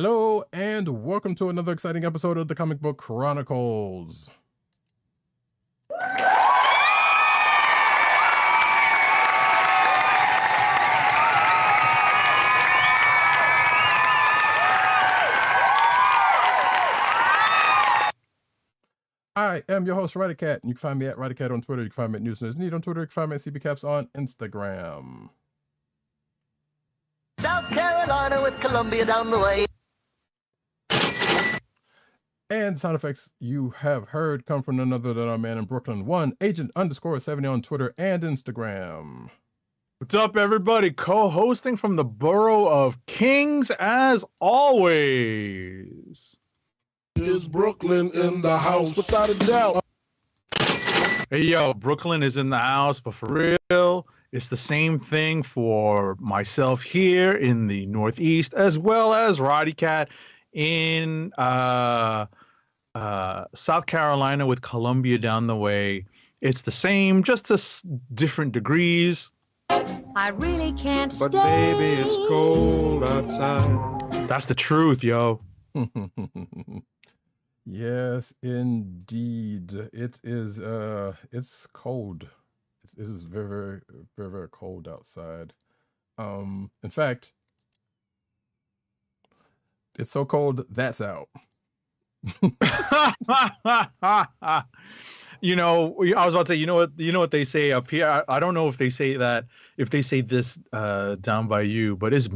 Hello, and welcome to another exciting episode of the Comic Book Chronicles. I am your host, Roddykat, and you can find me at Roddykat on Twitter. You can find me at NewsNewsNeed on Twitter. You can find me at CBCaps on Instagram. South Carolina with Columbia down the way. And sound effects you have heard come from none other than our man in Brooklyn, Agent_70 on Twitter and Instagram. What's up, everybody? Co-hosting from the borough of Kings, as always. Is Brooklyn in the house? Without a doubt. Hey, yo, Brooklyn is in the house, but for real, it's the same thing for myself here in the Northeast, as well as Roddykat in South Carolina with Columbia down the way. It's the same, just to different degrees. I really can't But stay. baby, it's cold outside. That's the truth, yo. Yes, indeed. It is it's cold. It is very, very, very, very cold outside. In fact, it's so cold that's out. You know, I was about to say, you know what they say up here. I don't know if they say that, if they say this down by you, but it's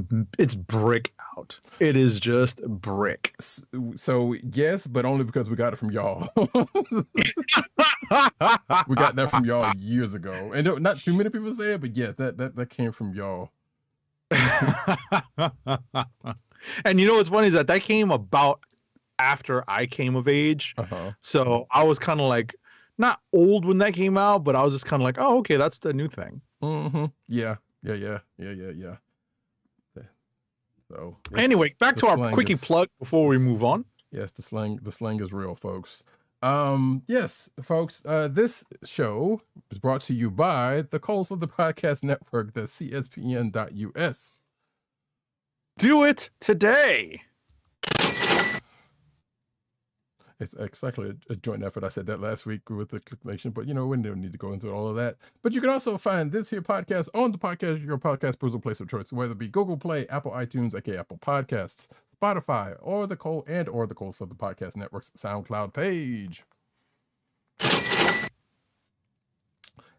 brick out. It is just brick. So yes, but only because we got it from y'all. We got that from y'all years ago, and not too many people say it, but yes, that came from y'all. And you know what's funny is that came about after I came of age. So I was kind of like not old when that came out, but I was just kind of like, oh, okay, that's the new thing. Yeah. So anyway, back to our quickie plug before we move on. Yes, the slang is real, folks. Yes, folks, this show is brought to you by the Coles of the Podcast Network, the CSPN.us. Do it today. It's exactly a joint effort. I said that last week with the Kliqs, but we don't need to go into all of that. But you can also find this here podcast on the podcast, your podcast personal place of choice, whether it be Google Play, Apple iTunes, aka Apple Podcasts, Spotify, or the Coles of the Podcast Network's SoundCloud page.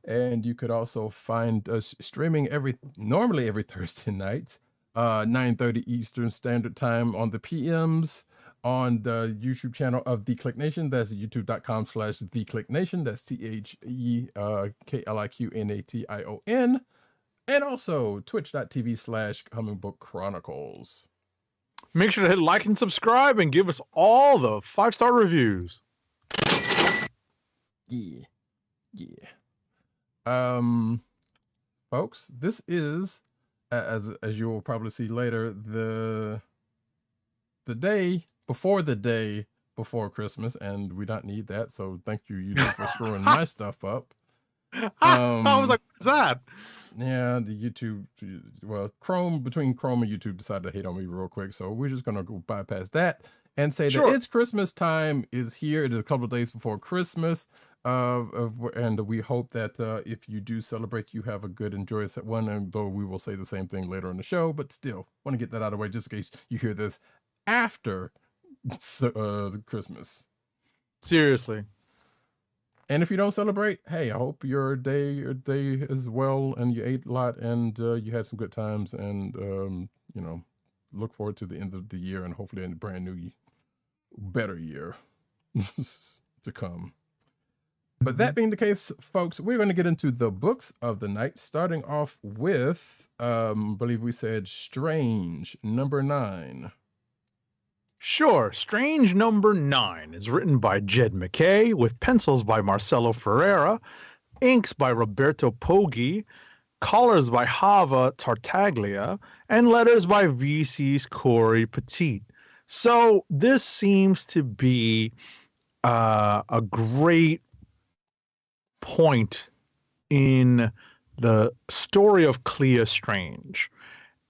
And you could also find us streaming normally every Thursday night, 9:30 Eastern Standard Time on the PMs, on the YouTube channel of The Kliq Nation. That's youtube.com/The Kliq Nation. That's TheKliqnation. And also twitch.tv/Comic Book Chronicles. Make sure to hit like and subscribe and give us all the 5-star reviews. Yeah. Folks, this is, as you will probably see later, the day before Christmas, and we don't need that, so thank you YouTube for screwing my stuff up. I was like, what's that? Yeah, the YouTube, well, between Chrome and YouTube decided to hate on me real quick, so we're just gonna go bypass that and say that it's Christmas time is here. It is a couple of days before Christmas, and we hope that if you do celebrate, you have a good, enjoyous one, and though we will say the same thing later in the show, but still want to get that out of the way just in case you hear this after Christmas. Seriously. And if you don't celebrate, hey, I hope your day is well, and you ate a lot, and you had some good times, and look forward to the end of the year, and hopefully a brand new, better year to come. But that being the case, folks, we're going to get into the books of the night, starting off with, I believe we said Strange, number 9. Sure. Strange number 9 is written by Jed MacKay, with pencils by Marcelo Ferreira, inks by Roberto Poggi, colors by Hava Tartaglia, and letters by VC's Corey Petit. So this seems to be a great point in the story of Clea Strange.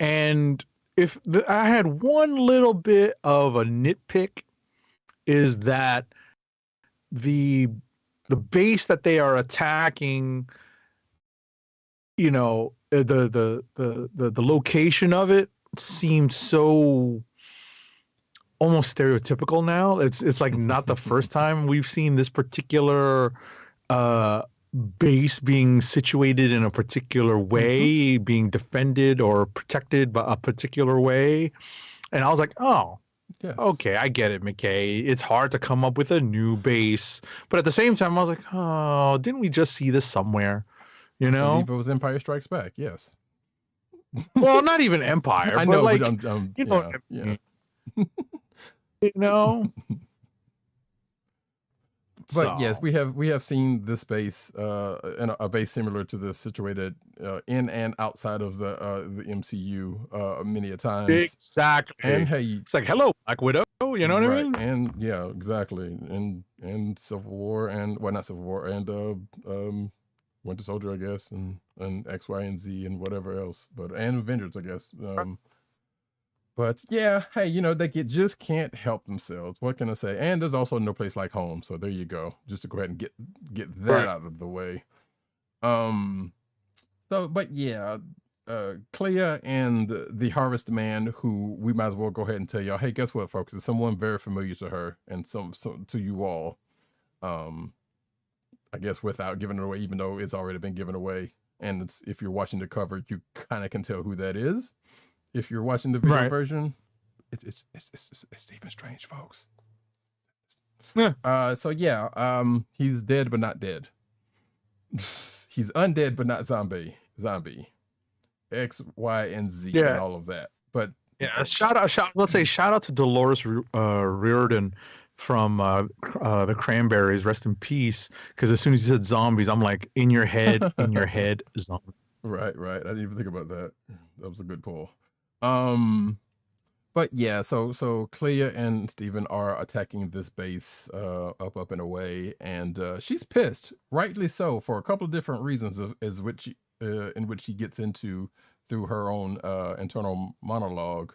And I had one little bit of a nitpick, is that the base that they are attacking, you know, the location of it seemed so almost stereotypical now. It's like not the first time we've seen this particular base being situated in a particular way, being defended or protected by a particular way. And I was like, oh, Yes. okay, I get it, McKay. It's hard to come up with a new base. But at the same time, I was like, oh, didn't we just see this somewhere? You I know? believe it was Empire Strikes Back. Yes. Well, not even Empire. I but know, like, but I'm you know, yeah. you know. But yes, So, we have seen this base, in a base similar to this, situated in and outside of the MCU many a times. exactly. And hey, It's like, hello, Black Widow. You know what I mean? And yeah, exactly. And Civil War, and well, not Civil War, and Winter Soldier, I guess, and X, Y, and Z, and whatever else. But and Avengers, I guess. But yeah, hey, you know, just can't help themselves. What can I say? And there's also no place like home. So there you go. Just to go ahead and get that Right. out of the way. So, but yeah, Clea and the Harvestman, who we might as well go ahead and tell y'all, hey, guess what, folks? It's someone very familiar to her and some to you all. I guess without giving it away, even though it's already been given away. And if you're watching the cover, you kind of can tell who that is. If you're watching the video version, it's Stephen Strange, folks. Yeah. So yeah, he's dead but not dead. He's undead but not zombie. X, Y, and Z, and all of that. But yeah, shout out to Dolores Riordan from the Cranberries. Rest in peace. Because as soon as you said zombies, I'm like, in your head, zombie. Right. I didn't even think about that. That was a good pull. But yeah, so Clea and Steven are attacking this base up and away, and she's pissed, rightly so, for a couple of different reasons, in which she gets into through her own internal monologue.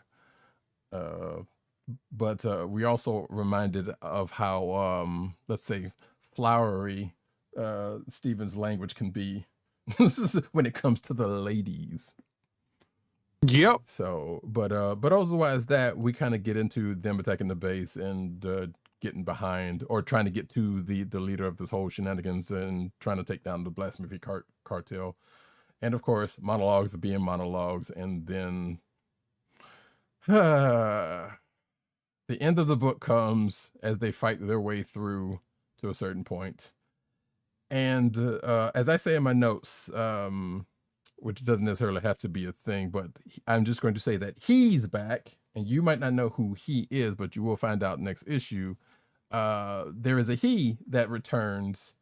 But we also reminded of how let's say flowery Steven's language can be when it comes to the ladies. Yep. So, but otherwise that we kind of get into them attacking the base and getting behind, or trying to get to the leader of this whole shenanigans and trying to take down the Blasphemy Cartel. And of course, monologues being monologues, and then the end of the book comes as they fight their way through to a certain point. And as I say in my notes, which doesn't necessarily have to be a thing, but I'm just going to say that he's back, and you might not know who he is, but you will find out next issue. There is a he that returns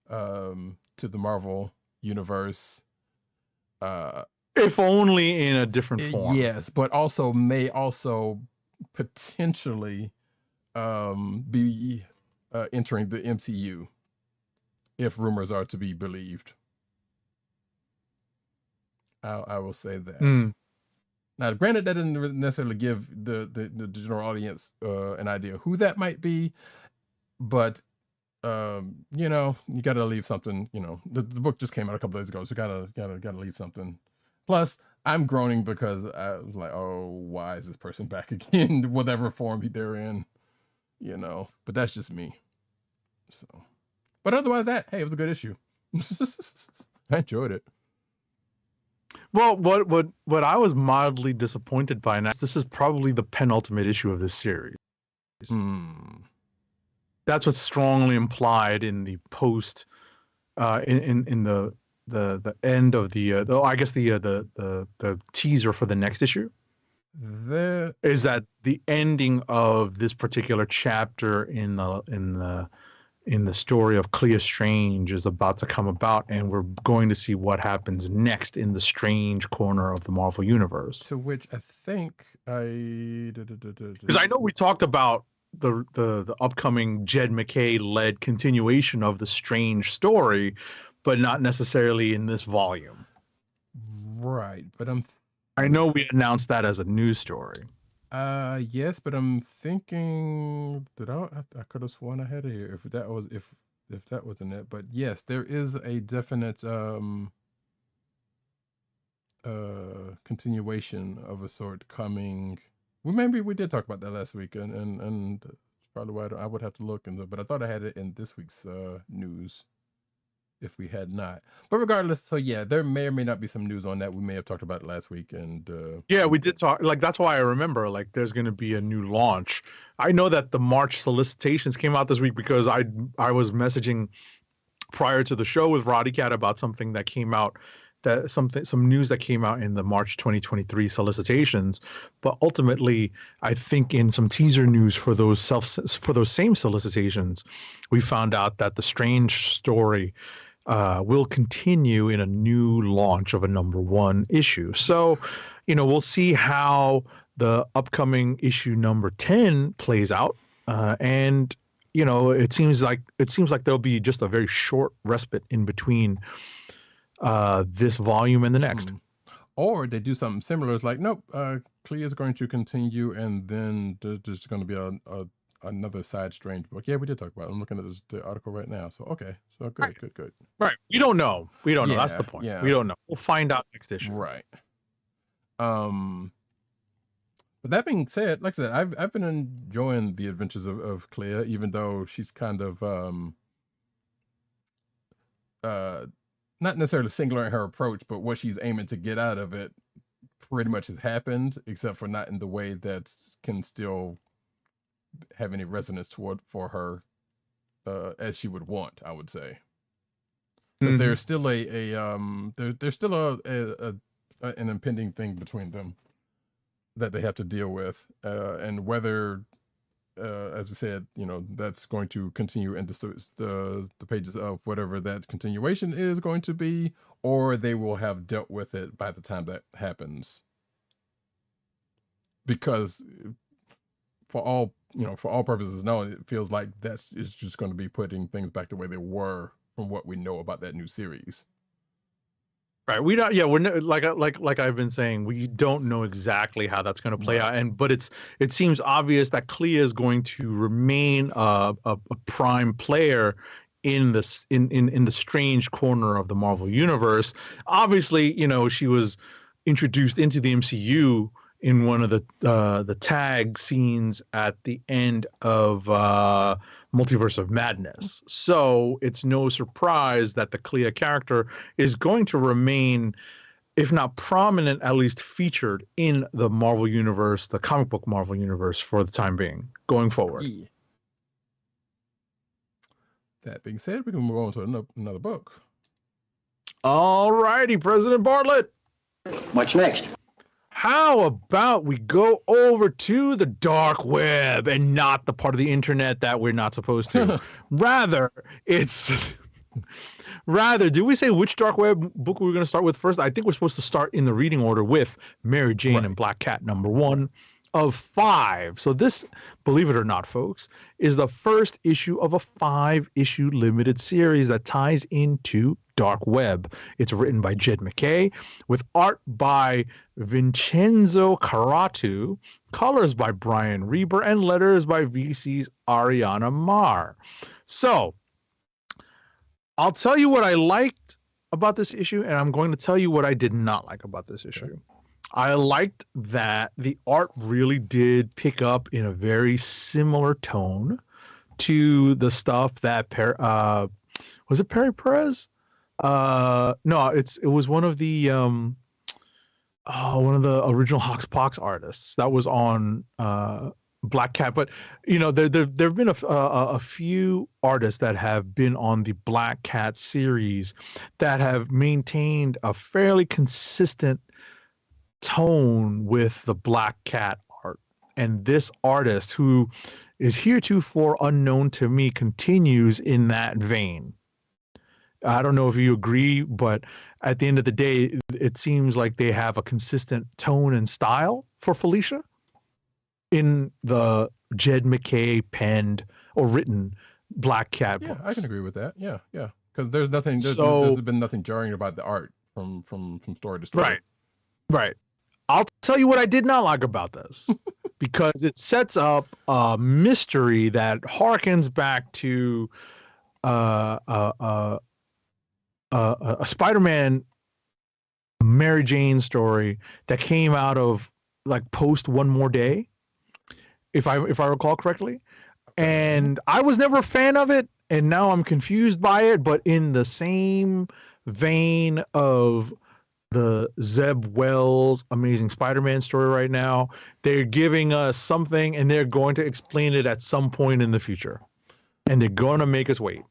to the Marvel universe. If only in a different form. Yes, but also may also potentially be entering the MCU, if rumors are to be believed. I will say that. Now, granted, that didn't necessarily give the general audience an idea who that might be, but you know, you got to leave something. You know, the book just came out a couple days ago, so gotta leave something. Plus, I'm groaning because I was like, oh, why is this person back again? Whatever form they're in, you know. But that's just me. So, but otherwise, hey, it was a good issue. I enjoyed it. Well, what I was mildly disappointed by now, this is probably the penultimate issue of this series. That's what's strongly implied in the post, in the end of the teaser for the next issue. Is that the ending of this particular chapter in the story of Clea Strange is about to come about, and we're going to see what happens next in the Strange corner of the Marvel Universe. To which I think because I know we talked about the upcoming Jed MacKay led continuation of the Strange story, but not necessarily in this volume. Right, but I'm I know we announced that as a news story. Yes, but I'm thinking that I could have sworn I had it here if that wasn't it. But yes, there is a definite continuation of a sort coming. Well, maybe we did talk about that last week, and probably why I would have to look but I thought I had it in this week's news. If we had not, but regardless, so yeah, there may or may not be some news on that. We may have talked about it last week, and yeah, we did talk. Like that's why I remember. Like, there's going to be a new launch. I know that the March solicitations came out this week because I was messaging prior to the show with Roddykat about something that came out, some news that came out in the March 2023 solicitations. But ultimately, I think in some teaser news for those same solicitations, we found out that the Strange story will continue in a new launch of a #1 issue. So, we'll see how the upcoming issue number 10 plays out. And it seems like there'll be just a very short respite in between this volume and the next. Or they do something similar. It's like, nope, Klee is going to continue, and then there's going to be another side Strange book. Yeah, we did talk about it. I'm looking at the article right now. So okay, so good, right. good. Right. We don't know. That's the point. Yeah. We don't know. We'll find out next issue. Right. But that being said, like I said, I've been enjoying the adventures of Clea, even though she's kind of not necessarily singular in her approach, but what she's aiming to get out of it pretty much has happened, except for not in the way that can still have any resonance for her as she would want, I would say. Because there's still there's still an impending thing between them that they have to deal with, and whether as we said, that's going to continue into the pages of whatever that continuation is going to be, or they will have dealt with it by the time that happens. Because for all purposes now, it feels like it's just going to be putting things back the way they were from what we know about that new series. Right. We're like I've been saying, we don't know exactly how that's going to play out, but it seems obvious that Clea is going to remain a prime player in the Strange corner of the Marvel universe. Obviously, she was introduced into the MCU in one of the tag scenes at the end of Multiverse of Madness. So it's no surprise that the Clea character is going to remain, if not prominent, at least featured in the Marvel universe, the comic book Marvel universe, for the time being, going forward. Yeah. That being said, we can move on to another book. All righty, President Bartlett. What's next? How about we go over to the dark web and not the part of the internet that we're not supposed to? Rather, do we say which dark web book we're going to start with first? I think we're supposed to start in the reading order with Mary Jane and Black Cat #1 of 5. So this, believe it or not, folks, is the first issue of a 5-issue limited series that ties into dark web. It's written by Jed MacKay with art by Vincenzo Caratu, colors by Brian Reber, and letters by VC's Ariana Marr. So I'll tell you what I liked about this issue, and I'm going to tell you what I did not like about this issue. I liked that the art really did pick up in a very similar tone to the stuff that was it Perry Perez? No, it was one of the original Hoxpox artists that was on Black Cat. But there've been a few artists that have been on the Black Cat series that have maintained a fairly consistent tone with the Black Cat art, and this artist, who is heretofore unknown to me, continues in that vein. I don't know if you agree, but at the end of the day, it seems like they have a consistent tone and style for Felicia in the Jed MacKay penned or written Black Cat books. I can agree with that. Yeah, because there's there's been nothing jarring about the art from story to story. Right. tell you what I did not like about this, because it sets up a mystery that harkens back to uh, uh, uh, a Spider-Man Mary Jane story that came out of like post One More Day, if I recall correctly. And I was never a fan of it, and now I'm confused by it, but in the same vein of the Zeb Wells Amazing Spider-Man story right now, they're giving us something and they're going to explain it at some point in the future. And they're going to make us wait.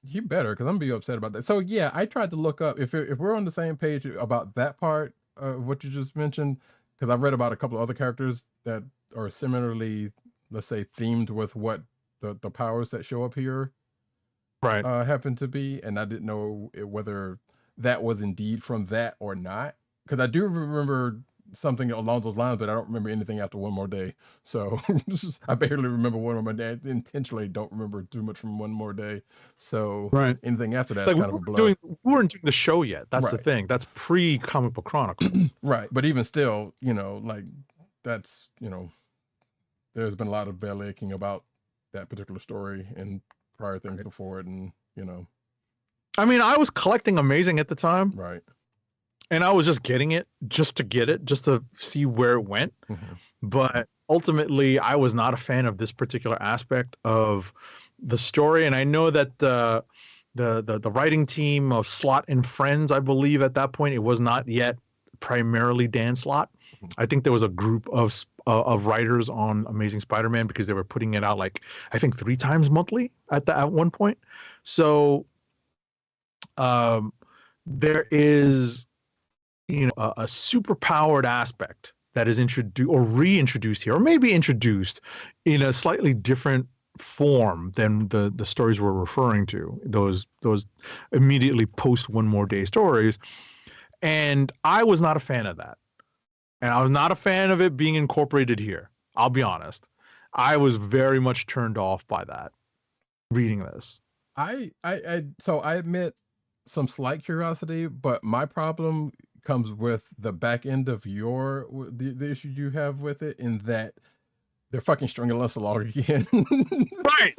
You better, because I'm gonna be upset about that. So yeah, I tried to look up if we're on the same page about that part of what you just mentioned, because I've read about a couple of other characters that are similarly, let's say, themed with what the powers that show up here Right. happen to be, and I didn't know whether that was indeed from that or not, because I do remember something along those lines, but I don't remember anything after One More Day. So I barely remember One More Day. I intentionally don't remember too much from One More Day. So anything after that's kind of a blur. We weren't doing the show yet. That's the thing. That's pre Comic Book Chronicles. Right. But even still, you know, like that's, you know, there's been a lot of belly aching about that particular story and prior things before it, and you know. I mean, I was collecting Amazing at the time. Right. And I was just getting it just to get it, just to see where it went. But ultimately, I was not a fan of this particular aspect of the story. And I know that the writing team of Slott and Friends, I believe at that point, it was not yet primarily Dan Slott. I think there was a group of writers on Amazing Spider-Man, because they were putting it out like, I think 3 times monthly at one point. So there is, you know, a super powered aspect that is introduced or reintroduced here, or maybe introduced in a slightly different form than the stories we're referring to, those immediately post One More Day stories. And I was not a fan of that. And I was not a fan of it being incorporated here. I'll be honest. I was very much turned off by that reading this. So I admit some slight curiosity, but my problem comes with the back end of the issue you have with it, in that they're fucking stringing us along again. Right.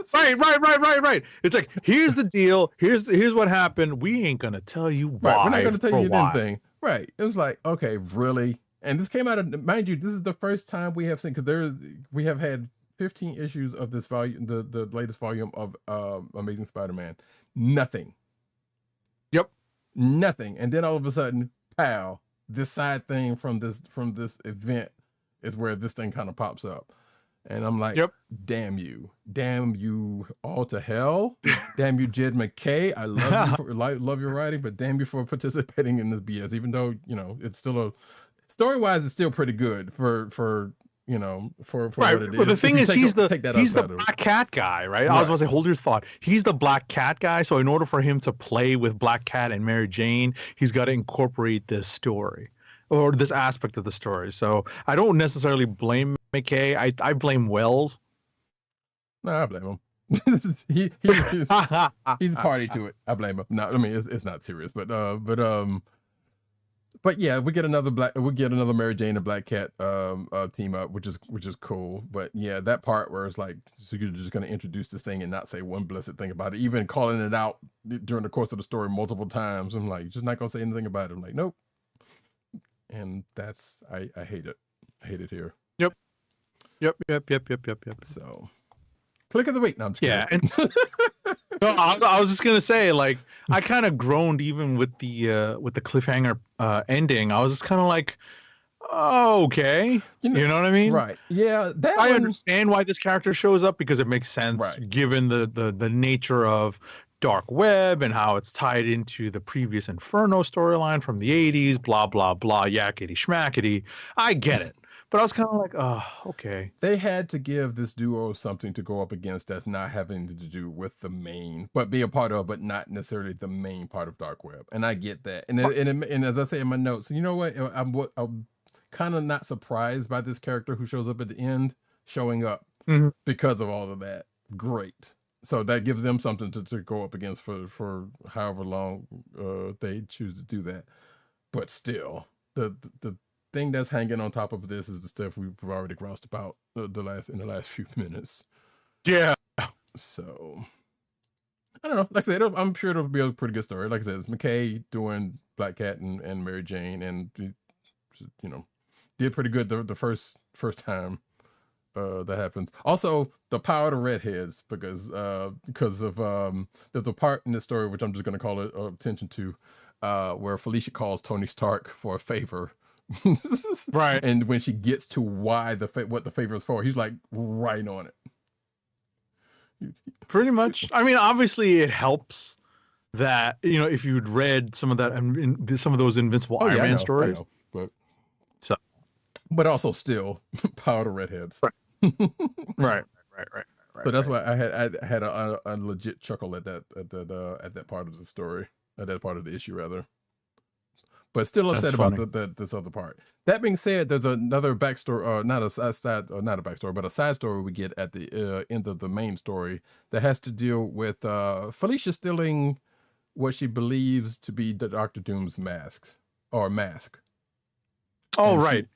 It's like, here's the deal. Here's what happened. We ain't gonna tell you why. Right, we're not gonna tell you anything. Right. It was like, okay, really? And this came out of, mind you, this is the first time we have seen, because we have had 15 issues of this volume, the latest volume of Amazing Spider-Man. Nothing. Yep. Nothing. And then all of a sudden, pow, this side thing from this event is where this thing kind of pops up. And I'm like, yep. Damn you all to hell. Damn you, Jed McKay. I love your writing, but damn you for participating in this BS, even though, you know, it's still story-wise, it's still pretty good for you know, for what it is. But the thing is, he's the Black Cat guy, right? I was about to say, hold your thought. He's the Black Cat guy. So in order for him to play with Black Cat and Mary Jane, he's got to incorporate this story, or this aspect of the story. So I don't necessarily blame McKay. I blame Wells. No, I blame him. he's party to it. I blame him. No, I mean, it's not serious, but yeah, we get another Mary Jane and Black Cat team up, which is cool. But yeah, that part where it's like, so you're just going to introduce this thing and not say one blessed thing about it, even calling it out during the course of the story multiple times. I'm like, just not going to say anything about it. I'm like, nope. And that's, I hate it. I hate it here. Yep. So, click of the week. No, I'm just kidding. Yeah. No, I was just gonna say, like, I kind of groaned even with the cliffhanger ending. I was just kind of like, oh, okay, you know what I mean? Right. Yeah. I understand why this character shows up, because it makes sense, given the nature of Dark Web and how it's tied into the previous Inferno storyline from the 80s. Blah blah blah. Yakety schmackety. I get it. But I was kind of like, oh, okay. They had to give this duo something to go up against that's not having to do with the main, but be a part of, but not necessarily the main part of Dark Web. And I get that. And as I say in my notes, you know what? I'm kind of not surprised by this character who shows up at the end showing up because of all of that. Great. So that gives them something to go up against for however long they choose to do that. But still, the thing that's hanging on top of this is the stuff we've already groused about in the last few minutes. Yeah. So I don't know. Like I said, I'm sure it'll be a pretty good story. Like I said, it's McKay doing Black Cat and Mary Jane, and did pretty good the first time that happens. Also, the power to redheads because of there's a part in this story which I'm just going to call attention to, where Felicia calls Tony Stark for a favor. Right. And when she gets to why what the favor is for, he's like right on it. Pretty much. I mean, obviously it helps that, if you'd read some of that and some of those Invincible Iron Man stories. I know, but also still power to redheads. Right. So that's why I had a legit chuckle at that part of the story, at that part of the issue rather. But still upset about this other part. That being said, there's another backstory, not a backstory, but a side story we get at the end of the main story that has to deal with Felicia stealing what she believes to be Dr. Doom's mask. Oh, and right.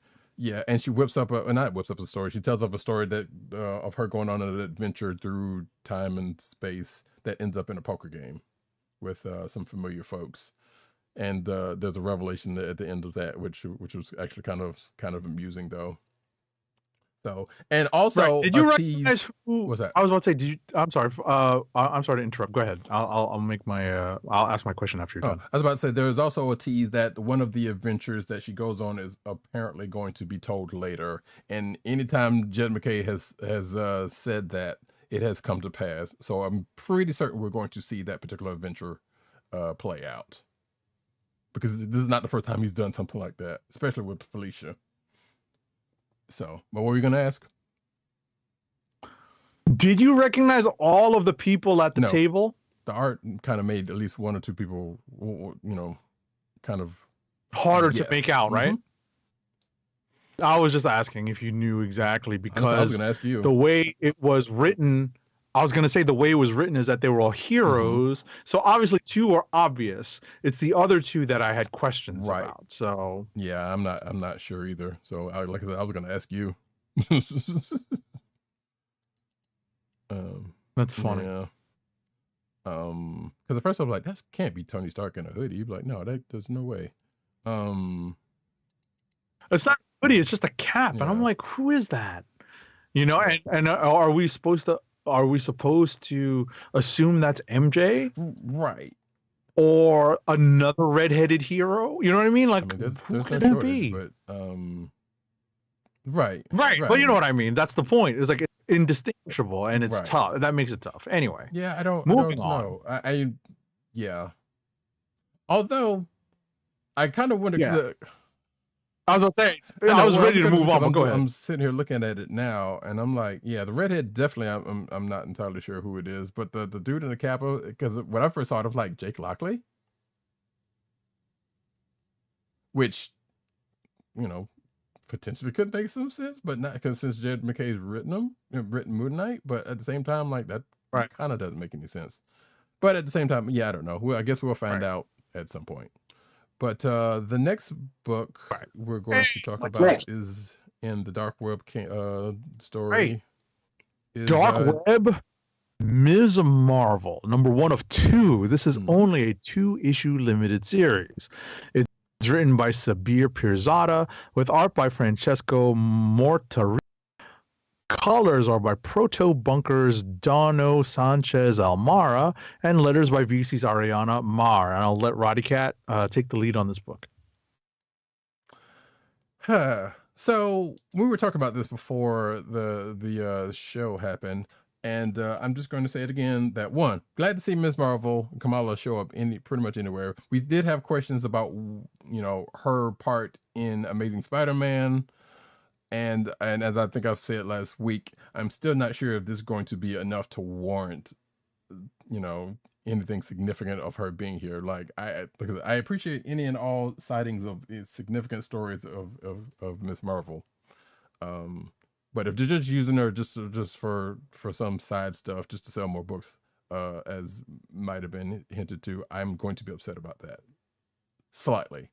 And she not whips up a story. She tells of a story that of her going on an adventure through time and space that ends up in a poker game with some familiar folks. And there's a revelation at the end of that, which was actually kind of amusing though. So, and also, did you recognize who was that? I was about to say, did you? I'm sorry. I'm sorry to interrupt. Go ahead. I'll make my. I'll ask my question after you're done. I was about to say there's also a tease that one of the adventures that she goes on is apparently going to be told later. And anytime Jed MacKay has said that, it has come to pass. So I'm pretty certain we're going to see that particular adventure play out. Because this is not the first time he's done something like that, especially with Felicia. So, what were you going to ask? Did you recognize all of the people at the table? The art kind of made at least one or two people, kind of harder to make out, right? Mm-hmm. I was just asking if you knew exactly, because I was going to ask you. The way it was written. I was going to say the way it was written is that they were all heroes. Mm-hmm. So obviously two are obvious. It's the other two that I had questions about. So yeah, I'm not sure either. So like I said, I was going to ask you. That's funny. Yeah. Because at first I was like, that can't be Tony Stark in a hoodie. You'd be like, no, there's no way. It's not a hoodie. It's just a cap. And I'm like, who is that? And are we supposed to assume that's MJ? Right. Or another redheaded hero? You know what I mean? Like, who could that be? But, right. Well, you know what I mean. That's the point. It's like it's indistinguishable and it's tough. That makes it tough. Anyway. Yeah, I don't know. Yeah. Although, I kind of wanted to... I was going to say, I was ready to move on, but go ahead. I'm sitting here looking at it now, and I'm like, yeah, the redhead, definitely, I'm not entirely sure who it is, but the dude in the capo, because when I first saw it, I was like, Jake Lockley? Which, potentially could make some sense, but not, because since Jed MacKay's written Moon Knight, but at the same time, like, that kind of doesn't make any sense. But at the same time, yeah, I don't know. I guess we'll find out at some point. But the next book we're going to talk about is in the Dark Web story. Dark Web, Ms. Marvel, number 1 of 2. This is only a 2-issue limited series. It's written by Sabir Pirzada with art by Francesco Mortari. Colors are by Proto Bunkers Dono Sanchez Almara, and letters by VC's Ariana Mar. And I'll let Roddykat take the lead on this book. So we were talking about this before the show happened, and I'm just going to say it again. That one, glad to see Ms. Marvel and Kamala show up pretty much anywhere. We did have questions about her part in Amazing Spider-Man. And as I think I've said last week, I'm still not sure if this is going to be enough to warrant, anything significant of her being here. Like because I appreciate any and all sightings of significant stories of Ms. Marvel. But if they're just using her just for some side stuff, just to sell more books, as might have been hinted to, I'm going to be upset about that slightly.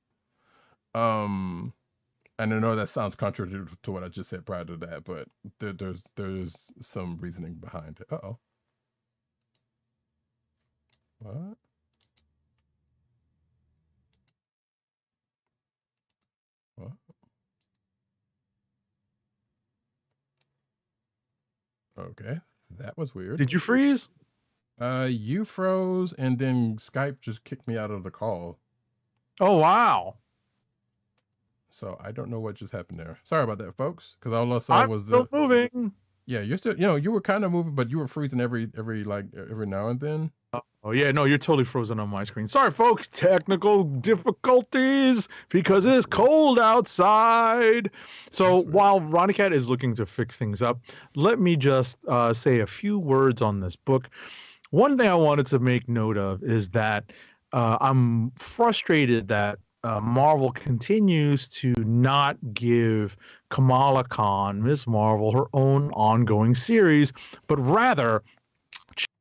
And I know that sounds contrary to what I just said prior to that, but there's some reasoning behind it. Uh-oh. What? What? Okay, that was weird. Did you freeze? You froze, and then Skype just kicked me out of the call. Oh, wow. So I don't know what just happened there. Sorry about that, folks. Because all I saw was still moving. Yeah, you're still. You know, you were kind of moving, but you were freezing every now and then. Oh yeah, no, you're totally frozen on my screen. Sorry, folks, technical difficulties because it is cold outside. So while Roddykat is looking to fix things up, let me just say a few words on this book. One thing I wanted to make note of is that I'm frustrated that Marvel continues to not give Kamala Khan, Ms. Marvel, her own ongoing series, but rather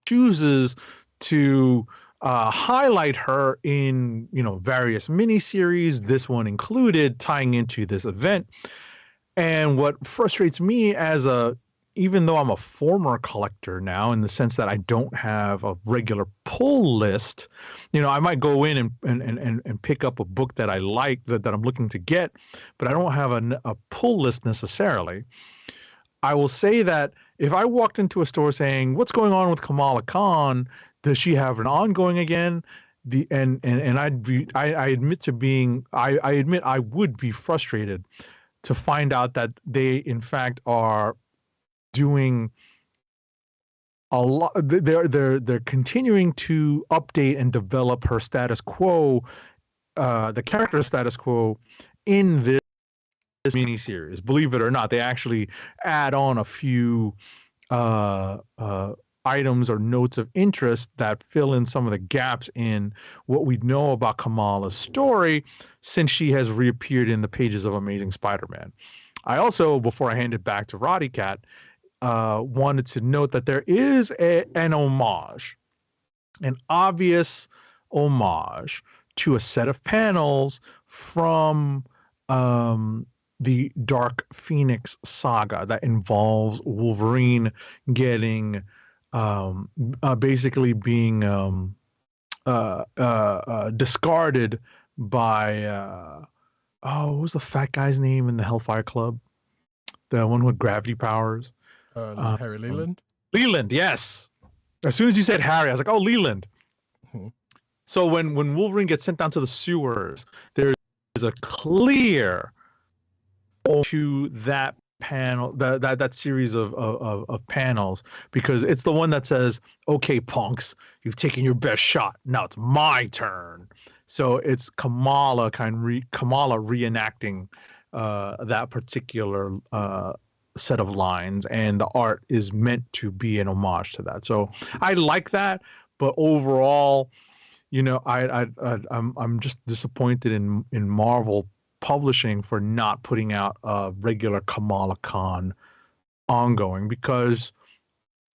chooses to highlight her in, various miniseries, this one included, tying into this event. And what frustrates me even though I'm a former collector now, in the sense that I don't have a regular pull list, I might go in and pick up a book that I like, that I'm looking to get, but I don't have a pull list necessarily. I will say that if I walked into a store saying, "What's going on with Kamala Khan? Does she have an ongoing again?" I admit I would be frustrated to find out that they in fact are doing a lot. They're continuing to update and develop her status quo, the character status quo in this miniseries. Believe it or not, they actually add on a few items or notes of interest that fill in some of the gaps in what we know about Kamala's story since she has reappeared in the pages of Amazing Spider-Man. I also, before I hand it back to Roddykat, wanted to note that there is an homage, an obvious homage to a set of panels from the Dark Phoenix saga that involves Wolverine getting basically being discarded by what was the fat guy's name in the Hellfire Club? The one with gravity powers. Harry Leland. Leland, yes. As soon as you said Harry, I was like, "Oh, Leland." Mm-hmm. So when Wolverine gets sent down to the sewers, there's a clear to that panel, that series of panels, because it's the one that says, "Okay, punks, you've taken your best shot. Now it's my turn." So it's Kamala reenacting that particular set of lines, and the art is meant to be an homage to that. So I like that, but overall, I'm just disappointed in Marvel Publishing for not putting out a regular Kamala Khan ongoing, because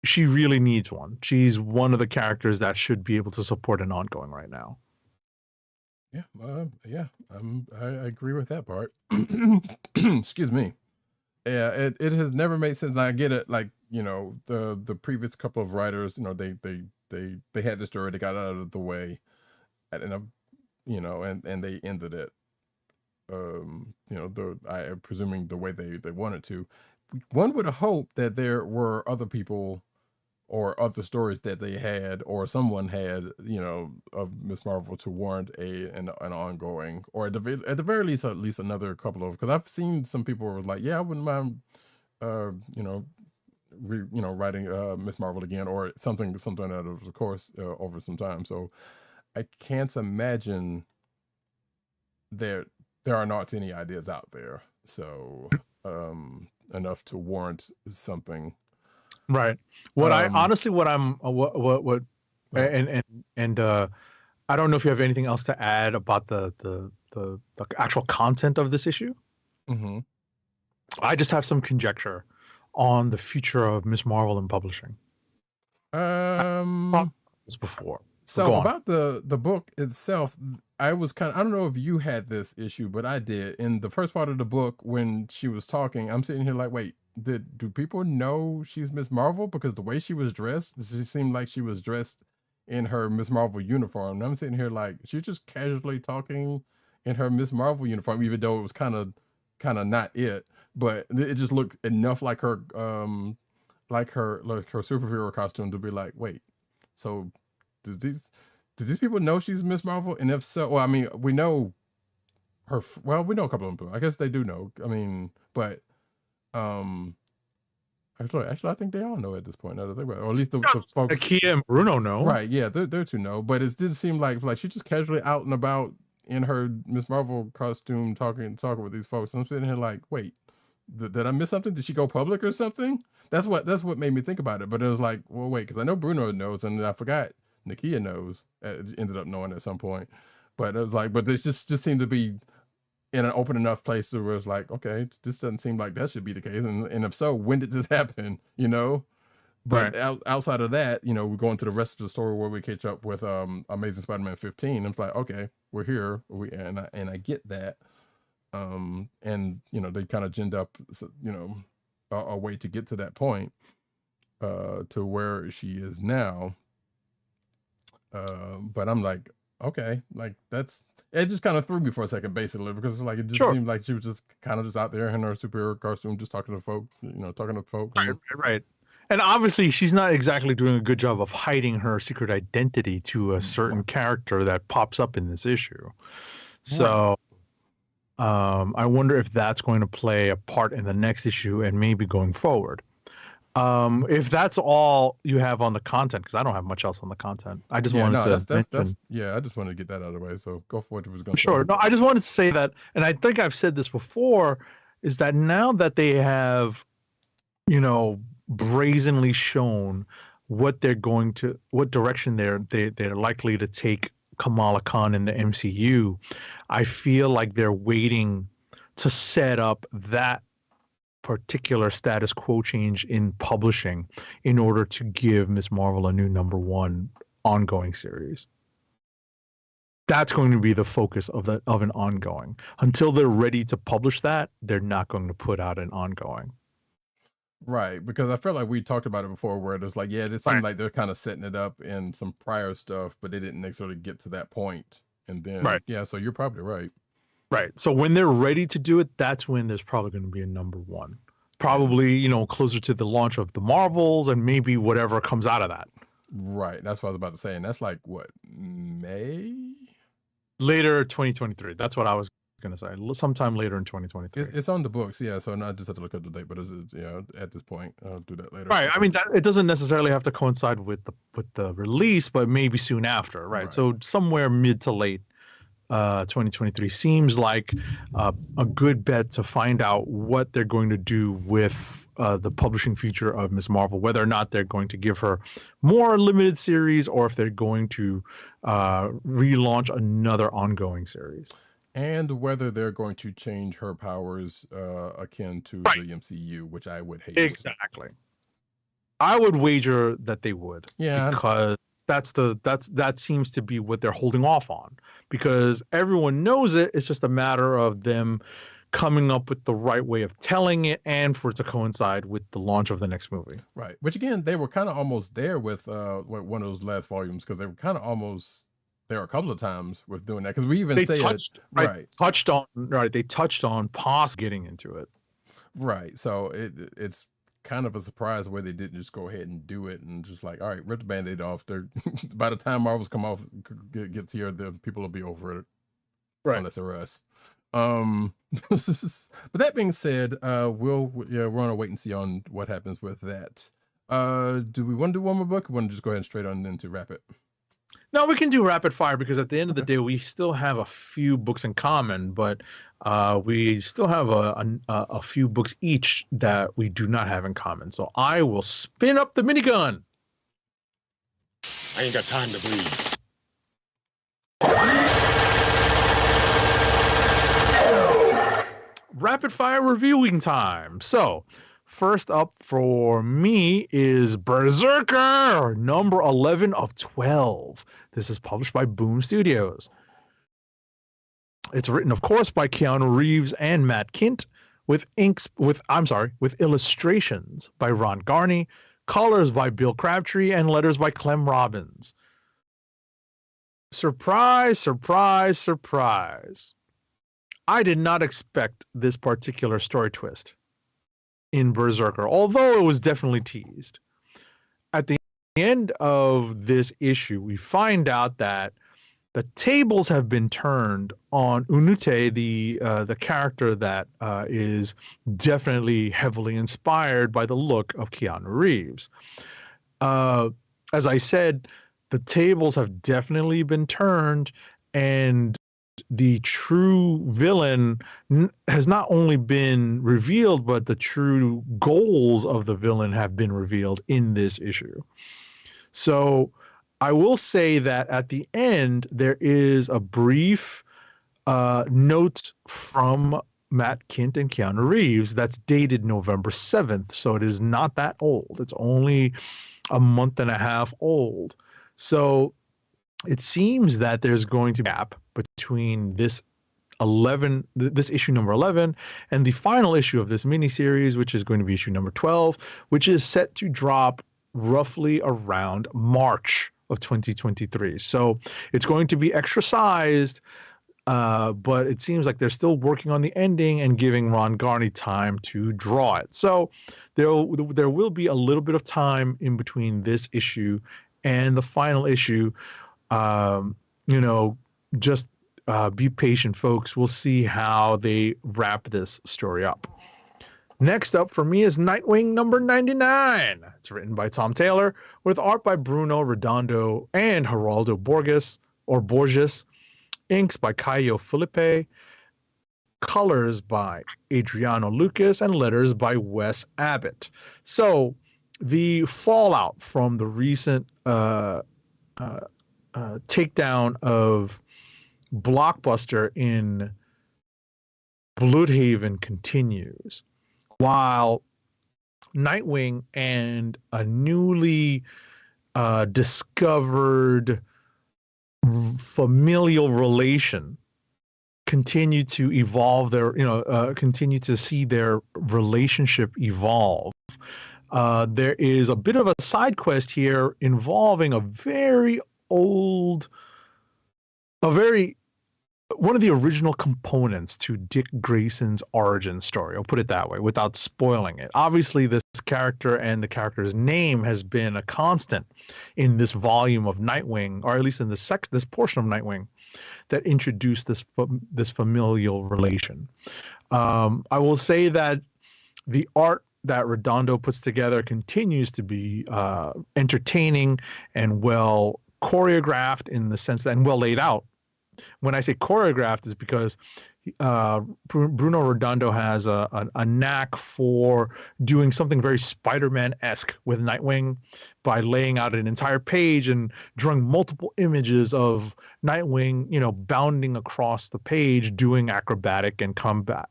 she really needs one. She's one of the characters that should be able to support an ongoing right now. Yeah, I agree with that part. Excuse me. Yeah, it has never made sense. And I get it. Like, the previous couple of writers, they had the story, they got out of the way, and they ended it. I'm presuming the way they wanted to. One would hope that there were other people or other stories that they had or someone had, of Miss Marvel to warrant an ongoing, or at the very least, at least another couple of, because I've seen some people were like, yeah, I wouldn't mind, writing Miss Marvel again, or something out of course over some time. So I can't imagine there are not any ideas out there, so enough to warrant something. Right. I don't know if you have anything else to add about the actual content of this issue. Mm-hmm. I just have some conjecture on the future of Miss Marvel in publishing. This before. Go So on. about the book itself, I was kind of, I don't know if you had this issue, but I did. In the first part of the book, when she was talking, I'm sitting here like, wait, do people know she's Miss Marvel? Because the way she was dressed, she seemed like she was dressed in her Miss Marvel uniform. And I'm sitting here like, she's just casually talking in her Miss Marvel uniform, even though it was kind of not it, but it just looked enough like her superhero costume to be like, wait, so does these people know she's Miss Marvel? And if so, well, I mean, we know her. Well, we know a couple of them. I guess they do know. I mean, but actually, I think they all know at this point. Now that I think about it, or at least the folks. Nakia and Bruno know. Right? Yeah, they're to know. But it did seem like she just casually out and about in her Miss Marvel costume, talking with these folks. And I'm sitting here like, wait, did I miss something? Did she go public or something? That's what made me think about it. But it was like, well, wait, because I know Bruno knows, and I forgot Nakia knows. Ended up knowing at some point. But it was like, but this just seemed to be in an open enough place where it's like, okay, this doesn't seem like that should be the case. And if so, when did this happen? You know? But outside of that, you know, we're going to the rest of the story where we catch up with Amazing Spider-Man 15. It's like, okay, we're here. And I get that. And you know, they kind of ginned up, you know, a way to get to that point, to where she is now. But I'm like, okay, like it just kind of threw me for a second, basically, because like it just seemed like she was just kind of just out there in her superhero costume, just talking to folk, you know, talking to folk. Right. And obviously, she's not exactly doing a good job of hiding her secret identity to a certain character that pops up in this issue. So, I wonder if that's going to play a part in the next issue and maybe going forward. If that's all you have on the content, because I don't have much else on the content. I just wanted to I just wanted to get that out of the way. So go for it if it was going to. Sure. No, I just wanted to say that, and I think I've said this before, is that now that they have, you know, brazenly shown what direction they're likely to take Kamala Khan in the MCU, I feel like they're waiting to set up that particular status quo change in publishing in order to give Ms. Marvel a new #1 ongoing series. That's going to be the focus of an ongoing. Until they're ready to publish that, they're not going to put out an ongoing. Right, because I felt like we talked about it before, where it's like, yeah, it seemed like they're kind of setting it up in some prior stuff, but they didn't necessarily get to that point. And then, yeah, so you're probably right. Right. So when they're ready to do it, that's when there's probably going to be a #1. Probably, you know, closer to the launch of the Marvels and maybe whatever comes out of that. Right. That's what I was about to say. And that's like, what, May? Later 2023. That's what I was going to say. Sometime later in 2023. It's on the books, yeah. So I just have to look up the date, but it's you know, at this point, I'll do that later. Right. I mean, it doesn't necessarily have to coincide with the release, but maybe soon after, right? So somewhere mid to late 2023 seems like a good bet to find out what they're going to do with the publishing future of Ms. Marvel, whether or not they're going to give her more limited series or if they're going to relaunch another ongoing series. And whether they're going to change her powers akin to the MCU, which I would hate. Exactly. I would wager that they would. Yeah. Because that seems to be what they're holding off on, because everyone knows it. It's just a matter of them coming up with the right way of telling it and for it to coincide with the launch of the next movie. Right. Which again, they were kind of almost there with one of those last volumes, because they were kind of almost there a couple of times with doing that. Because we even they touched on Pos getting into it. Right. So it's kind of a surprise where they didn't just go ahead and do it and just like, all right, rip the Band-Aid off. They're by the time Marvel's come off, gets here, the people will be over it, right? Unless they're us. But that being said, we're on a wait and see on what happens with that. Do we want to do one more book? Or want to just go ahead and straight on into Rapid? No, we can do rapid fire, because at the end of the day, we still have a few books in common, but we still have a few books each that we do not have in common. So I will spin up the minigun. I ain't got time to bleed. Rapid fire reviewing time. So First up for me is Berserker, number 11 of 12. This is published by Boom Studios. It's written, of course, by Keanu Reeves and Matt Kindt, with illustrations by Ron Garney, colors by Bill Crabtree, and letters by Clem Robbins. Surprise, surprise, surprise. I did not expect this particular story twist in Berserker, although it was definitely teased. At the end of this issue, we find out that the tables have been turned on Unute, the character that is definitely heavily inspired by the look of Keanu Reeves. As I said, the tables have definitely been turned, and the true villain has not only been revealed, but the true goals of the villain have been revealed in this issue. So I will say that at the end, there is a brief note from Matt Kindt and Keanu Reeves that's dated November 7th. So it is not that old. It's only a month and a half old. So it seems that there's going to be a gap between this issue number 11 and the final issue of this miniseries, which is going to be issue number 12, which is set to drop roughly around March of 2023. So it's going to be extra sized, but it seems like they're still working on the ending and giving Ron Garney time to draw it. So there will be a little bit of time in between this issue and the final issue. Just be patient, folks. We'll see how they wrap this story up. Next up for me is Nightwing number 99. It's written by Tom Taylor with art by Bruno Redondo and Geraldo Borges, inks by Caio Felipe, colors by Adriano Lucas, and letters by Wes Abbott. So the fallout from the recent takedown of Blockbuster in Bloodhaven continues, while Nightwing and a newly discovered familial relation continue to evolve continue to see their relationship evolve. There is a bit of a side quest here involving one of the original components to Dick Grayson's origin story. I'll put it that way without spoiling it. Obviously, this character and the character's name has been a constant in this volume of Nightwing, or at least in this portion of Nightwing that introduced this familial relation. I will say that the art that Redondo puts together continues to be entertaining and well choreographed in the sense that, and well laid out. When I say choreographed, is because Bruno Redondo has a knack for doing something very Spider-Man-esque with Nightwing by laying out an entire page and drawing multiple images of Nightwing, bounding across the page, doing acrobatic combat.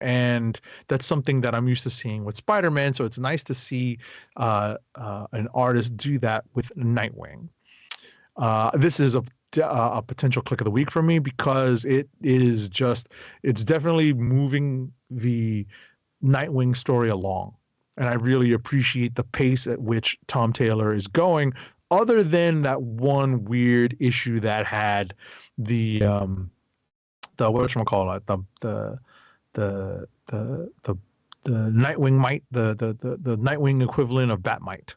And that's something that I'm used to seeing with Spider-Man. So it's nice to see an artist do that with Nightwing. This is a potential click of the week for me because it's definitely moving the Nightwing story along. And I really appreciate the pace at which Tom Taylor is going, other than that one weird issue that had the whatchamacallit, the Nightwing Might, the Nightwing equivalent of Batmite.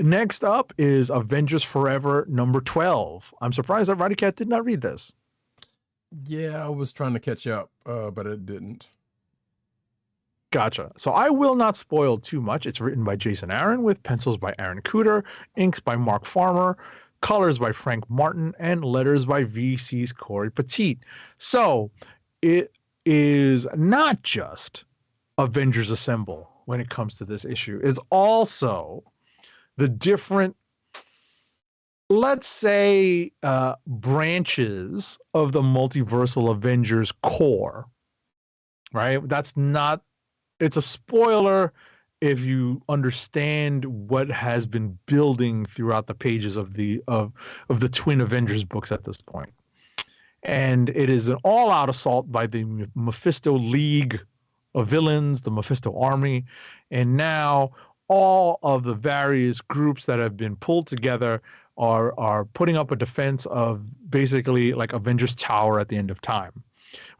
Next up is Avengers Forever number 12. I'm surprised that Roddykat did not read this. Yeah, I was trying to catch up, but it didn't. Gotcha. So I will not spoil too much. It's written by Jason Aaron with pencils by Aaron Cooter, inks by Mark Farmer, colors by Frank Martin, and letters by VC's Corey Petit. So it is not just Avengers Assemble when it comes to this issue. It's also the different, let's say, branches of the multiversal Avengers core right? That's not, it's a spoiler if you understand what has been building throughout the pages of the Twin Avengers books at this point. And it is an all-out assault by the Mephisto League of villains, the Mephisto army, and now all of the various groups that have been pulled together are putting up a defense of basically like Avengers Tower at the end of time.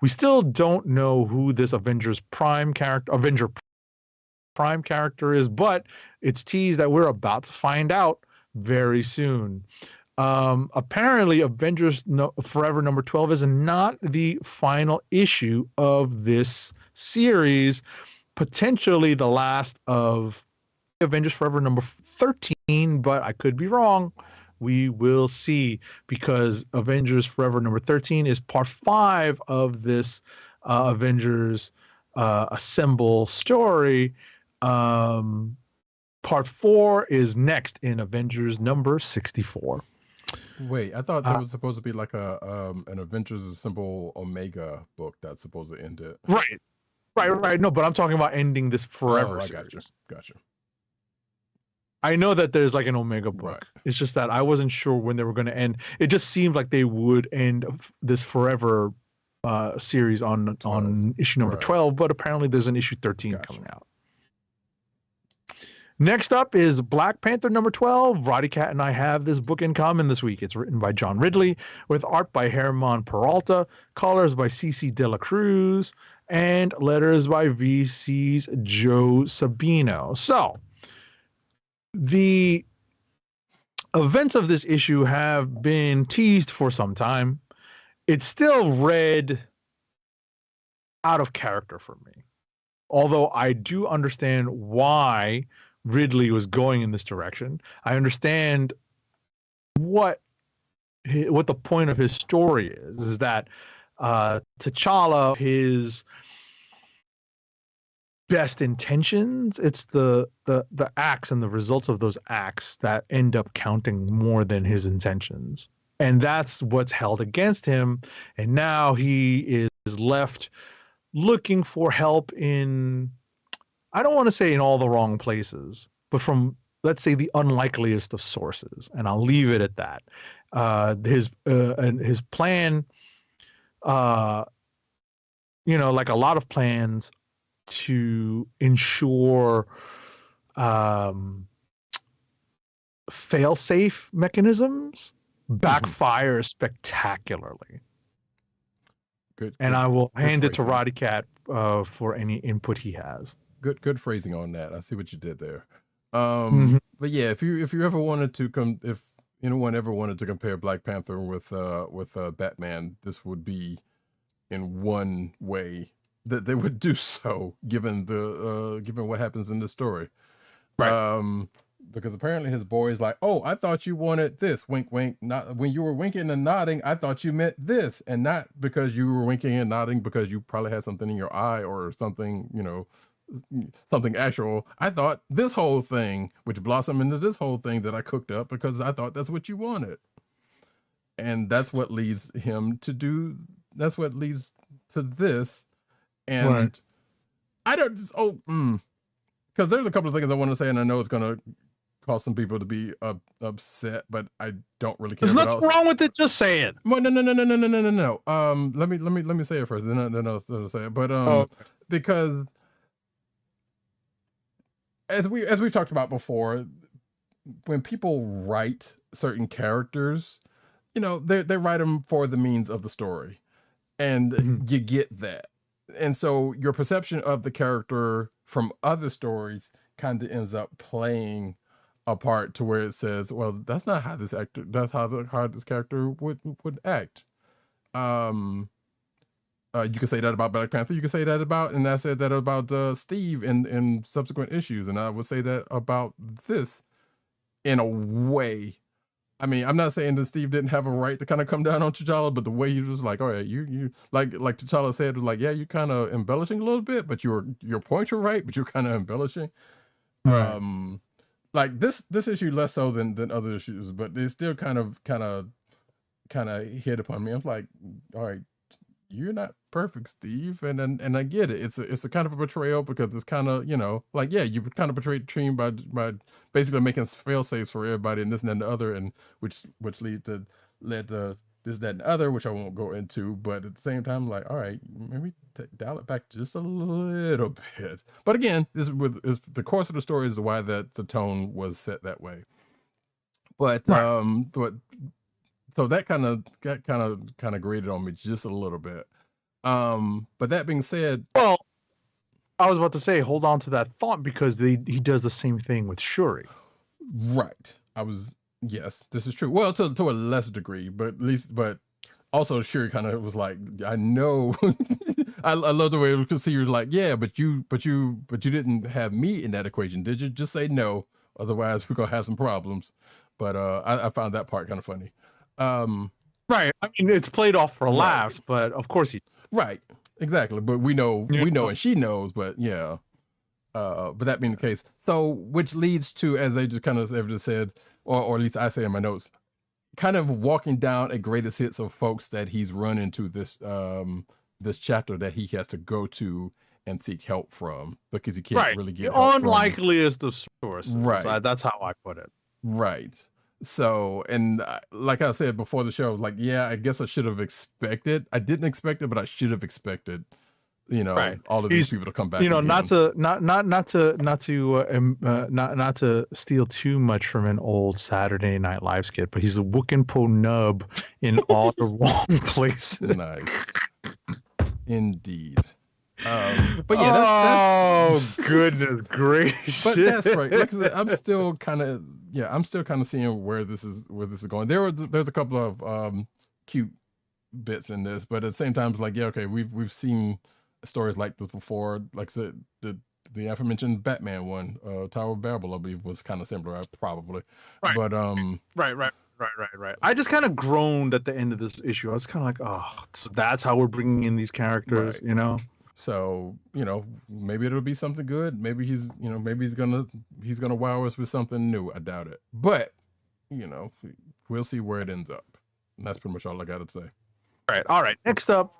We still don't know who this Avenger Prime character is, but it's teased that we're about to find out very soon. Apparently, Avengers Forever number 12 is not the final issue of this series, potentially the last of Avengers Forever number 13, but I could be wrong. We will see, because Avengers Forever number 13 is part 5 of this Avengers Assemble story. Part 4 is next in Avengers number 64. Wait, I thought there was supposed to be like an Avengers Assemble Omega book that's supposed to end it. Right. No, but I'm talking about ending this Forever series. Gotcha. I know that there's like an Omega book. Right. It's just that I wasn't sure when they were going to end. It just seemed like they would end this Forever series on issue number 12, but apparently there's an issue 13 coming out. Next up is Black Panther number 12. Roddykat and I have this book in common this week. It's written by John Ridley with art by Herman Peralta, colors by CC De La Cruz, and letters by VC's Joe Sabino. So, the events of this issue have been teased for some time. It's still read out of character for me, although I do understand why Ridley was going in this direction. I understand what the point of his story is that T'Challa, his best intentions, it's the acts and the results of those acts that end up counting more than his intentions. And that's what's held against him. And now he is left looking for help in, I don't want to say in all the wrong places, but from, let's say, the unlikeliest of sources. And I'll leave it at that. His plan, like a lot of plans to ensure fail-safe mechanisms, backfire spectacularly. Good. And I will hand it to Roddykat for any input he has. Good phrasing on that. I see what you did there. But yeah, if you ever wanted to if anyone ever wanted to compare Black Panther with Batman, this would be in one way that they would do so, given what happens in the story. Right. Because apparently his boy is like, oh, I thought you wanted this. Wink, wink. Not when you were winking and nodding, I thought you meant this, and not because you were winking and nodding because you probably had something in your eye or something, something actual. I thought this whole thing, which blossomed into this whole thing that I cooked up because I thought that's what you wanted. And that's what leads him to do. That's what leads to this. And I don't just, because there's a couple of things I want to say, and I know it's going to cause some people to be upset, but I don't really care. There's nothing wrong with it. Just say it. Well, no. Let me say it first, then I'll say it. But because as we've talked about before, when people write certain characters, they write them for the means of the story, and you get that. And so your perception of the character from other stories kind of ends up playing a part to where it says, well, that's not how this character would act. You can say that about Black Panther. You can say that about, and I said that about Steve in subsequent issues. And I would say that about this in a way. I mean, I'm not saying that Steve didn't have a right to kind of come down on T'Challa, but the way he was like, all right, you like T'Challa said, was like, yeah, you're kind of embellishing a little bit, but your points are right, but you're kind of embellishing. Right. Like this issue less so than other issues, but it still kind of hit upon me. I'm like, all right, you're not perfect, Steve, and I get it. It's a kind of a betrayal because it's kind of, like, yeah, you kind of betrayed the team by basically making fail safes for everybody and this and that and the other, and which led to this, that, and the other, which I won't go into. But at the same time, like, all right, maybe dial it back just a little bit. But again, is the course of the story is why that the tone was set that way. But but so that kind of grated on me just a little bit. But that being said, well, I was about to say, hold on to that thought, because he does the same thing with Shuri. Right. Yes, this is true. Well, to a lesser degree, but also Shuri kind of was like, I know. I love the way you could see you're like, yeah, but you didn't have me in that equation, did you? Just say no, otherwise we're gonna have some problems. But I found that part kind of funny. Right. I mean, it's played off for laughs, but of course he. Right. Exactly. But we know, and she knows. But yeah. But that being the case, so which leads to, as they just kind of said, or at least I say in my notes, kind of walking down a greatest hits of folks that he's run into this this chapter that he has to go to and seek help from, because he can't really get help unlikeliest of sources. Right. That's how I put it. Right. So, and like I said before the show, like, yeah, I guess I should have expected. I didn't expect it, but I should have expected, all of these people to come back. Not to steal too much from an old Saturday Night Live skit, but he's a wookin' po nub in all the wrong places. Nice, indeed. But yeah, that's goodness gracious. But that's right. Like I said, I'm still kind of seeing where this is going. There's a couple of cute bits in this, but at the same time, it's like, yeah, okay, we've seen stories like this before. Like I said, the aforementioned Batman one, Tower of Babel, I believe, was kind of similar, probably. Right. But Right. I just kind of groaned at the end of this issue. I was kind of like, oh, so that's how we're bringing in these characters, So, maybe it'll be something good. Maybe he's gonna wow us with something new. I doubt it. But, we'll see where it ends up. And that's pretty much all I got to say. All right. Next up,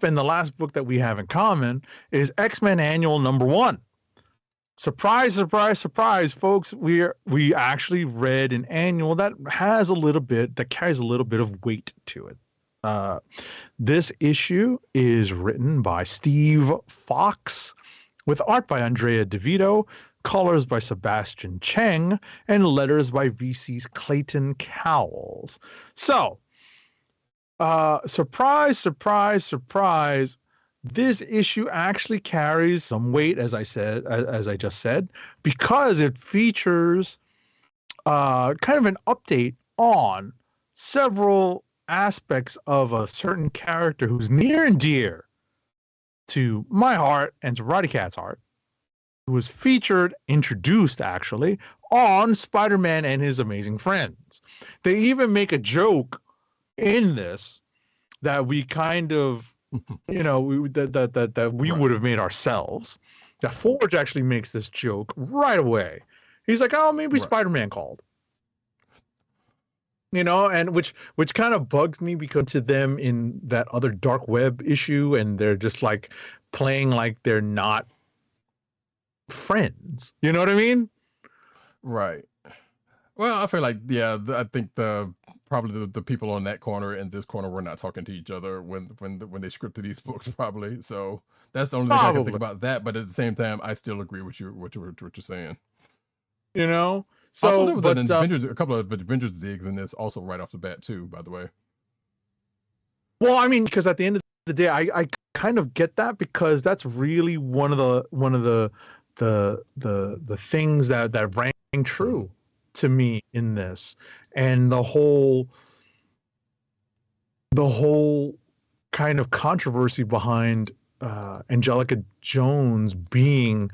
and the last book that we have in common is X-Men Annual #1. Surprise, surprise, surprise, folks. We actually read an annual that carries a little bit of weight to it. This issue is written by Steve Fox, with art by Andrea DeVito, colors by Sebastian Cheng, and letters by VC's Clayton Cowles. So, surprise, surprise, surprise. This issue actually carries some weight, as I just said, because it features kind of an update on several aspects of a certain character who's near and dear to my heart and to Roddykat's heart, who was introduced actually on Spider-Man and His Amazing Friends. They even make a joke in this that we kind of, we would have made ourselves. That Forge actually makes this joke right away. He's like, oh, maybe Spider-Man called. And which kind of bugs me, because to them in that other dark web issue, and they're just like playing like they're not friends. You know what I mean? Right. Well, I feel like, yeah, I think probably the people on that corner and this corner were not talking to each other when they scripted these books, probably. So that's the only thing I can think about that. But at the same time, I still agree with you what you're saying. So, also, there was a couple of Avengers digs in this also right off the bat too, by the way. Well, I mean, because at the end of the day, I kind of get that, because that's really one of the things that rang true to me in this, and the whole kind of controversy behind Angelica Jones being,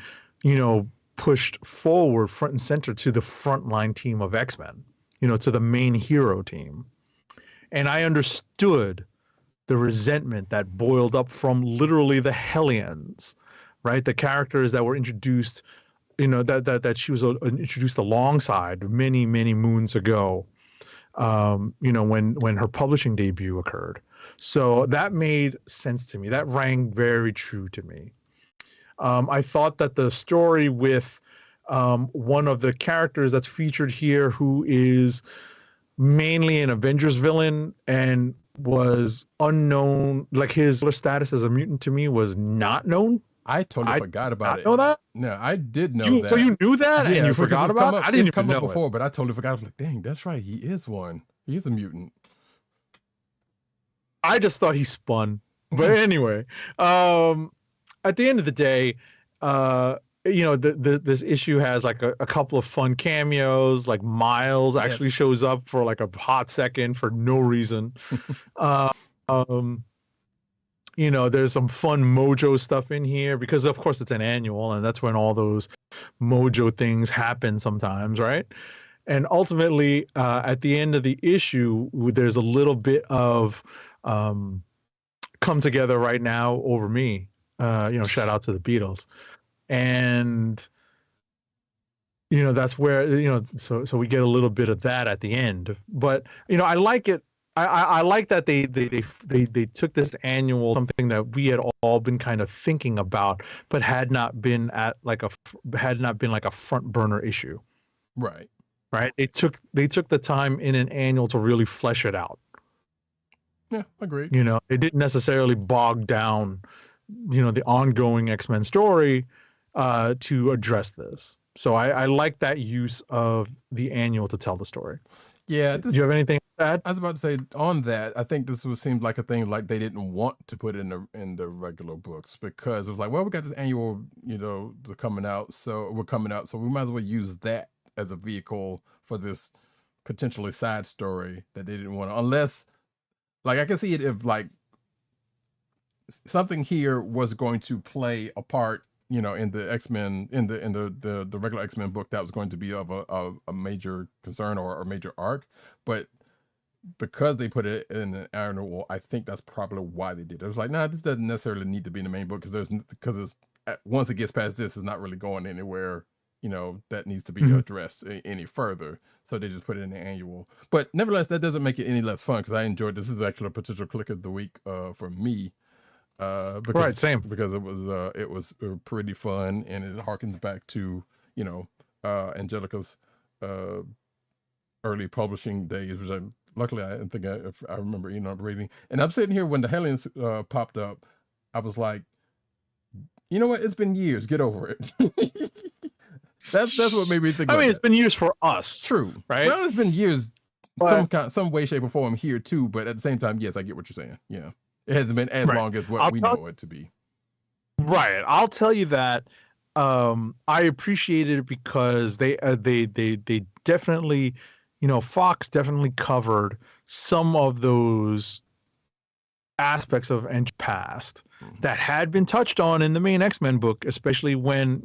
pushed forward front and center to the frontline team of X-Men, to the main hero team. And I understood the resentment that boiled up from literally the Hellions, right? The characters that were introduced, that she was introduced alongside many, many moons ago. when her publishing debut occurred. So that made sense to me. That rang very true to me. I thought that the story with one of the characters that's featured here, who is mainly an Avengers villain and was unknown, like his status as a mutant to me was not known. I totally forgot about it. Know that? No, I did know that. So you knew that, yeah, and you forgot about it? I didn't come even up know before, it. but I totally forgot. I was like, dang, that's right. He is one. He is a mutant. I just thought he spun. But anyway, at the end of the day, this issue has like a couple of fun cameos. Like Miles actually shows up for like a hot second for no reason. There's some fun Mojo stuff in here because of course it's an annual, and that's when all those Mojo things happen sometimes, right? And ultimately, at the end of the issue, there's a little bit of come together right now over me. Shout out to the Beatles. And that's where so we get a little bit of that at the end. But I like it. I like that they took this annual, something that we had all been kind of thinking about, but had not been like a front burner issue. Right. They took the time in an annual to really flesh it out. Yeah, agreed. It didn't necessarily bog down, the ongoing X-Men story to address this. So I like that use of the annual to tell the story. Yeah. Do you have anything to add? I was about to say on that, I think this seemed like a thing like they didn't want to put in the regular books because it was like, well, we got this annual, coming out, so we might as well use that as a vehicle for this potentially side story that they didn't want to, unless, like, I can see it if like something here was going to play a part, in the X-Men, in the regular X-Men book, that was going to be of a major concern or a major arc, but because they put it in an annual, I think that's probably why they did it. It was like, nah, this doesn't necessarily need to be in the main book because it's once it gets past this, it's not really going anywhere, that needs to be addressed any further. So they just put it in the annual. But nevertheless, that doesn't make it any less fun because I enjoyed this. This is actually a potential Kliq of the week for me. Because, same. Because it was pretty fun, and it harkens back to Angelica's early publishing days, which luckily I think I remember reading. And I'm sitting here when the Hellions popped up, I was like, you know what? It's been years. Get over it. That's what made me think. I mean, it's been years for us. True, right? Well, it's been years, some way, shape, or form here too. But at the same time, yes, I get what you're saying. Yeah. It hasn't been as long as what we know it to be. Right. I'll tell you that I appreciated it because they definitely, Fox definitely covered some of those aspects of Edge past that had been touched on in the main X-Men book, especially when,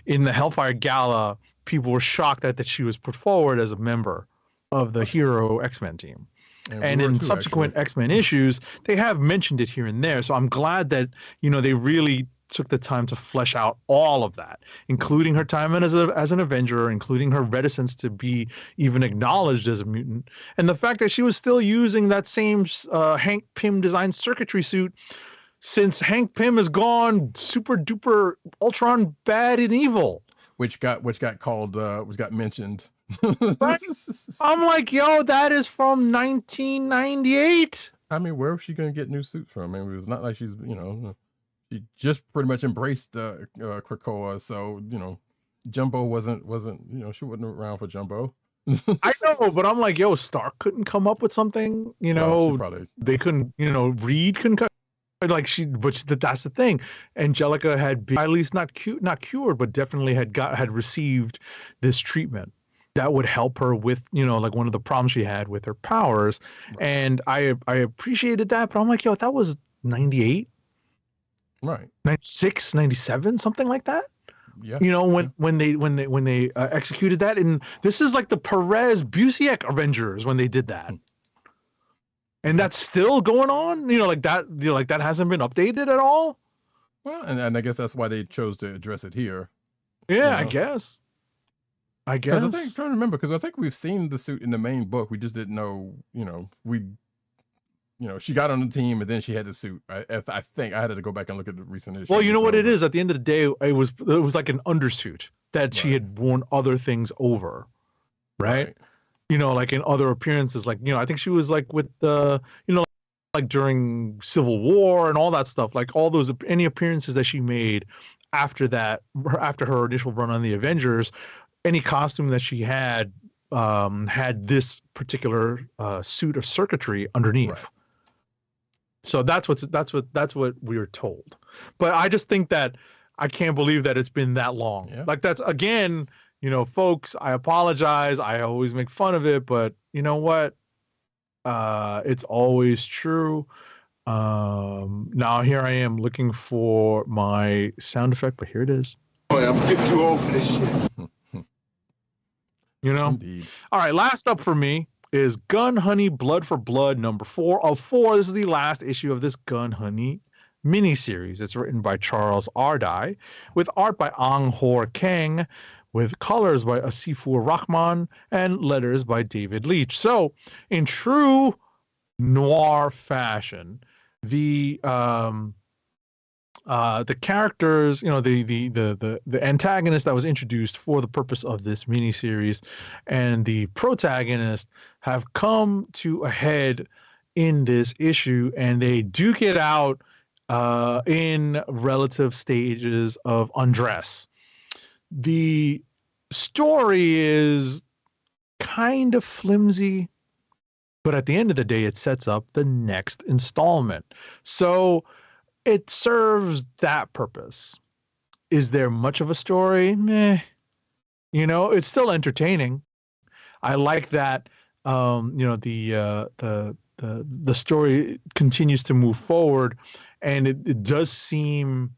in the Hellfire Gala, people were shocked that she was put forward as a member of the hero X-Men team. And in subsequent X-Men issues, they have mentioned it here and there. So I'm glad that, they really took the time to flesh out all of that, including her time as an Avenger, including her reticence to be even acknowledged as a mutant, and the fact that she was still using that same Hank Pym designed circuitry suit since Hank Pym has gone super duper Ultron bad and evil. Which got mentioned. Right? I'm like, yo, that is from 1998. I mean, where was she going to get new suits from? I mean, it was not like she's, she just pretty much embraced Krakoa. So, Jumbo wasn't, she wasn't around for Jumbo. I know, but I'm like, yo, Stark couldn't come up with something, they couldn't, Reed couldn't come. That's the thing. Angelica had been, at least not cured, but definitely had received this treatment that would help her with, like one of the problems she had with her powers. Right. And I appreciated that, but I'm like, yo, that was 98, right? 96, 97, something like that. Yeah. When they executed that, and this is like the Perez Busiek Avengers when they did that. And that's still going on, that hasn't been updated at all. Well, and I guess that's why they chose to address it here. Yeah, I guess. I Because guess. I'm trying to remember, because I think we've seen the suit in the main book. We just didn't know, she got on the team and then she had the suit. I think I had to go back and look at the recent issue. Well, you know what it but- is. At the end of the day, it was like an undersuit that she Right. had worn other things over, right? Like in other appearances, like I think she was like with the like during Civil War and all that stuff, like all those any appearances that she made after that, after her initial run on the Avengers, any costume that she had had this particular suit of circuitry underneath. Right. So that's what we were told. But I just think that I can't believe that it's been that long. Yeah. Like that's again, folks, I apologize. I always make fun of it, but you know what? It's always true. Now here I am looking for my sound effect, but here it is. Boy, I'm getting too old for this shit. Indeed. All right, last up for me is Gun Honey Blood for Blood number 4 of 4. This is the last issue of this Gun Honey miniseries. It's written by Charles Ardai, with art by Ang Hor Kang, with colors by Asifur Rahman, and letters by David Leitch. So, in true noir fashion, the characters, the antagonist that was introduced for the purpose of this miniseries and the protagonist have come to a head in this issue, and they duke it out in relative stages of undress. The story is kind of flimsy, but at the end of the day, it sets up the next installment. So it serves that purpose. Is there much of a story? Meh. It's still entertaining. I like that. The story continues to move forward, and it does seem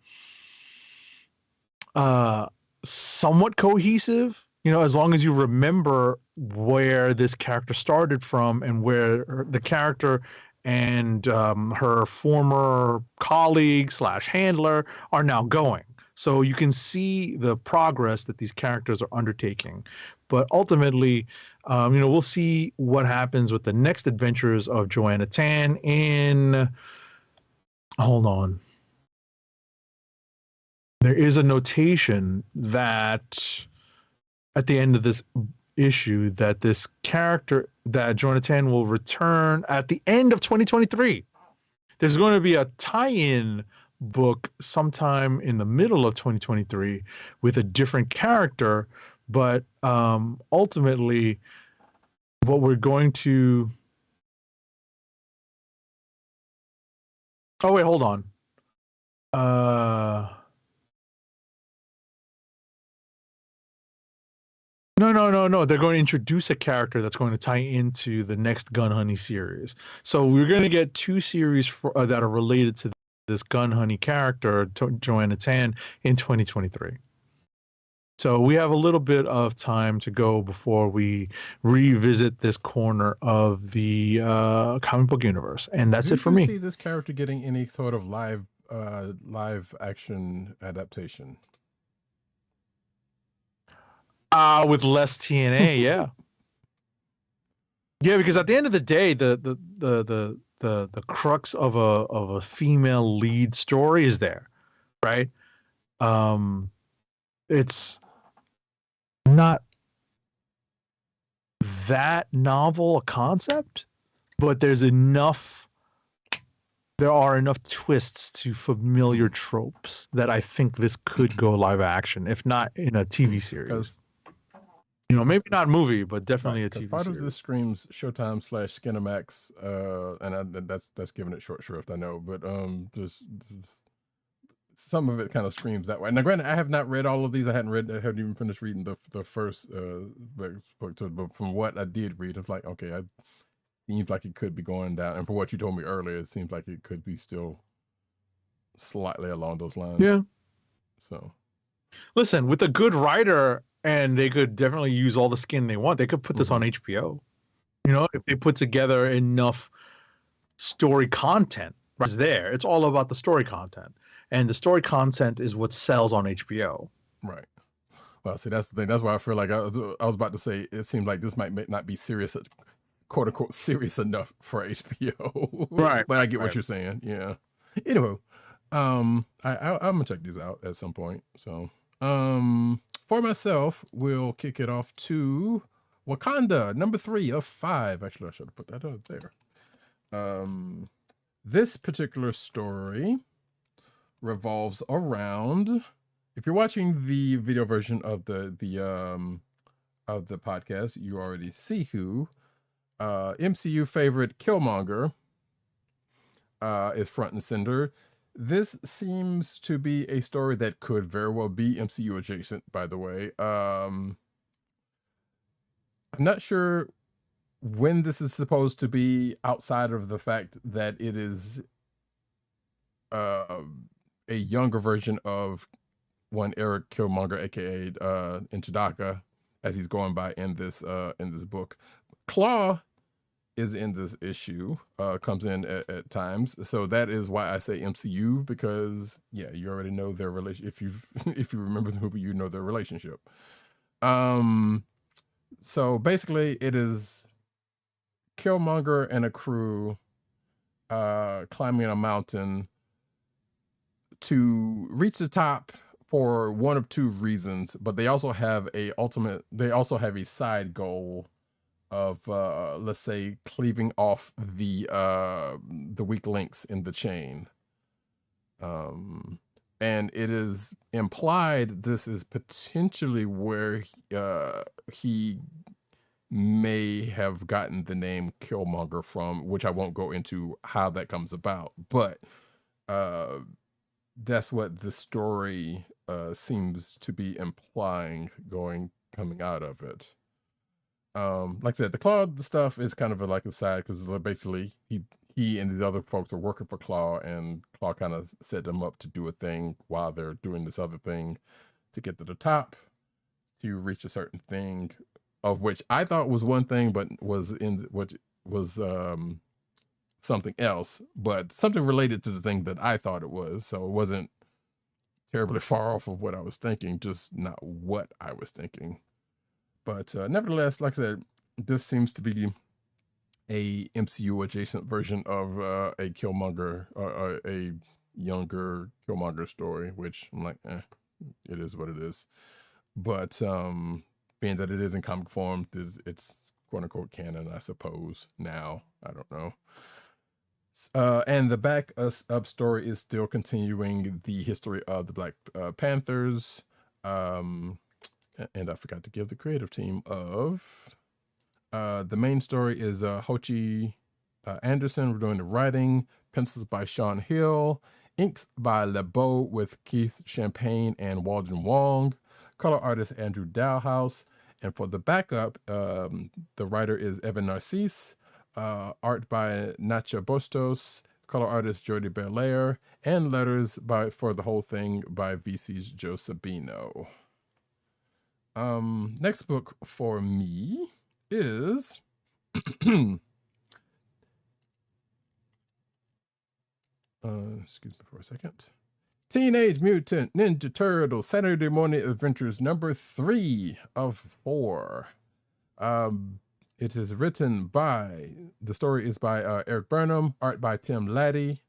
somewhat cohesive. As long as you remember where this character started from and where the character and her former colleague / handler are now going. So you can see the progress that these characters are undertaking. But ultimately, we'll see what happens with the next adventures of Joanna Tan in... Hold on. There is a notation that at the end of this issue that this character, that Joanna Tan will return at the end of 2023. There's going to be a tie-in book sometime in the middle of 2023 with a different character, but ultimately what we're going to... Oh, wait, hold on. No. They're going to introduce a character that's going to tie into the next Gun Honey series. So we're going to get 2 series that are related to this Gun Honey character, Joanna Tan, in 2023. So we have a little bit of time to go before we revisit this corner of the comic book universe. And that's it for me. Do you see this character getting any sort of live action adaptation? With less TNA, yeah. Yeah, because at the end of the day, the crux of a female lead story is there, right? It's not that novel a concept, but there are enough twists to familiar tropes that I think this could go live action, if not in a TV series. Maybe not a movie, but definitely a TV part series. of this screams Showtime / Skinamax, and that's giving it short shrift, I know, but just some of it kind of screams that way. Now, granted, I have not read all of these. I hadn't even finished reading the first book to it, but from what I did read, it's like, okay, it seems like it could be going down, and for what you told me earlier, it seems like it could be still slightly along those lines. Yeah. So, listen, with a good writer, and they could definitely use all the skin they want, they could put this on HBO. If they put together enough story content, right, it's there. It's all about the story content. And the story content is what sells on HBO. Right. Well, see, that's the thing. That's why I feel like I was about to say it seemed like this might not be serious, quote unquote, serious enough for HBO. Right, But I get what right. you're saying. Yeah. Anyway, I'm gonna check these out at some point. So, for myself, we'll kick it off to Wakanda, number 3 of 5. Actually, I should have put that up there. This particular story revolves around. If you're watching the video version of the podcast, you already see who. MCU favorite Killmonger is front and center. This seems to be a story that could very well be MCU adjacent, by the way. I'm not sure when this is supposed to be, outside of the fact that it is a younger version of one Eric Killmonger, aka Inchidaka, as he's going by in this book. Claw is in this issue, comes in at times, so that is why I say MCU, because yeah, you already know their relation. If you remember the movie, you know their relationship. So basically, it is Killmonger and a crew climbing a mountain to reach the top for one of two reasons, but they also have a side goal of let's say cleaving off the weak links in the chain. And it is implied this is potentially where he may have gotten the name Killmonger from, which I won't go into how that comes about, but that's what the story seems to be implying coming out of it. Like I said, the Claw stuff is kind of like a side, because basically he and the other folks are working for Claw, and Claw kind of set them up to do a thing while they're doing this other thing to get to the top, to reach a certain thing, of which I thought was one thing, but was something else, but something related to the thing that I thought it was. So it wasn't terribly far off of what I was thinking, just not what I was thinking. But nevertheless, like I said, this seems to be a MCU adjacent version of a Killmonger, a younger Killmonger story, which I'm like, it is what it is. But being that it is in comic form, it's quote unquote canon, I suppose. Now, I don't know. And the back up story is still continuing the history of the Black Panthers. And I forgot to give the creative team of the main story is Hochi Anderson. We're doing the writing, pencils by Sean Hill, inks by LeBeau with Keith Champagne and Waldron Wong, color artist Andrew Dalhouse, and for the backup, the writer is Evan Narcisse, art by Nacha Bustos, color artist Jordi Belair, and letters for the whole thing by VC's Joe Sabino. Next book for me is excuse me for a second. Teenage Mutant Ninja Turtles Saturday Morning Adventures number 3 of 4. It is written by, the story is by Eric Burnham, art by Tim Laddie,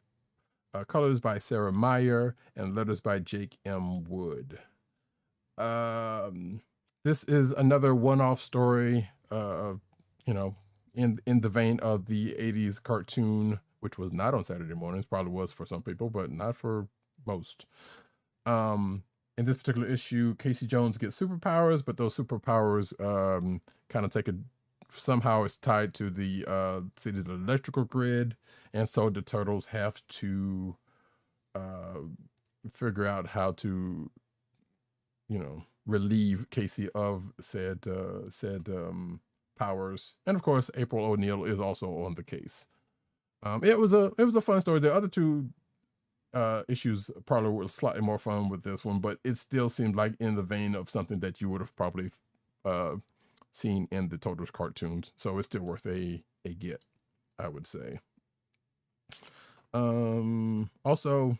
colors by Sarah Meyer, and letters by Jake M. Wood. This is another one-off story, in the vein of the 80s cartoon, which was not on Saturday mornings, probably was for some people, but not for most. In this particular issue, Casey Jones gets superpowers, but those superpowers kind of somehow it's tied to the city's electrical grid, and so the turtles have to figure out how to, relieve Casey of said powers. And of course, April O'Neil is also on the case. It was a fun story. The other two issues probably were slightly more fun with this one, but it still seemed like in the vein of something that you would have probably seen in the Turtles cartoons. So it's still worth a get, I would say. Also,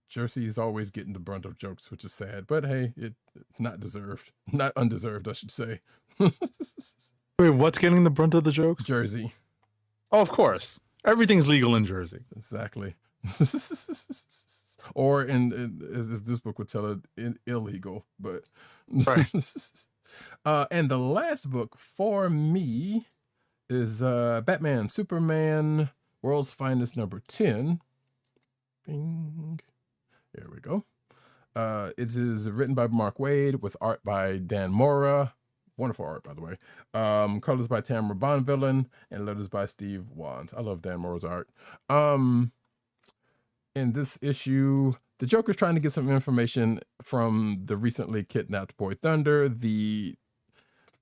Jersey is always getting the brunt of jokes, which is sad. But hey, it's not deserved, not undeserved, I should say. Wait, what's getting the brunt of the jokes? Jersey. Oh, of course. Everything's legal in Jersey. Exactly. Or as if this book would tell it, illegal. But Right. and the last book for me is Batman, Superman, World's Finest number 10. Bing. There we go. It is written by Mark Waid with art by Dan Mora. Wonderful art, by the way. Colors by Tamara Bonvillain and letters by Steve Wands. I love Dan Mora's art. In this issue, the Joker's trying to get some information from the recently kidnapped Boy Thunder, the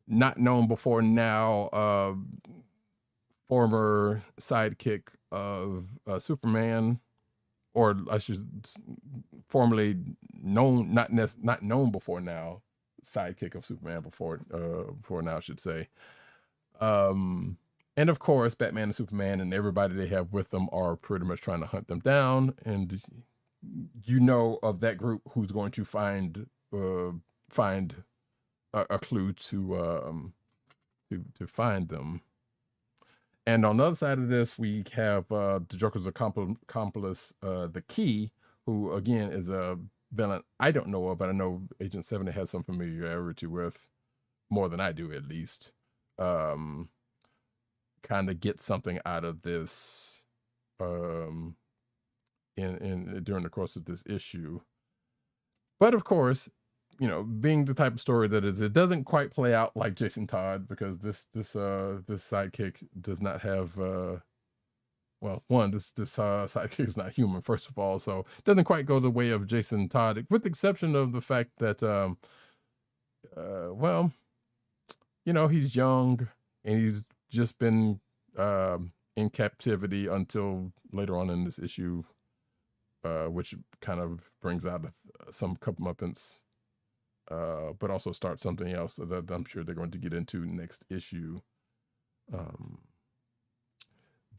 not known before now former sidekick of Superman, or I should formerly known, not known before now, sidekick of Superman before now, I should say. And of course, Batman and Superman and everybody they have with them are pretty much trying to hunt them down. And you know of that group who's going to find a clue to find them. And on the other side of this, we have the Joker's accomplice, the Key, who again is a villain I don't know of, but I know Agent 70 has some familiarity with, more than I do at least. Kind of get something out of this in during the course of this issue. But of course, you know, being the type of story that is, it doesn't quite play out like Jason Todd, because this sidekick does not have well, one, this sidekick is not human, first of all, so it doesn't quite go the way of Jason Todd, with the exception of the fact that well, you know, he's young and he's just been in captivity until later on in this issue, which kind of brings out some comeuppance, but also starts something else that I'm sure they're going to get into next issue.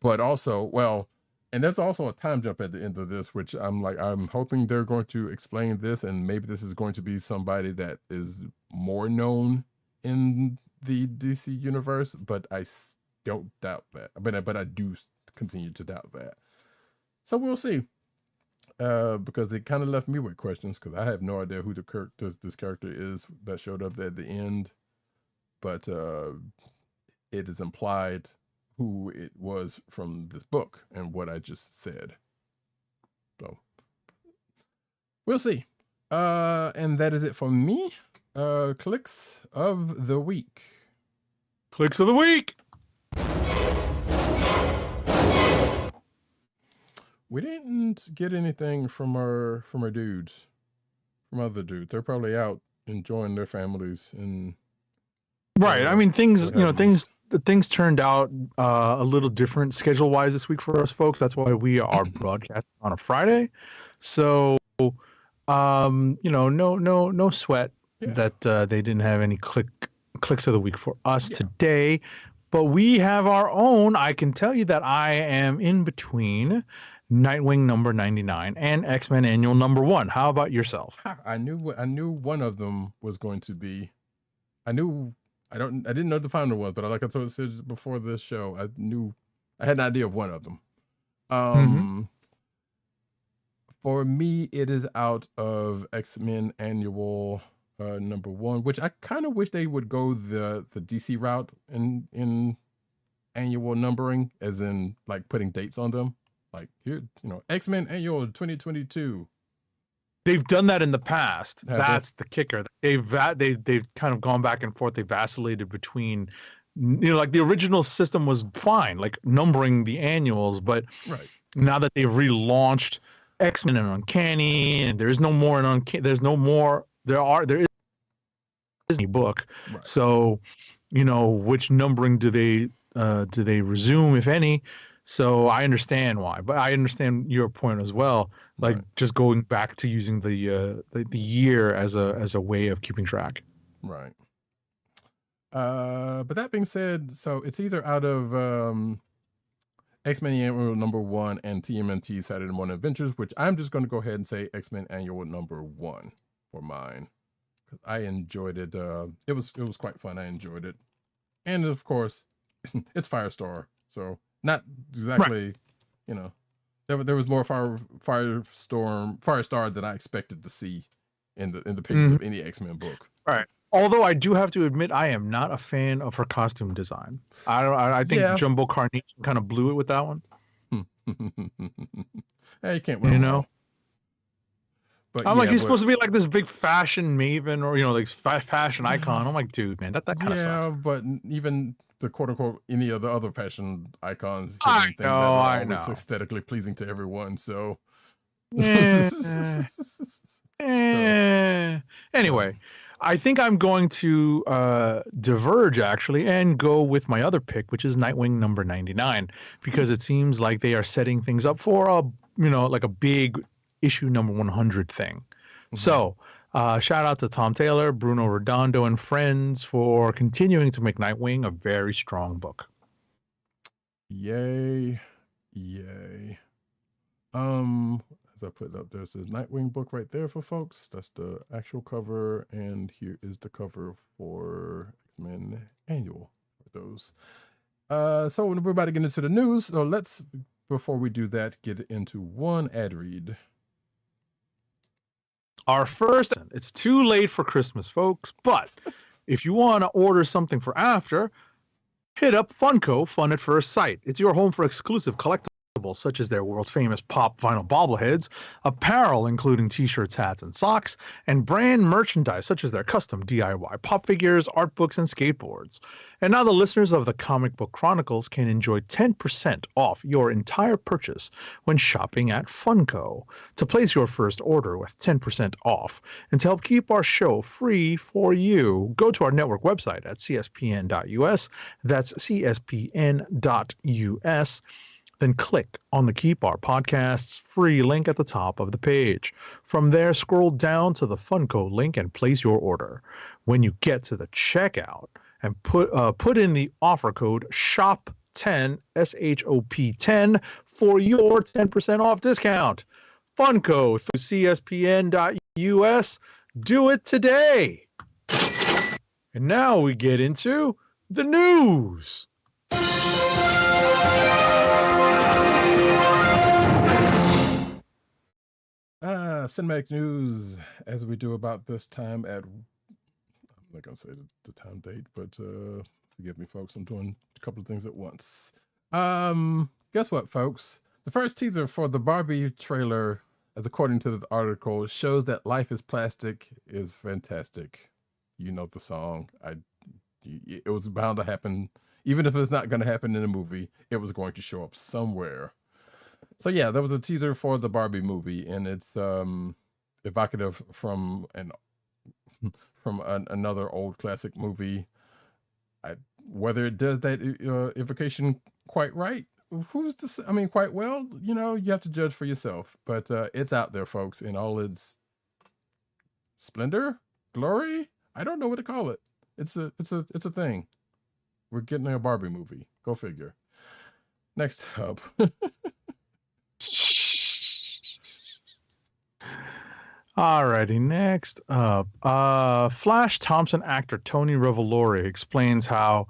But also, well, and there's also a time jump at the end of this, which I'm hoping they're going to explain this, and maybe this is going to be somebody that is more known in the DC universe, but I don't doubt that. But I do continue to doubt that. So we'll see. Because it kind of left me with questions, because I have no idea who this character is that showed up at the end. But it is implied who it was from this book and what I just said. So we'll see. And that is it for me. Kliqs of the week. Kliqs of the week. We didn't get anything from our dudes, from other dudes. They're probably out enjoying their families and right. I mean, things turned out a little different schedule wise this week for us folks. That's why we are broadcasting on a Friday. So, you know, no sweat that they didn't have any Kliqs of the week for us today. But we have our own. I can tell you that I am in between Nightwing number 99 and X-Men Annual number 1. How about yourself? I knew one of them was going to be. I didn't know the founder was, but like I told you before this show, I had an idea of one of them. For me, it is out of X-Men Annual number 1, which I kind of wish they would go the DC route in annual numbering, as in like putting dates on them. Like, here, you know, X-Men Annual 2022. They've done that in the past. That's the kicker. They've kind of gone back and forth. They vacillated between, you know, like the original system was fine, like numbering the annuals, but now that they've relaunched X-Men and Uncanny, and there is no more there is a book. Right. So, you know, which numbering do they resume, if any? So I understand why, but I understand your point as well. Like just going back to using the year as a way of keeping track. Right. But that being said, so it's either out of X-Men Annual number 1 and TMNT Saturday Morning Adventures, which I'm just going to go ahead and say X-Men Annual number 1 for mine. I enjoyed it. It was quite fun. I enjoyed it. And of course, it's Firestar. So not exactly, you know, there was more Firestar than I expected to see in the pages of any X-Men book. Right. Although I do have to admit, I am not a fan of her costume design. I think Jumbo Carnation kind of blew it with that one. Hey, you can't win. You know. But I'm like, he's supposed to be like this big fashion maven, or like fashion icon. I'm like, dude, man, that kind of sucks. Yeah, but even the quote unquote any of the other fashion icons, I know, aesthetically pleasing to everyone. So, anyway, I think I'm going to diverge actually and go with my other pick, which is Nightwing number 99, because it seems like they are setting things up for a like a big issue number 100 thing. So shout out to Tom Taylor, Bruno Redondo, and friends for continuing to make Nightwing a very strong book. Yay. As I put up, there's the Nightwing book right there for folks. That's the actual cover, and here is the cover for X-Men Annual for those. So we're about to get into the news. So let's, before we do that, get into one ad read. Our first, it's too late for Christmas, folks, but if you want to order something for after, hit up Funko, Fun at First Sight. It's your home for exclusive collectibles such as their world-famous pop vinyl bobbleheads, apparel including t-shirts, hats, and socks, and brand merchandise such as their custom DIY pop figures, art books, and skateboards. And now the listeners of the Comic Book Chronicles can enjoy 10% off your entire purchase when shopping at Funko. To place your first order with 10% off and to help keep our show free for you, go to our network website at cspn.us. That's cspn.us. Then click on the Keep Our Podcasts free link at the top of the page. From there, scroll down to the Funko link and place your order. When you get to the checkout, and put in the offer code SHOP10, SHOP10, for your 10% off discount. Funko through cspn.us. Do it today. And now we get into the news. Cinematic news, as we do about this time at, I'm not going to say the time date, but forgive me, folks. I'm doing a couple of things at once. Guess what, folks? The first teaser for the Barbie trailer, as according to the article, shows that Life is Plastic is fantastic. You know the song. It was bound to happen. Even if it's not going to happen in a movie, it was going to show up somewhere. So yeah, there was a teaser for the Barbie movie, and it's evocative from another old classic movie. Whether it does that evocation quite right, who's to say? I mean, quite well. You have to judge for yourself. But it's out there, folks, in all its splendor, glory. I don't know what to call it. It's a thing. We're getting a Barbie movie. Go figure. Next up. Alrighty, next up, Flash Thompson actor Tony Revolori explains how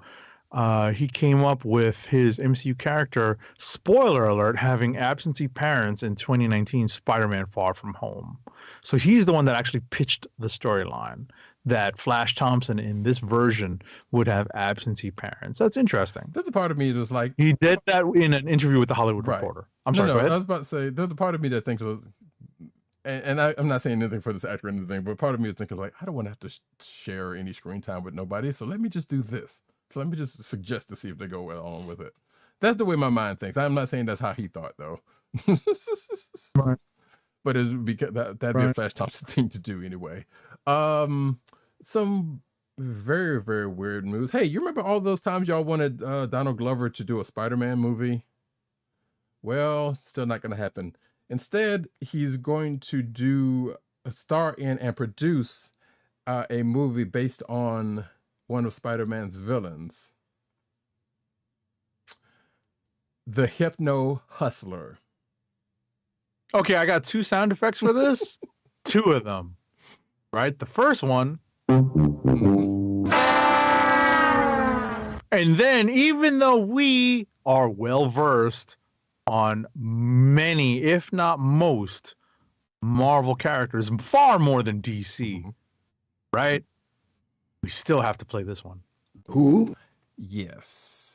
he came up with his MCU character, spoiler alert, having absentee parents in 2019 Spider-Man Far From Home. So he's the one that actually pitched the storyline that Flash Thompson in this version would have absentee parents. That's interesting. There's a part of me that's like... He did that in an interview with the Hollywood Reporter. I'm sorry, go ahead. I was about to say, there's a part of me that thinks... And I'm not saying anything for this actor or anything, but part of me is thinking like, I don't want to have to share any screen time with nobody, so let me just do this. So let me just suggest to see if they go along with it. That's the way my mind thinks. I'm not saying that's how he thought, though. Right. But it'd be that'd be a Flash Thompson thing to do anyway. Some very, very weird moves. Hey, you remember all those times y'all wanted Donald Glover to do a Spider-Man movie? Well, still not going to happen. Instead, he's going to do a star in and produce a movie based on one of Spider-Man's villains. The Hypno Hustler. Okay, I got 2 sound effects for this. 2 of them. Right? The first one. And then, even though we are well versed on many, if not most, Marvel characters, far more than DC, right? We still have to play this one. Who? Yes.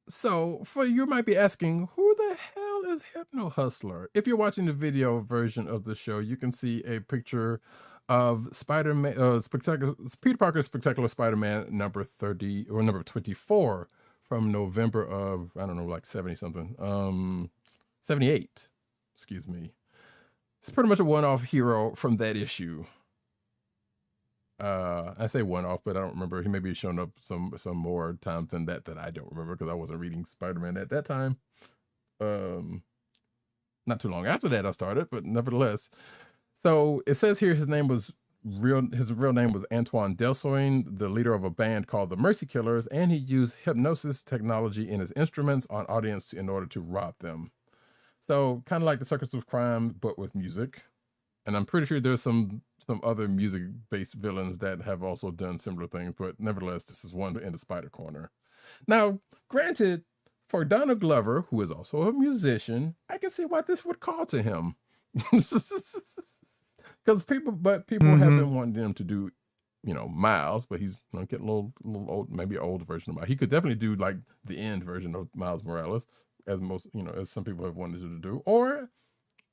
So, you might be asking, who the hell is Hypno Hustler? If you're watching the video version of the show, you can see a picture of Spider-Man, Peter Parker's Spectacular Spider-Man number 30 or number 24 from November of, I don't know, like 70 something, 78, excuse me. It's pretty much a one-off hero from that issue. I say one-off, but I don't remember. He maybe shown up some more times than that I don't remember because I wasn't reading Spider-Man at that time. Not too long after that I started, but nevertheless. So it says here his real name was Antoine Delsoin, the leader of a band called the Mercy Killers, and he used hypnosis technology in his instruments on audience in order to rob them. So kind of like the Circus of Crime, but with music. And I'm pretty sure there's some other music-based villains that have also done similar things, but nevertheless, this is one in the Spider Corner. Now, granted, for Donald Glover, who is also a musician, I can see why this would call to him. Because people have been wanting him to do, Miles, but he's getting a little old, maybe an old version of Miles. He could definitely do like the end version of Miles Morales, as most, as some people have wanted him to do, or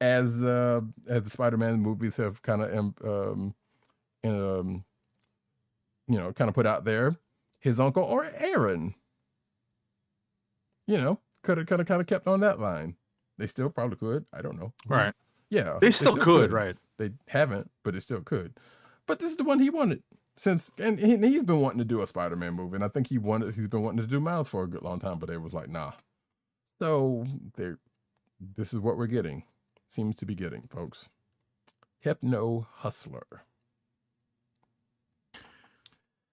as the Spider-Man movies have kind of put out there, his uncle or Aaron, could have kind of kept on that line. They still probably could. I don't know. Right. Yeah. They still could, right? They haven't, but it still could. But this is the one he wanted and he's been wanting to do a Spider-Man movie, and I think he's been wanting to do Miles for a good long time, but they was like, nah. So this is what we're getting. Seems to be getting, folks. Hypno Hustler.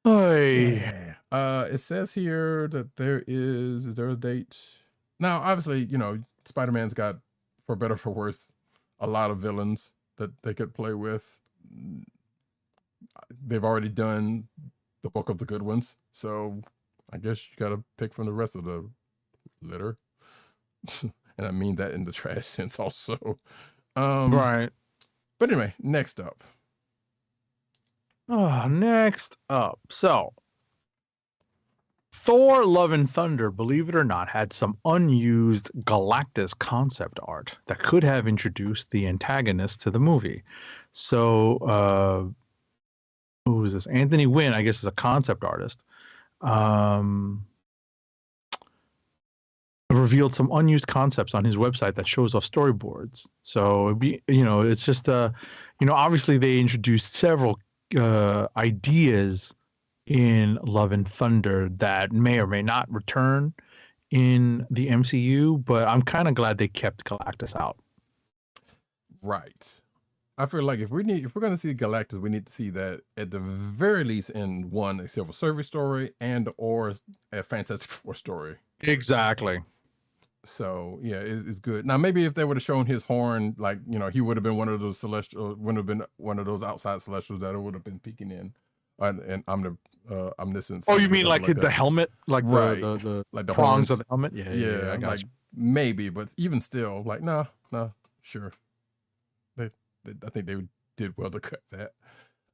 Yeah. It says here that is there a date? Now, obviously, Spider-Man's got, for better or for worse, a lot of villains that they could play with. They've already done the bulk of the good ones, so I guess you gotta pick from the rest of the litter. And I mean that in the trash sense also. Right. But anyway, next up. Next up. So, Thor Love and Thunder, believe it or not, had some unused Galactus concept art that could have introduced the antagonist to the movie. So, who is this? Anthony Wynn, I guess, is a concept artist. Revealed some unused concepts on his website that shows off storyboards. So it'd be, it's just obviously they introduced several ideas in Love and Thunder that may or may not return in the MCU, but I'm kind of glad they kept Galactus out. Right. I feel like if we're going to see Galactus, we need to see that at the very least in a Civil Service story or a Fantastic Four story. Exactly. So yeah, it's good. Now maybe if they would have shown his horn, like he would have been one of those outside Celestials that would have been peeking in, and omniscience. Oh, you mean like the that. helmet, like right. the like the prongs horns of the helmet? Yeah, I got like you. maybe, but even still, like no, sure. I think they did well to cut that.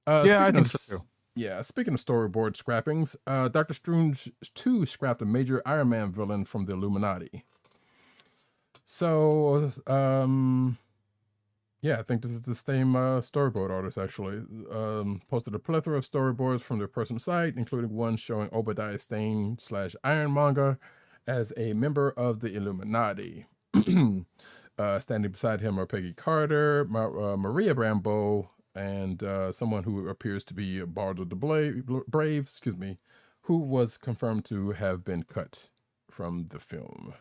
Yeah, I think so too. Yeah, speaking of storyboard scrappings, Doctor Strange 2 scrapped a major Iron Man villain from the Illuminati. So, yeah, I think this is the same storyboard artist, actually. Posted a plethora of storyboards from their personal site, including one showing Obadiah Stane / Ironmonger as a member of the Illuminati. Standing beside him are Peggy Carter, Maria Rambeau, and someone who appears to be Bard of the Brave, who was confirmed to have been cut from the film.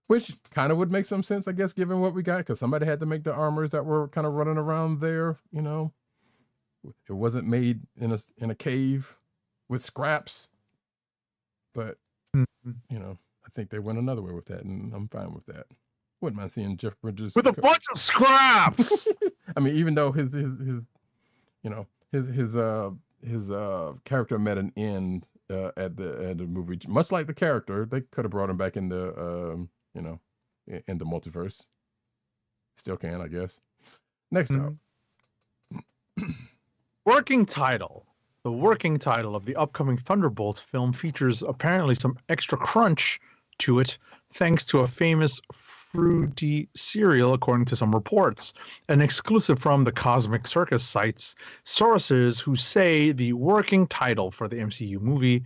Which kind of would make some sense, I guess, given what we got, because somebody had to make the armors that were kind of running around there, It wasn't made in a cave with scraps. But You know, I think they went another way with that, and I'm fine with that. Wouldn't mind seeing Jeff Bridges with a bunch of scraps. I mean, even though his you know his character met an end at the movie, much like the character, they could have brought him back in the you know, in the multiverse. Still can, I guess. Next up, working title. The working title of the upcoming Thunderbolts film features apparently some extra crunch to it, thanks to a famous fruity cereal, according to some reports. An exclusive from the Cosmic Circus sites, sources who say the working title for the MCU movie,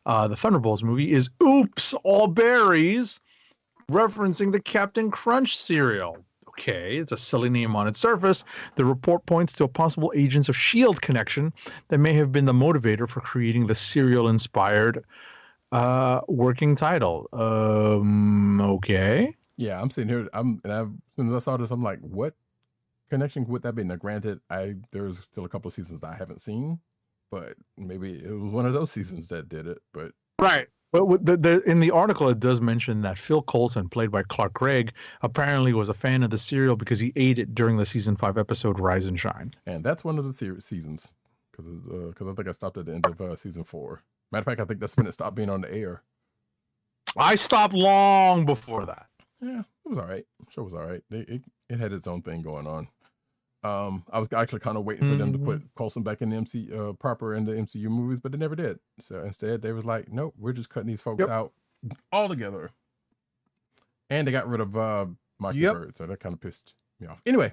the Thunderbolts movie, is Oops, All Berries, referencing the Captain Crunch cereal. Okay, it's a silly name on its surface. The report points to a possible Agents of S.H.I.E.L.D. connection that may have been the motivator for creating the cereal-inspired working title. Okay. Yeah, I'm sitting here. As soon as I saw this, I'm like, what connection would that be? Now, granted, there's still a couple of seasons that I haven't seen, but maybe it was one of those seasons that did it. But right. But in the article, it does mention that Phil Coulson, played by Clark Gregg, apparently was a fan of the cereal because he ate it during the season 5 episode Rise and Shine. And that's one of the seasons, because I think I stopped at the end of season 4. Matter of fact, I think that's when it stopped being on the air. I stopped long before that. Yeah, it was all right. Show was all right. It had its own thing going on. I was actually kind of waiting for them to put Coulson back in the proper in the MCU movies, but they never did. So instead, they was like, nope, we're just cutting these folks out altogether. And they got rid of Mockingbird, so that kind of pissed me off. Anyway,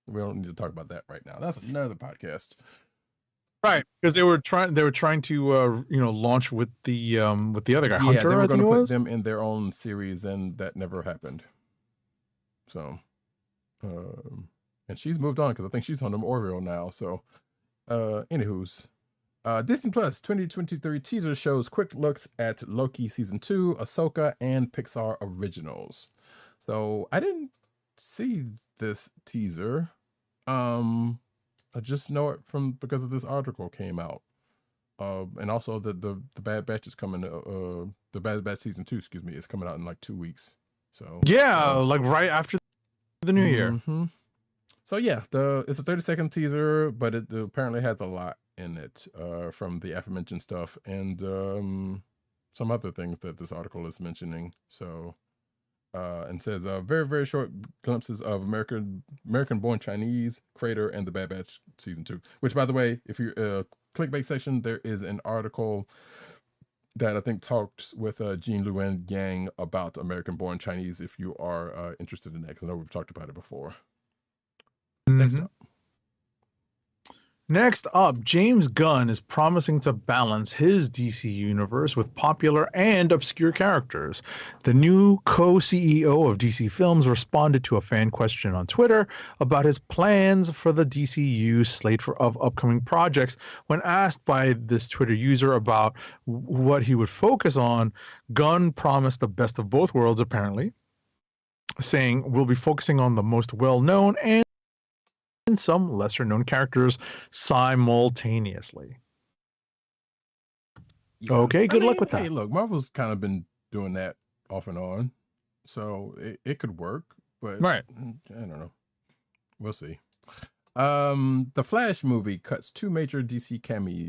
we don't need to talk about that right now. That's another podcast. Right, because they were trying to launch with the other guy, Hunter. They were going to put them in their own series, and that never happened. So, and she's moved on because I think she's on the Orville now. So, anywho's, Disney Plus 2023 teaser shows quick looks at Loki season 2, Ahsoka, and Pixar originals. So I didn't see this teaser. I just know it because of this article came out, and also the Bad Batch is coming. The Bad Batch season 2, excuse me, is coming out in like 2 weeks. So yeah, like right after the new year. So yeah, it's a 30-second teaser, but it apparently has a lot in it from the aforementioned stuff and some other things that this article is mentioning. So. And says very, very short glimpses of American-born Chinese, Crater, and the Bad Batch season 2. Which, by the way, if you clickbait section, there is an article that I think talks with Jean Luan Yang about American-born Chinese. If you are interested in that, because I know we've talked about it before. Next up, James Gunn is promising to balance his DC universe with popular and obscure characters. The new co-CEO of DC Films responded to a fan question on Twitter about his plans for the DCU slate of upcoming projects. When asked by this Twitter user about what he would focus on, Gunn promised the best of both worlds, apparently, saying, "We'll be focusing on the most well-known and some lesser-known characters simultaneously." Yeah. Okay, good luck with that. Hey, look, Marvel's kind of been doing that off and on, so it could work, but right, I don't know. We'll see. The Flash movie cuts 2 major DC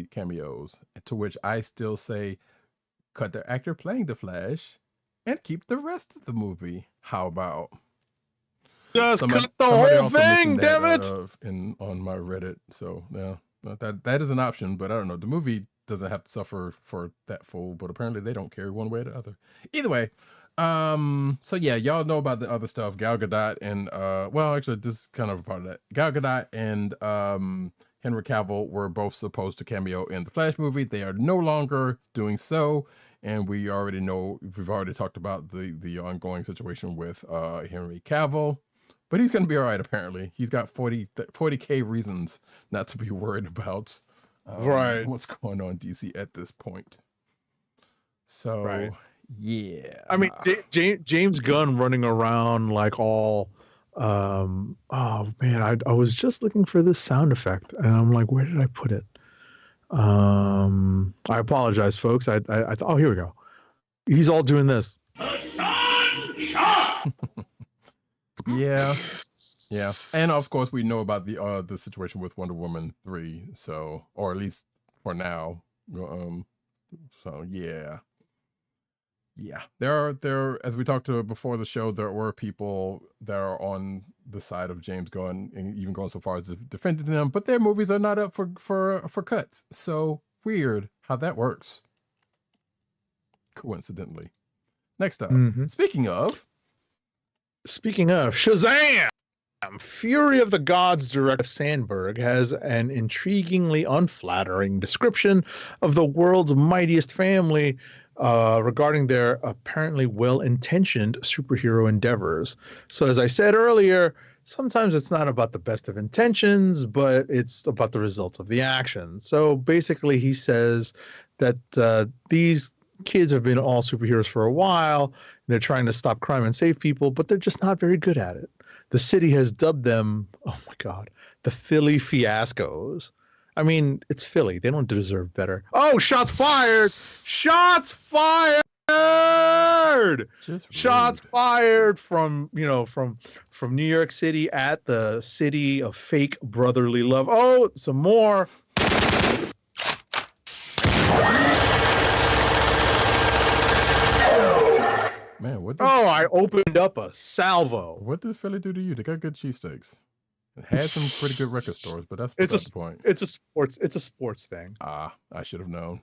cameos, to which I still say, cut the actor playing the Flash and keep the rest of the movie. How about? Just cut the whole thing, damn it! On my Reddit, so yeah, that is an option, but I don't know. The movie doesn't have to suffer for that fool, but apparently they don't care one way or the other. Either way, so yeah, y'all know about the other stuff. Gal Gadot and well, actually, this is kind of a part of that. Gal Gadot and Henry Cavill were both supposed to cameo in the Flash movie. They are no longer doing so, and we've already talked about the ongoing situation with Henry Cavill. But he's going to be all right, apparently. He's got 40K reasons not to be worried about what's going on in DC at this point. So, yeah. I mean, James Gunn running around like all... oh, man, I was just looking for this sound effect, and I'm like, where did I put it? I apologize, folks. I thought, oh, here we go. He's all doing this. Yeah. Yeah. And of course we know about the situation with Wonder Woman 3, so, or at least for now. So yeah. Yeah. There are, as we talked to before the show, there were people that are on the side of James Gunn and even going so far as defending him, but their movies are not up for cuts. So weird how that works. Coincidentally. Next up. Speaking of Shazam! Fury of the Gods director Sandberg has an intriguingly unflattering description of the world's mightiest family regarding their apparently well-intentioned superhero endeavors. So as I said earlier, sometimes it's not about the best of intentions, but it's about the results of the action. So basically he says that these kids have been all superheroes for a while. They're trying to stop crime and save people, but they're just not very good at it. The city has dubbed them, oh my God, the Philly Fiascos. I mean, it's Philly. They don't deserve better. Oh, shots fired! Shots fired! Shots fired from, you know, from New York City at the city of fake brotherly love. Oh, some more. Man, I opened up a salvo. What did Philly do to you? They got good cheesesteaks. It had some pretty good record stores, but that's the point. It's a sports thing. I should have known.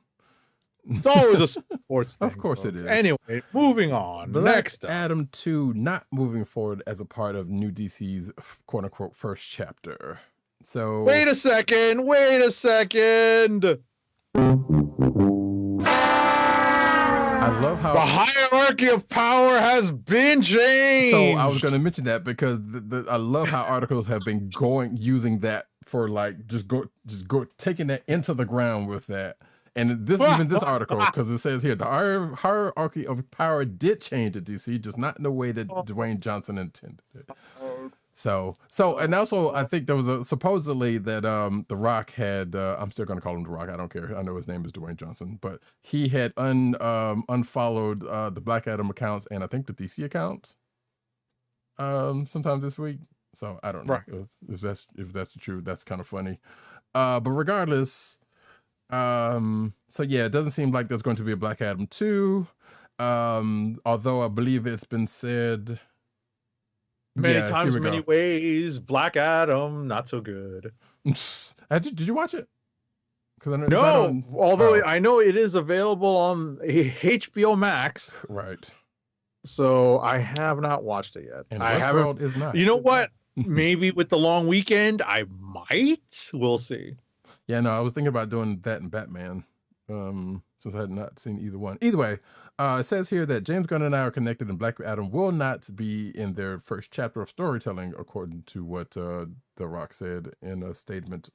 It's always a sports thing. Of course folks. it is. Anyway, moving on. Next up. Adam 2 not moving forward as a part of New DC's quote unquote first chapter. So Wait a second. I love how the hierarchy of power has been changed. So I was going to mention that because I love how articles have been using that for like just go taking that into the ground with that. And this article, because it says here the hierarchy of power did change at DC, just not in the way that Dwayne Johnson intended it. So and also I think there was supposedly that The Rock had I'm still gonna call him The Rock, I don't care. I know his name is Dwayne Johnson, but he had unfollowed the Black Adam accounts and I think the DC accounts sometime this week. So I don't know if that's the truth. That's kind of funny. But regardless, so yeah, it doesn't seem like there's going to be a Black Adam 2. Although I believe it's been said many times, many ways. Black Adam, not so good. Did you watch it? No, although I know it is available on HBO Max. Right. So I have not watched it yet. And Westworld is not. You know what? Maybe with the long weekend, I might. We'll see. Yeah, no, I was thinking about doing that and Batman, since I had not seen either one. Either way, it says here that James Gunn and I are connected and Black Adam will not be in their first chapter of storytelling, according to what The Rock said in a statement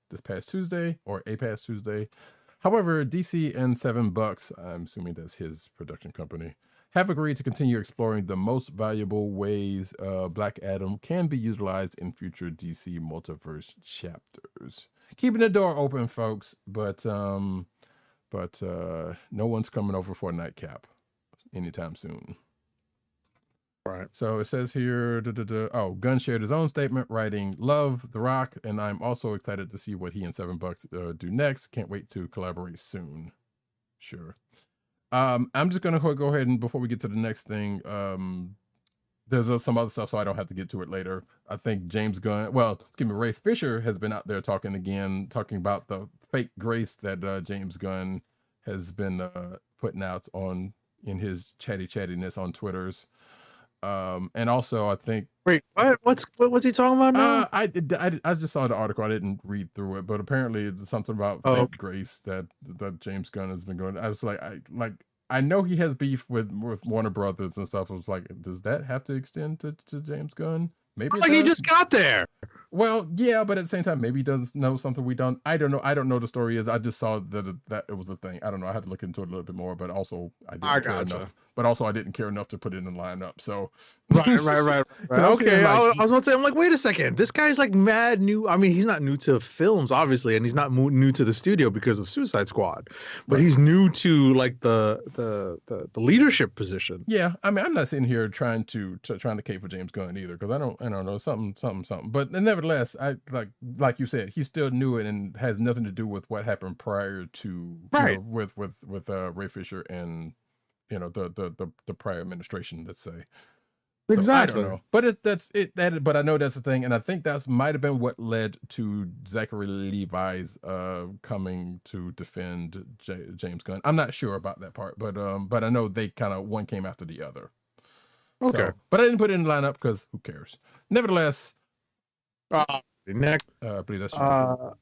this past Tuesday, or a past Tuesday. However, DC and $7, I'm assuming that's his production company, have agreed to continue exploring the most valuable ways Black Adam can be utilized in future DC multiverse chapters. Keeping the door open, folks, but no one's coming over for a nightcap anytime soon. Right. So it says here, Gunn shared his own statement, writing, "Love The Rock, and I'm also excited to see what he and $7 do next. Can't wait to collaborate soon." Sure. I'm just gonna go ahead and before we get to the next thing, there's some other stuff, so I don't have to get to it later. I think Ray Fisher has been out there talking about the fake grace that James Gunn has been putting out in his chattiness on Twitters. And also I think what's he talking about now? I just saw the article. I didn't read through it, but apparently it's something about fake grace that James Gunn has been going. I was like, I know he has beef with Warner Brothers and stuff. I was like, does that have to extend to James Gunn? Maybe he just got there. Well, yeah, but at the same time, maybe he does know something we don't. I don't know. I don't know the story is. I just saw that it was a thing. I don't know. I had to look into it a little bit more, but also I didn't care enough. but also I didn't care enough to put it in the lineup. So Right. Okay, I like, was about to say, I'm like, wait a second, this guy's like mad new. I mean, he's not new to films, obviously, and he's not new to the studio because of Suicide Squad, but he's new to like the leadership position. yeah, I mean, I'm not sitting here trying to cape for James Gunn either, because I don't know, something. But nevertheless, I like you said, he still knew it and has nothing to do with what happened prior to with Ray Fisher and the prior administration, let's say. So, Exactly. I don't know, but but I know that's the thing, and I think that's might have been what led to Zachary Levi's coming to defend James Gunn. I'm not sure about that part, but I know they kind of one came after the other. Okay, So, but I didn't put it in the lineup because who cares? Nevertheless, next, I believe that's true.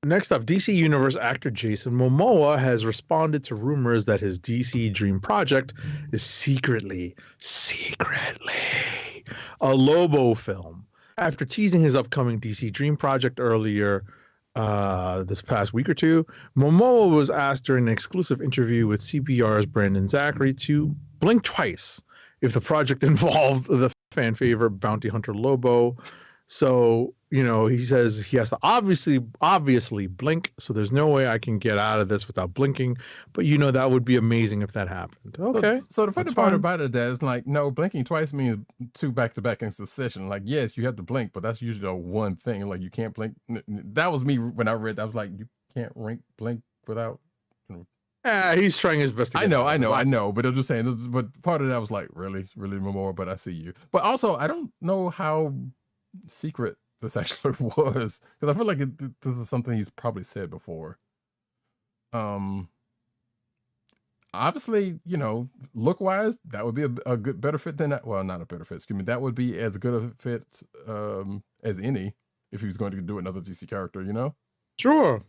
Next up, DC Universe actor Jason Momoa has responded to rumors that his DC Dream project is secretly a Lobo film. After teasing his upcoming DC Dream project earlier this past week or two, Momoa was asked during an exclusive interview with CBR's Brandon Zachary to blink twice if the project involved the fan favorite bounty hunter Lobo. So, he says he has to obviously blink. So there's no way I can get out of this without blinking. But that would be amazing if that happened. Okay. So the funny part about it is like, no, blinking twice means 2 back-to-back in succession. Like, yes, you have to blink, but that's usually the one thing. Like, you can't blink. That was me when I read that. I was like, you can't blink without. He's trying his best to get I know. But I'm just saying. But part of that was like, really more. But I see you. But also, I don't know how secret this actually was, because I feel like this is something he's probably said before. Obviously, look wise, that would be a better fit than that. Well, not a better fit, excuse me. That would be as good a fit as any if he was going to do another DC character, Sure.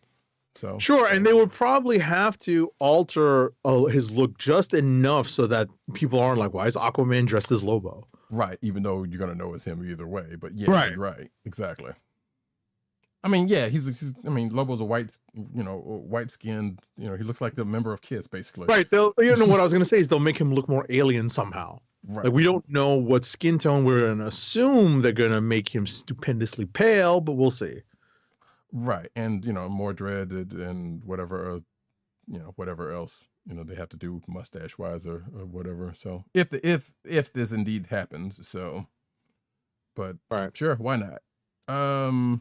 So sure, and they would probably have to alter his look just enough so that people aren't like, why is Aquaman dressed as Lobo? Right, even though you're gonna know it's him either way. But yes, right, exactly. I mean, yeah, Lobo's a white skinned, he looks like the member of KISS, basically. Right. What I was gonna say is they'll make him look more alien somehow. Right. Like, we don't know what skin tone. We're gonna assume they're gonna make him stupendously pale, but we'll see. Right, and more dreaded and whatever, whatever else they have to do mustache wise or whatever. So if this indeed happens, so, but sure, why not? All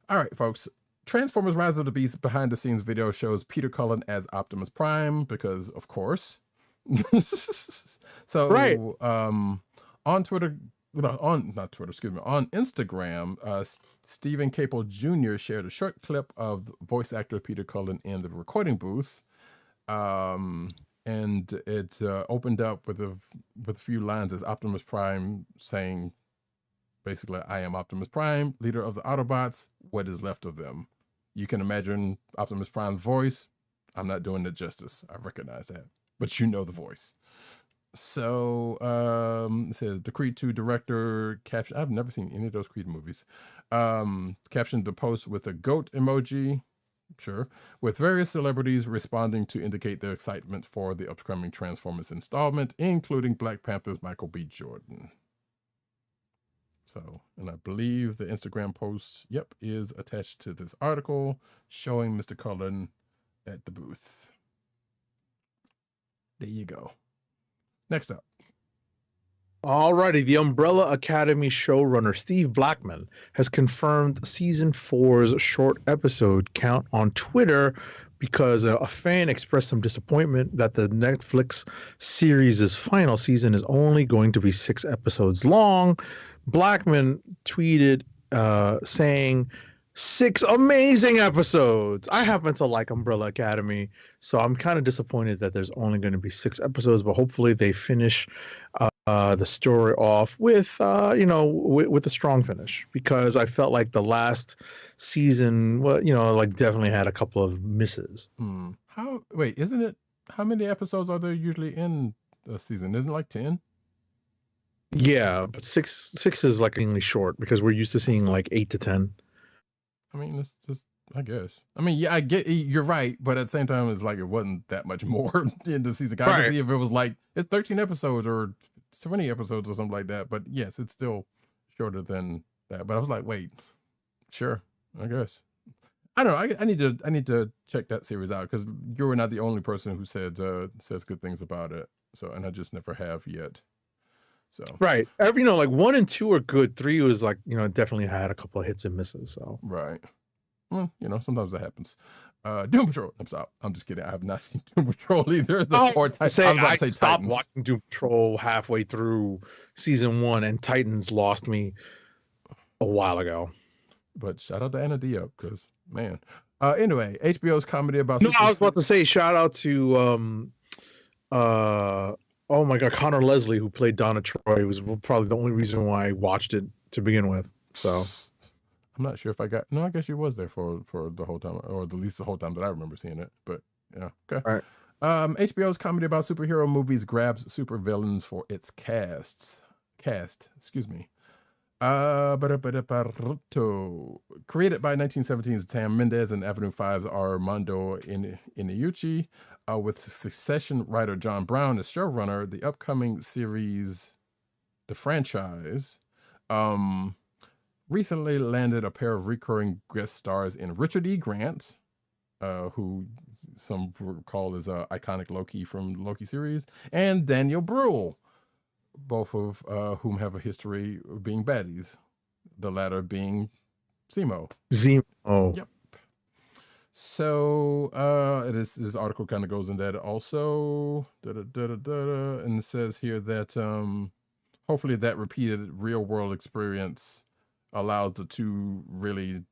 right, folks. Transformers: Rise of the Beast behind the scenes video shows Peter Cullen as Optimus Prime because, of course. So on Twitter. On Instagram, Stephen Capel Jr. shared a short clip of voice actor Peter Cullen in the recording booth, and it opened up with a few lines as Optimus Prime saying, basically, "I am Optimus Prime, leader of the Autobots. What is left of them?" You can imagine Optimus Prime's voice. I'm not doing it justice. I recognize that, but the voice. So it says the Creed 2 director caption. I've never seen any of those Creed movies. Captioned the post with a goat emoji, sure, with various celebrities responding to indicate their excitement for the upcoming Transformers installment, including Black Panther's Michael B. Jordan. So, and I believe the Instagram post, is attached to this article showing Mr. Cullen at the booth. There you go. Next up. Alrighty, the Umbrella Academy showrunner Steve Blackman has confirmed season 4's short episode count on Twitter because a fan expressed some disappointment that the Netflix series' final season is only going to be 6 episodes long. Blackman tweeted saying, 6 amazing episodes. I happen to like Umbrella Academy, so I'm kind of disappointed that there's only going to be 6 episodes, but hopefully they finish the story off with with a strong finish, because I felt like the last season, definitely had a couple of misses. How many episodes are there usually in a season? Isn't it like 10? Yeah, but six is like extremely short because we're used to seeing like 8 to 10. I mean, it's just I guess. I mean, yeah, I get you're right, but at the same time, it's like it wasn't that much more in the season. I Right. could see if it was like it's 13 episodes or 20 episodes or something like that. But yes, it's still shorter than that. But I was like, wait, sure, I guess. I don't know. I need to check that series out because you were not the only person who says good things about it. So, and I just never have yet. So Right. Every, you know, like 1 and 2 are good. 3 was like, you know, definitely had a couple of hits and misses. So right. Well, you know, sometimes that happens. Doom Patrol. I'm just kidding. I have not seen Doom Patrol either. I I stopped Titans. watching Doom Patrol halfway through season 1, and Titans lost me a while ago. But shout out to Anna Diop because man. Anyway, HBO's comedy about. No, I was about to say shout out to oh my god, Connor Leslie, who played Donna Troy, was probably the only reason why I watched it to begin with. So I'm not sure if I got. No, I guess she was there for the whole time, or at least the whole time that I remember seeing it. But yeah, okay. All right. HBO's comedy about superhero movies grabs supervillains for its cast. Excuse me. Created by 1917's Sam Mendes and Avenue 5's Armando Iannucci, with Succession writer John Brown as showrunner, the upcoming series, the franchise, recently landed a pair of recurring guest stars in Richard E. Grant, who some recall as iconic Loki from the Loki series, and Daniel Bruhl, both of whom have a history of being baddies, the latter being Zemo. Yep. So this article kind of goes in that also, and it says here that hopefully that repeated real world experience allows the two really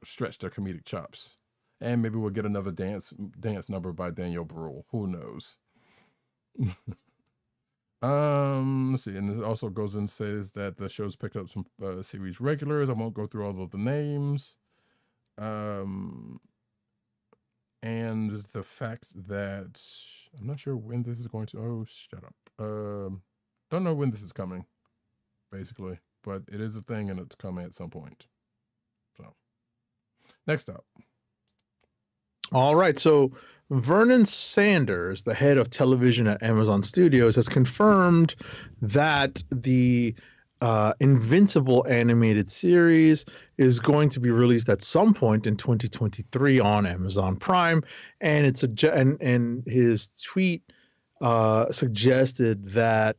stretch their comedic chops, and maybe we'll get another dance number by Daniel Bruhl. Who knows? Let's see, and this also goes and says that the show's picked up some series regulars. I won't go through all of the names. And the fact that I'm not sure when this is going to. Oh, shut up. Don't know when this is coming, basically, but it is a thing and it's coming at some point. So, next up. All right. So Vernon Sanders, the head of television at Amazon Studios, has confirmed that the Invincible animated series is going to be released at some point in 2023 on Amazon Prime, and and his tweet suggested that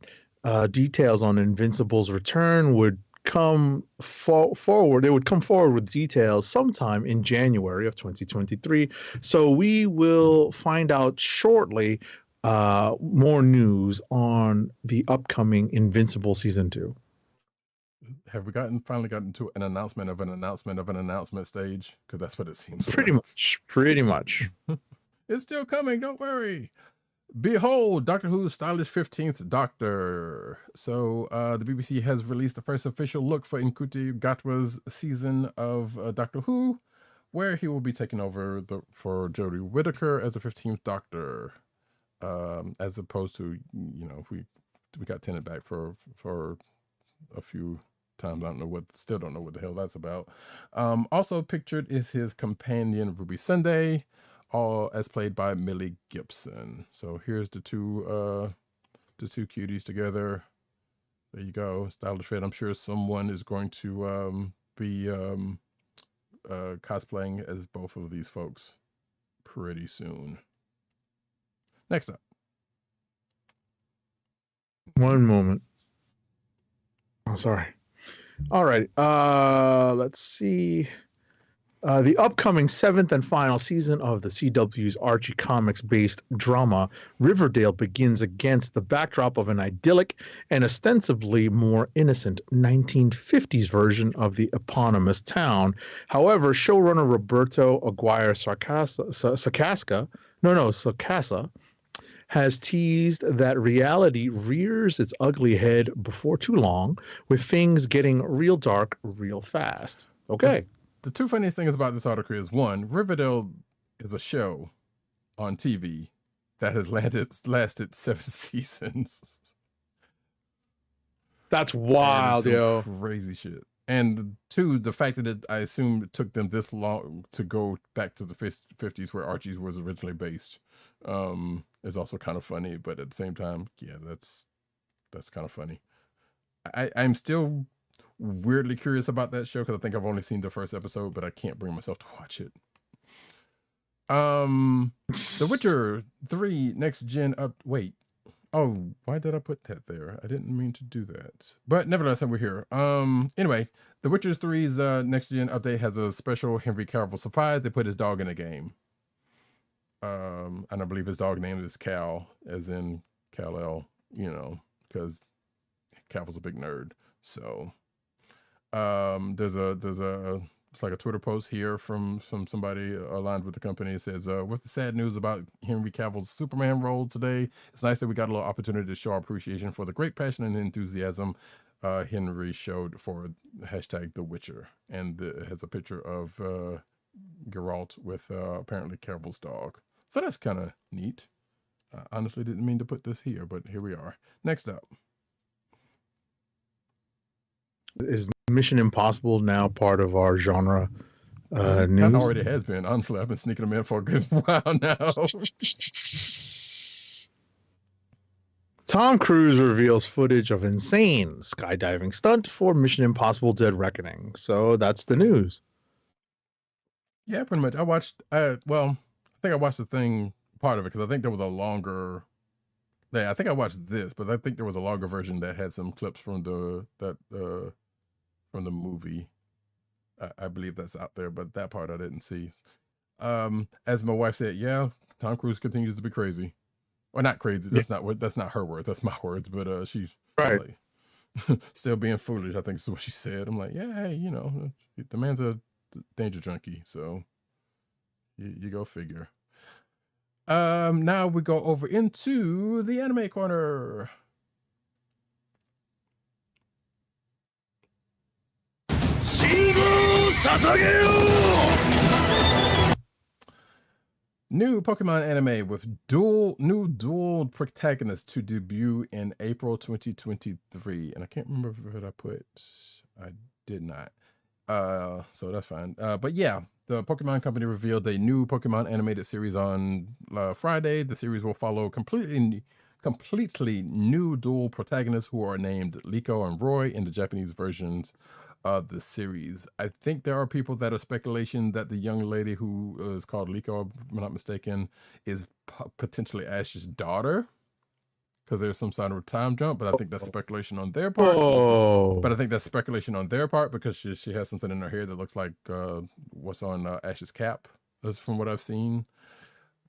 details on Invincible's return would come forward. They would come forward with details sometime in January of 2023. So we will find out shortly more news on the upcoming Invincible season 2. Have we finally gotten to an announcement of an announcement of an announcement stage? Because that's what it seems Pretty much. It's still coming, don't worry. Behold, Doctor Who's stylish 15th Doctor. So the BBC has released the first official look for Nkuti Gatwa's season of Doctor Who, where he will be taking over for Jodie Whittaker as the 15th Doctor, as opposed to, you know, we got Tennant back for a few times. Still don't know what the hell that's about. Also pictured is his companion Ruby Sunday, all as played by Millie Gibson. So here's the two cuties together. There you go, stylish fit. I'm sure someone is going to be cosplaying as both of these folks pretty soon. Next up. One moment. Oh, sorry. All right. Let's see. The upcoming 7th and final season of the CW's Archie Comics-based drama Riverdale begins against the backdrop of an idyllic and ostensibly more innocent 1950s version of the eponymous town. However, showrunner Roberto Aguirre Sacasa has teased that reality rears its ugly head before too long, with things getting real dark real fast. Okay. The two funniest things about this article is, one, Riverdale is a show on TV that has lasted 7 seasons. That's wild, that is some yo. crazy shit. And two, the fact that I assume it took them this long to go back to the 50s where Archie's was originally based, is also kind of funny. But at the same time, yeah, that's kind of funny. I'm still weirdly curious about that show because I think I've only seen the first episode, but I can't bring myself to watch it. The Witcher 3 next gen up. Wait. Oh, why did I put that there? I didn't mean to do that. But nevertheless, we're here. Anyway, The Witcher 3's next gen update has a special Henry Cavill surprise. They put his dog in the game. And I believe his dog name is Cal, as in Kal-El, because Cavill's a big nerd. So there's a it's like a Twitter post here from somebody aligned with the company. It says, what's the sad news about Henry Cavill's Superman role today? It's nice that we got a little opportunity to show our appreciation for the great passion and enthusiasm Henry showed for hashtag The Witcher. And it has a picture of Geralt with apparently Cavill's dog. So that's kind of neat. I honestly didn't mean to put this here, but here we are. Next up. Is Mission Impossible now part of our genre It news? already has been. Honestly, I've been sneaking them in for a good while now. Tom Cruise reveals footage of insane skydiving stunt for Mission Impossible Dead Reckoning. So that's the news. Yeah, pretty much. I watched, I think I watched the thing, part of it, because I think there was a longer, I think I watched this, but I think there was a longer version that had some clips from from the movie. I believe that's out there, but that part I didn't see. As my wife said, yeah, Tom Cruise continues to be crazy. Well, not crazy. That's not her words. That's my words. But she's right. Still being foolish, I think is what she said. I'm like, yeah, hey, the man's a danger junkie, so you go figure. Now we go over into the anime corner. New Pokemon anime with new dual protagonists to debut in April 2023. And I can't remember what I put. I did not. So that's fine. But yeah, the Pokemon Company revealed a new Pokemon animated series on Friday. The series will follow completely new dual protagonists who are named Liko and Roy in the Japanese versions of the series. I think there are people that are speculation that the young lady who is called Liko, if I'm not mistaken, is potentially Ash's daughter, because there's some sort of time jump, but I think that's speculation on their part. But I think that's speculation on their part because she has something in her hair that looks like what's on Ash's cap, that's from what I've seen.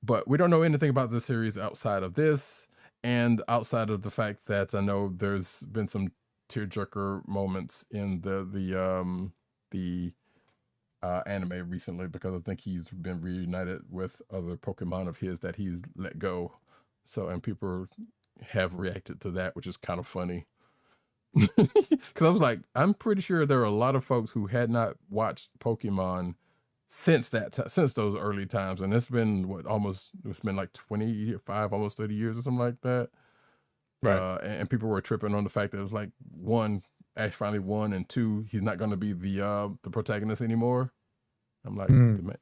But we don't know anything about this series outside of this, and outside of the fact that I know there's been some tearjerker moments in the anime recently, because I think he's been reunited with other Pokemon of his that he's let go. So, and people have reacted to that, which is kind of funny. Because I was like, I'm pretty sure there are a lot of folks who had not watched Pokemon since since those early times, and it's been it's been like 25, almost 30 years or something like that. Right. And people were tripping on the fact that it was like, one, Ash finally won, and two, he's not going to be the protagonist anymore. I'm like, the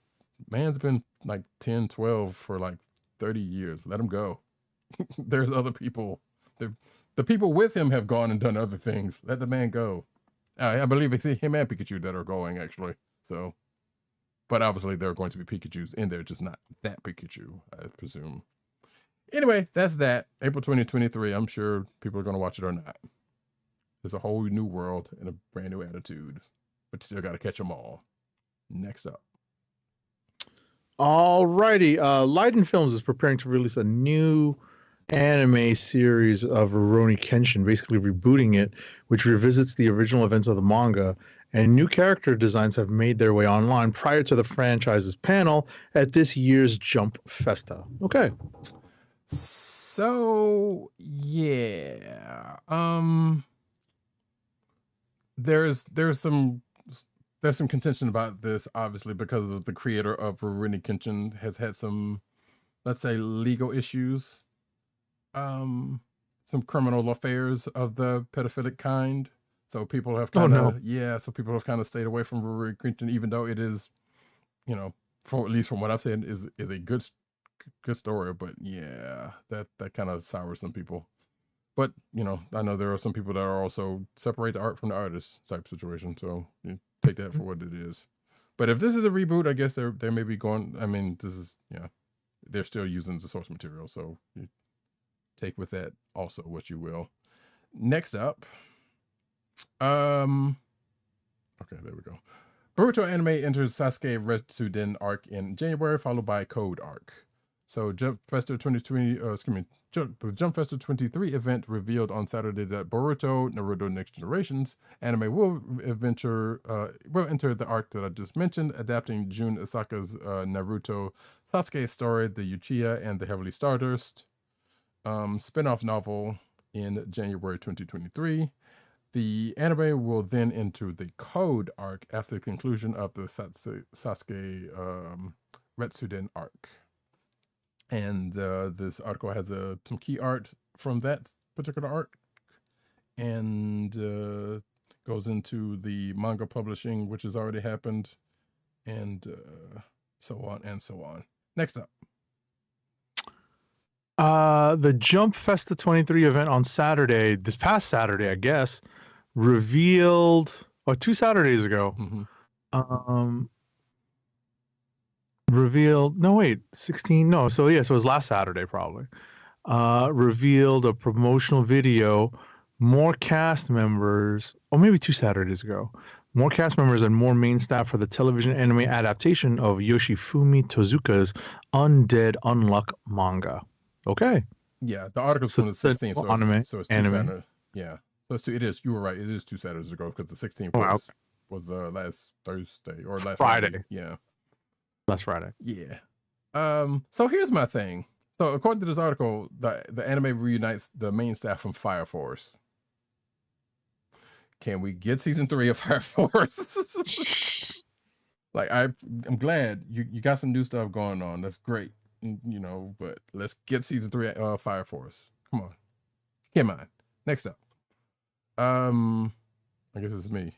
man's been like 10, 12 for like 30 years. Let him go. There's other people. The people with him have gone and done other things. Let the man go. I believe it's him and Pikachu that are going, actually. So, but obviously there are going to be Pikachus in there, just not that Pikachu, I presume. Anyway, that's that. April 2023. I'm sure people are going to watch it or not. There's a whole new world and a brand new attitude, but you still got to catch them all. Next up. Alrighty. Leiden Films is preparing to release a new anime series of Rurouni Kenshin, basically rebooting it, which revisits the original events of the manga, and new character designs have made their way online prior to the franchise's panel at this year's Jump Festa. Okay. So yeah, there's some contention about this, obviously, because of the creator of Rurouni Kenshin has had some, let's say, legal issues, some criminal affairs of the pedophilic kind. So people have Oh, kind no. of so people have kind of stayed away from Rurouni Kenshin, even though it is, for at least from what I've said, is a good story. But yeah, that kind of sours some people. But I know there are some people that are also separate the art from the artist type situation. So you take that for what it is. But if this is a reboot, I guess they may be going. I mean, this is they're still using the source material, so you take with that also what you will. Next up, okay, there we go. Boruto anime enters Sasuke Retsuden arc in January, followed by Code arc. So Jump Festa 2020, the Jump Festa 23 event revealed on Saturday that Boruto Naruto Next Generations anime will enter the arc that I just mentioned, adapting Jun Asaka's Naruto Sasuke story, The Uchiha and the Heavenly Stardust spin-off novel in January 2023. The anime will then enter the Code arc after the conclusion of the Sasuke Retsuden arc. And this article has some key art from that particular arc, and goes into the manga publishing, which has already happened, and so on and so on. Next up. The Jump Festa 23 event on Saturday, this past Saturday, I guess, revealed, 2 Saturdays ago, revealed, 16, no, so it was last Saturday probably, revealed a promotional video, more cast members, or maybe 2 Saturdays ago, more cast members and more main staff for the television anime adaptation of Yoshifumi Tozuka's Undead Unluck manga. Okay. Yeah, the article's from the 16th, so it's 2 Saturdays. Yeah, so it is. You were right. It is 2 Saturdays ago because the 16th was the last Thursday or last Friday. Yeah, last Friday. Yeah. So here's my thing. So according to this article, the anime reunites the main staff from Fire Force. Can we get season 3 of Fire Force? Like I'm glad you got some new stuff going on. That's great. But let's get season 3 Fire Force. Come on. Next up. I guess it's me.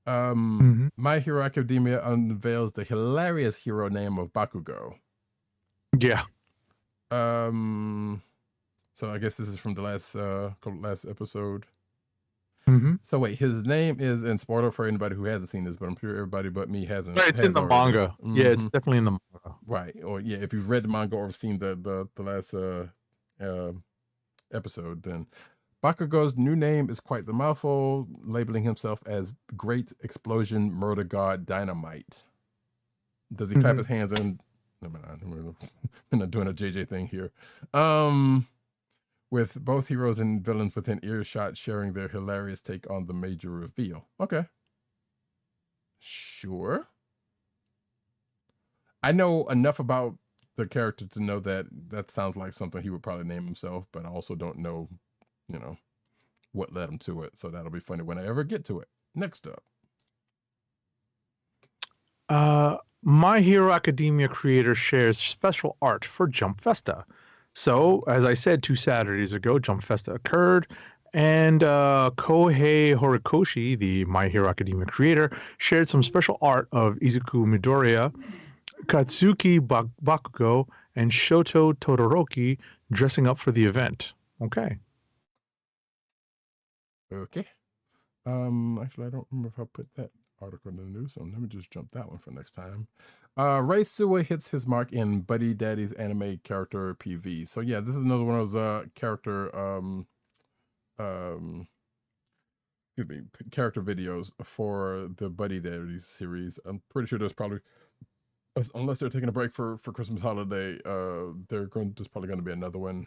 My Hero Academia unveils the hilarious hero name of Bakugo. Yeah. So I guess this is from the last episode. Mm-hmm. So wait, his name is, in spoiler for anybody who hasn't seen this, but I'm sure everybody but me hasn't. Right, it's in the manga. Mm-hmm. Yeah, it's definitely in the manga. Right. Or yeah, if you've read the manga or seen the last episode, then Bakugo's new name is quite the mouthful, labeling himself as Great Explosion Murder God Dynamite. Does he clap his hands in? No, I'm not doing a JJ thing here. With both heroes and villains within earshot sharing their hilarious take on the major reveal. Okay. Sure. I know enough about the character to know that sounds like something he would probably name himself, but I also don't know, what led him to it. So that'll be funny when I ever get to it. Next up. My Hero Academia creator shares special art for Jump Festa. So, as I said 2 Saturdays ago, Jump Festa occurred, and Kohei Horikoshi, the My Hero Academia creator, shared some special art of Izuku Midoriya, Katsuki Bakugo, and Shoto Todoroki dressing up for the event. Okay. Actually, I don't remember if I put that article in the news, so let me just jump that one for next time. Ray Suwa hits his mark in Buddy Daddy's anime character PV. So yeah, this is another one of those character videos for the Buddy Daddy series. I'm pretty sure there's probably, unless they're taking a break for Christmas holiday, there's probably going to be another one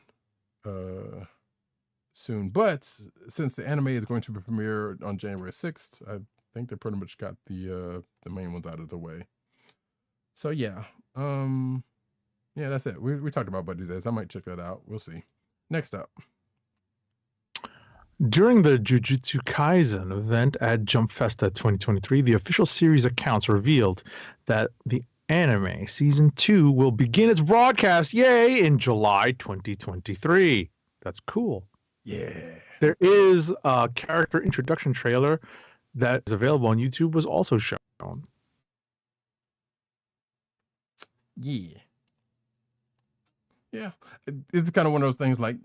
soon. But since the anime is going to be premiered on January 6th, I think they pretty much got the main ones out of the way. So yeah, that's it. We talked about Buddy Days. I might check that out. We'll see. Next up. During the Jujutsu Kaisen event at Jump Festa 2023, the official series accounts revealed that the anime season 2 will begin its broadcast, in July 2023. That's cool. Yeah. There is a character introduction trailer that is available on YouTube, was also shown. Yeah. Yeah. It's kind of one of those things like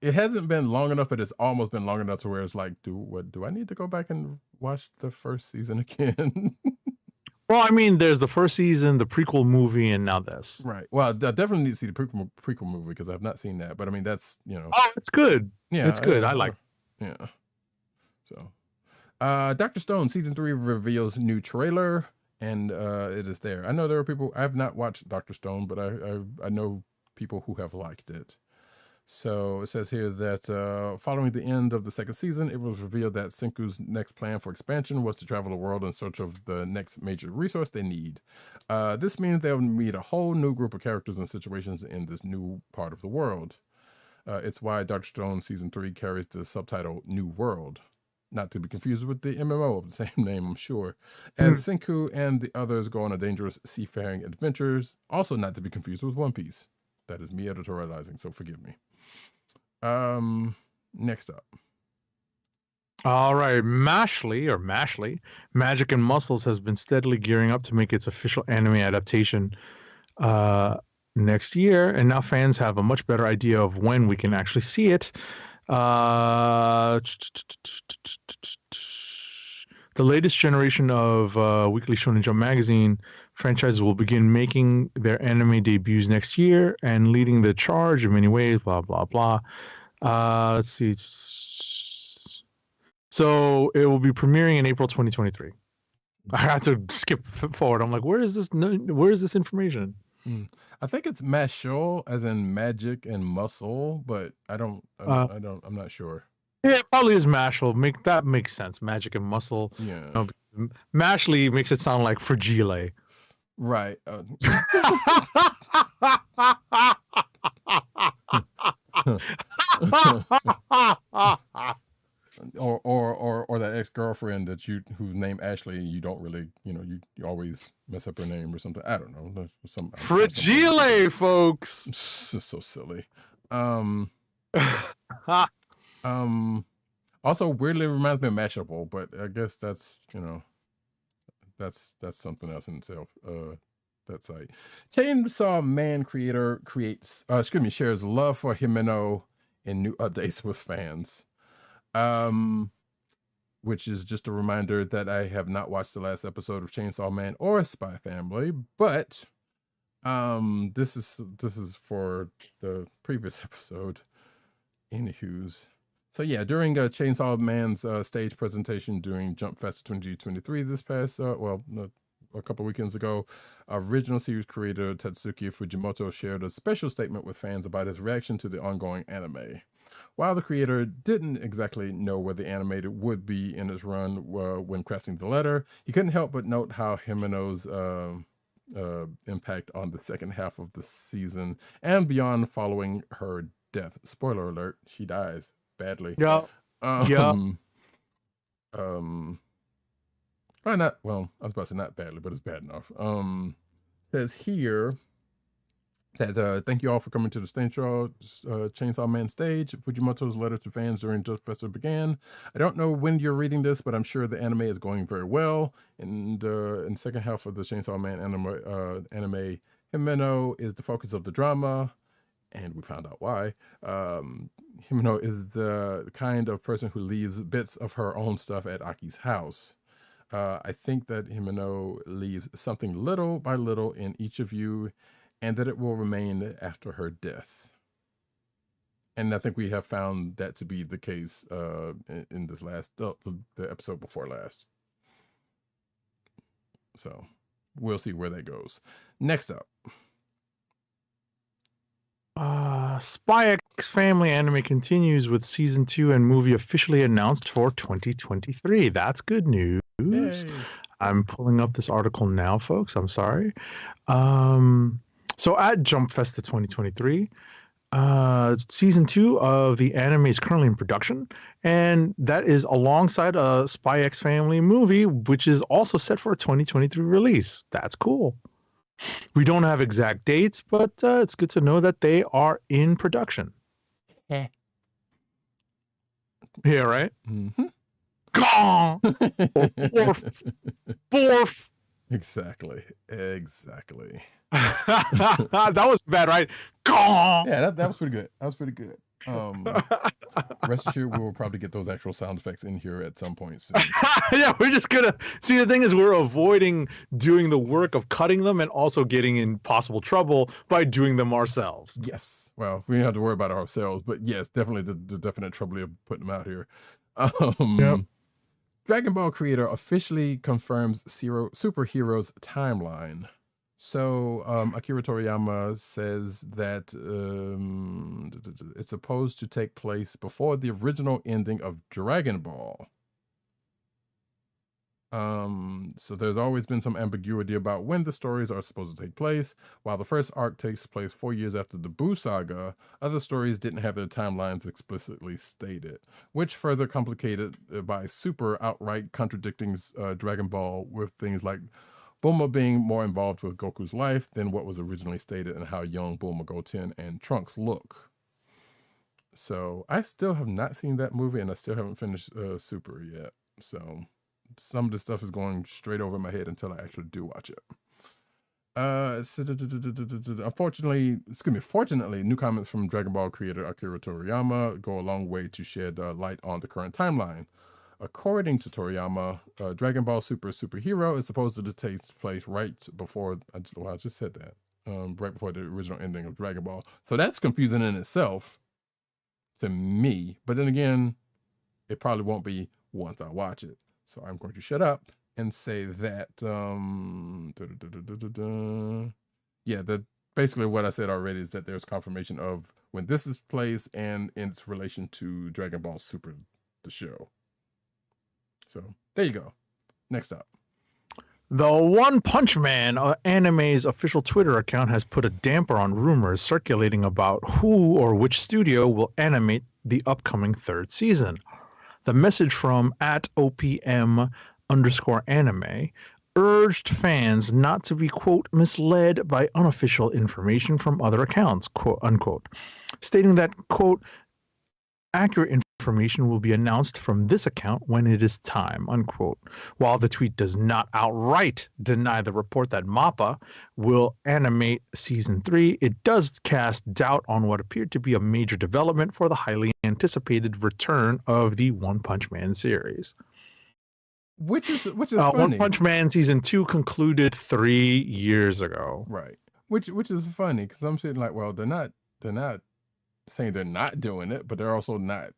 it hasn't been long enough, but it's almost been long enough to where it's like, do I need to go back and watch the first season again? Well, I mean, there's the first season, the prequel movie, and now this. Right. Well, I definitely need to see the prequel movie because I've not seen that. But I mean, that's, you know. Oh, it's good. Yeah. It's good. I like it. Yeah. So, Dr. Stone season 3 reveals new trailer, and it is there. I know there are people. I have not watched Dr. Stone, but I know people who have liked it. So it says here that following the end of the second season, it was revealed that Senku's next plan for expansion was to travel the world in search of the next major resource they need. This means they'll meet a whole new group of characters and situations in this new part of the world. It's why Dr. Stone season 3 carries the subtitle New World. Not to be confused with the MMO of the same name, I'm sure. As Senku and the others go on a dangerous seafaring adventures, also not to be confused with One Piece. That is me editorializing, so forgive me. Next up. All right, Mashley, Magic and Muscles has been steadily gearing up to make its official anime adaptation next year, and now fans have a much better idea of when we can actually see it. The latest generation of Weekly Shonen Jump magazine franchises will begin making their anime debuts next year and leading the charge in many ways, blah, blah, blah. Let's see. So it will be premiering in April 2023. I had to skip forward. I'm like, where is this information? I think it's Mashul, as in magic and muscle, but I'm not sure. Yeah, it probably is Mashal. That makes sense. Magic and muscle. Yeah. Mashley makes it sound like fragile. Right. or that ex-girlfriend whose name Ashley, you don't really, you always mess up her name or something. I don't know. Fragile, folks. So silly. Also weirdly reminds me of Mashable, but I guess that's that's something else in itself. That site. Chainsaw Man creator shares love for Himeno in new updates with fans. Which is just a reminder that I have not watched the last episode of Chainsaw Man or Spy Family, but this is for the previous episode. Anywho's. So yeah, during Chainsaw Man's stage presentation during Jump Festa 2023 this past, a couple weekends ago, original series creator Tatsuki Fujimoto shared a special statement with fans about his reaction to the ongoing anime. While the creator didn't exactly know where the animated would be in its run when crafting the letter, he couldn't help but note how Himeno's impact on the second half of the season and beyond following her death. Spoiler alert, she dies badly. Yeah. I was about to say not badly, but it's bad enough. Says here that thank you all for coming to the Chainsaw Man stage. Fujimoto's letter to fans during Jump Festa began. I don't know when you're reading this, but I'm sure the anime is going very well. And in the second half of the Chainsaw Man anime, Himeno is the focus of the drama, and we found out why. Himeno is the kind of person who leaves bits of her own stuff at Aki's house. I think that Himeno leaves something little by little in each of you, and that it will remain after her death. And I think we have found that to be the case in this the episode before last. So we'll see where that goes. Next up. Spy X Family anime continues with season 2 and movie officially announced for 2023. That's good news. Yay. I'm pulling up this article now, folks. I'm sorry. So at Jump Festa 2023, season 2 of the anime is currently in production, and that is alongside a Spy X Family movie, which is also set for a 2023 release. That's cool. We don't have exact dates, but it's good to know that they are in production. Yeah, right? Mm-hmm. Gong! Or borf. Borf! Exactly. That was bad, right? Gong! Yeah, that was pretty good. That was pretty good. Rest assured, we will probably get those actual sound effects in here at some point soon. Yeah, we're just gonna see. The thing is, we're avoiding doing the work of cutting them and also getting in possible trouble by doing them ourselves. Yes. Well, we don't have to worry about it ourselves, but yes, definitely the definite trouble of putting them out here. Yep. Dragon Ball creator officially confirms superheroes timeline. So Akira Toriyama says that it's supposed to take place before the original ending of Dragon Ball. So there's always been some ambiguity about when the stories are supposed to take place. While the first arc takes place 4 years after the Buu saga, other stories didn't have their timelines explicitly stated, which further complicated by Super outright contradicting Dragon Ball with things like Bulma being more involved with Goku's life than what was originally stated and how young Bulma, Goten, and Trunks look. So I still have not seen that movie, and I still haven't finished Super yet. So some of the stuff is going straight over my head until I actually do watch it. Fortunately, new comments from Dragon Ball creator Akira Toriyama go a long way to shed light on the current timeline. According to Toriyama, Dragon Ball Superhero is supposed to take place right before, I just said that, right before the original ending of Dragon Ball. So that's confusing in itself to me. But then again, it probably won't be once I watch it. So I'm going to shut up and say that, yeah, that basically what I said already is that there's confirmation of when this is placed and in its relation to Dragon Ball Super, the show. So there you go. Next up. The One Punch Man anime's official Twitter account has put a damper on rumors circulating about who or which studio will animate the upcoming third season. The message from @OPM_anime urged fans not to be, quote, misled by unofficial information from other accounts, quote, unquote, stating that, quote, accurate information will be announced from this account when it is time, unquote. While the tweet does not outright deny the report that MAPPA will animate season 3, it does cast doubt on what appeared to be a major development for the highly anticipated return of the One Punch Man series. Which is funny. One Punch Man season 2 concluded 3 years ago. Right. Which is funny because I'm sitting like, well, they're not saying they're not doing it, but they're also not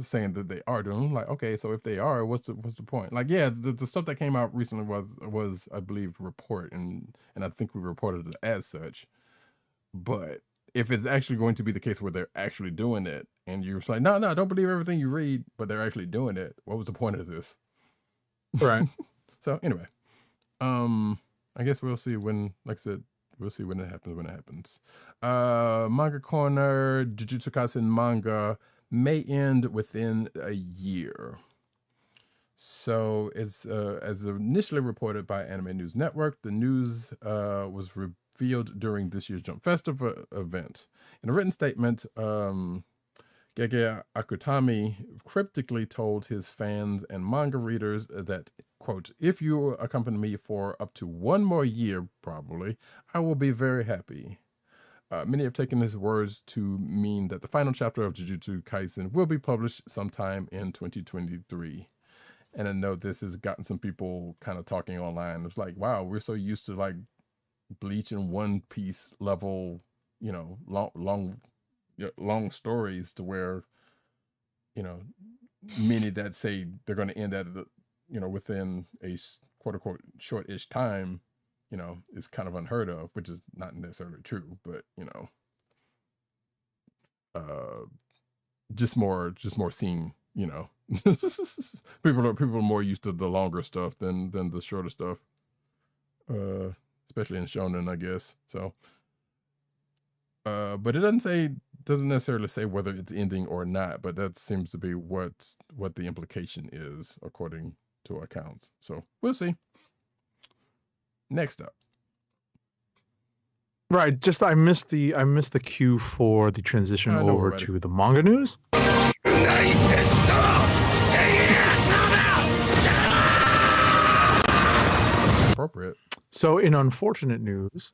saying that they are doing it. Like, okay, so if they are, what's the point? Like, yeah, the stuff that came out recently was I believe report, and I think we reported it as such. But if it's actually going to be the case where they're actually doing it, and you're like, no, don't believe everything you read, but they're actually doing it, what was the point of this? Right. So anyway, I guess we'll see when, like I said, we'll see when it happens. Manga Corner, Jujutsu Kaisen manga may end within a year. So it's as initially reported by Anime News Network, the news was revealed during this year's Jump Festa event. In a written statement, Gege Akutami cryptically told his fans and manga readers that, quote, if you accompany me for up to one more year, probably, I will be very happy. Many have taken his words to mean that the final chapter of Jujutsu Kaisen will be published sometime in 2023. And I know this has gotten some people kind of talking online. It's like, wow, we're so used to like Bleach and One Piece level, you know, long stories to where, you know, many that say they're going to end at, you know, within a quote unquote short-ish time, you know, is kind of unheard of, which is not necessarily true, but you know, just more seen, you know, people are more used to the longer stuff than the shorter stuff, especially in shonen, I guess. So, but it doesn't necessarily say whether it's ending or not, but that seems to be what the implication is according to accounts. So we'll see. Next up. Right, just I missed the cue for the transition over to the manga news. Night and So in unfortunate news,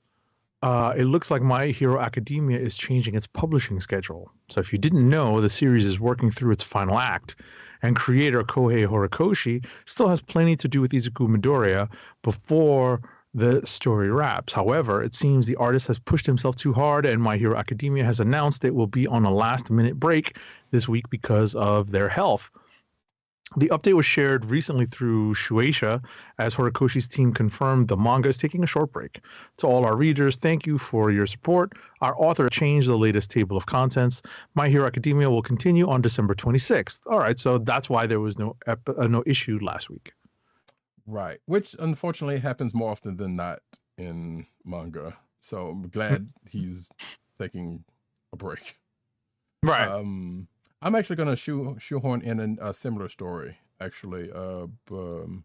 it looks like My Hero Academia is changing its publishing schedule. So if you didn't know, the series is working through its final act, and creator Kohei Horikoshi still has plenty to do with Izuku Midoriya before the story wraps. However, it seems the artist has pushed himself too hard, and My Hero Academia has announced it will be on a last-minute break this week because of their health. The update was shared recently through Shueisha as Horikoshi's team confirmed the manga is taking a short break. To all our readers, thank you for your support. Our author changed the latest table of contents. My Hero Academia will continue on December 26th. All right, so that's why there was no issue last week. Right, which unfortunately happens more often than not in manga. So I'm glad he's taking a break. Right. I'm actually going to shoehorn in a similar story, actually, because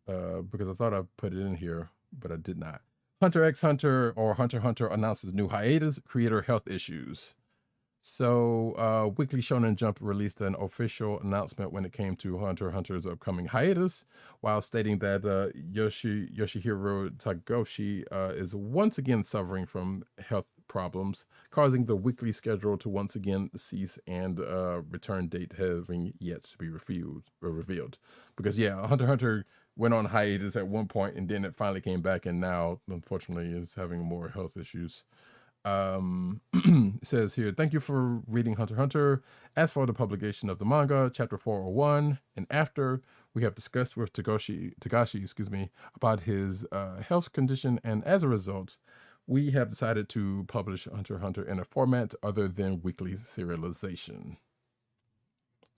I thought I put it in here, but I did not. Hunter x Hunter, or Hunter x Hunter, announces new hiatus, creator health issues. So Weekly Shonen Jump released an official announcement when it came to Hunter x Hunter's upcoming hiatus, while stating that Yoshihiro Tagoshi is once again suffering from health problems, causing the weekly schedule to once again cease, and return date having yet to be revealed. Because yeah, Hunter x Hunter went on hiatus at one point, and then it finally came back, and now unfortunately is having more health issues. It says here, thank you for reading Hunter x Hunter. As for the publication of the manga, chapter 401 and after, we have discussed with Tagashi, about his health condition, and as a result, we have decided to publish Hunter x Hunter in a format other than weekly serialization.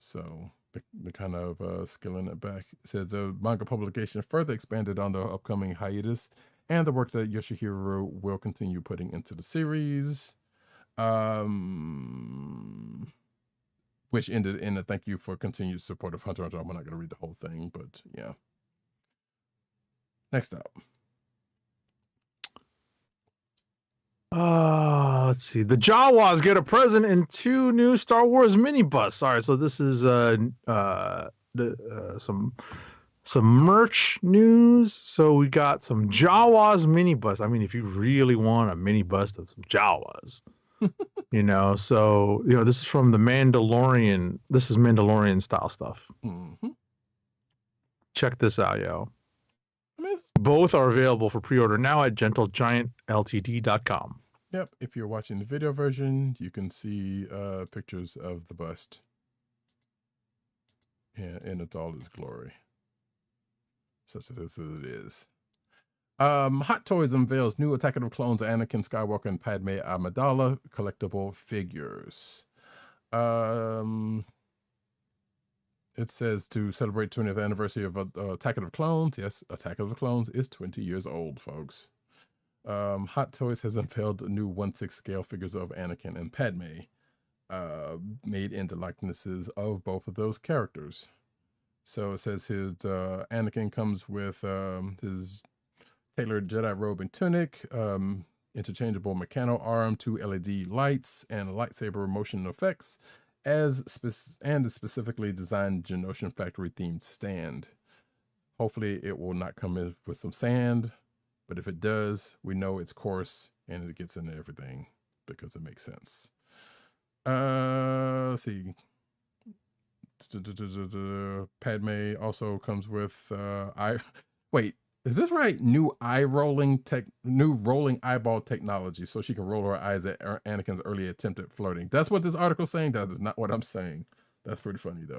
So the kind of scaling it back. It says the manga publication further expanded on the upcoming hiatus and the work that Yoshihiro will continue putting into the series, which ended in a thank you for continued support of Hunter x Hunter. I'm not going to read the whole thing, but yeah. Next up. Let's see. The Jawas get a present in 2 new Star Wars minibus. All right, so this is some merch news. So we got some Jawas minibus. I mean, if you really want a minibus of some Jawas, so this is from the Mandalorian. This is Mandalorian style stuff. Mm-hmm. Check this out, yo. Both are available for pre-order now at GentleGiantLTD.com. Yep, if you're watching the video version, you can see pictures of the bust in its all its glory, such as it is. Hot Toys unveils new Attack of the Clones, Anakin Skywalker and Padme Amidala collectible figures. It says to celebrate 20th anniversary of Attack of the Clones. Yes, Attack of the Clones is 20 years old, folks. Hot Toys has unveiled new 1/6 scale figures of Anakin and Padme, made into likenesses of both of those characters. So it says his Anakin comes with his tailored Jedi robe and tunic, interchangeable mechano arm, 2 LED lights, and lightsaber motion effects, and a specifically designed Genoshan factory themed stand. Hopefully it will not come in with some sand, but if it does, we know it's coarse and it gets into everything because it makes sense. Let's see. Padme also comes with wait, is this right? New rolling eyeball technology, so she can roll her eyes at Anakin's early attempt at flirting. That's what this article's saying. That is not what I'm saying. That's pretty funny though.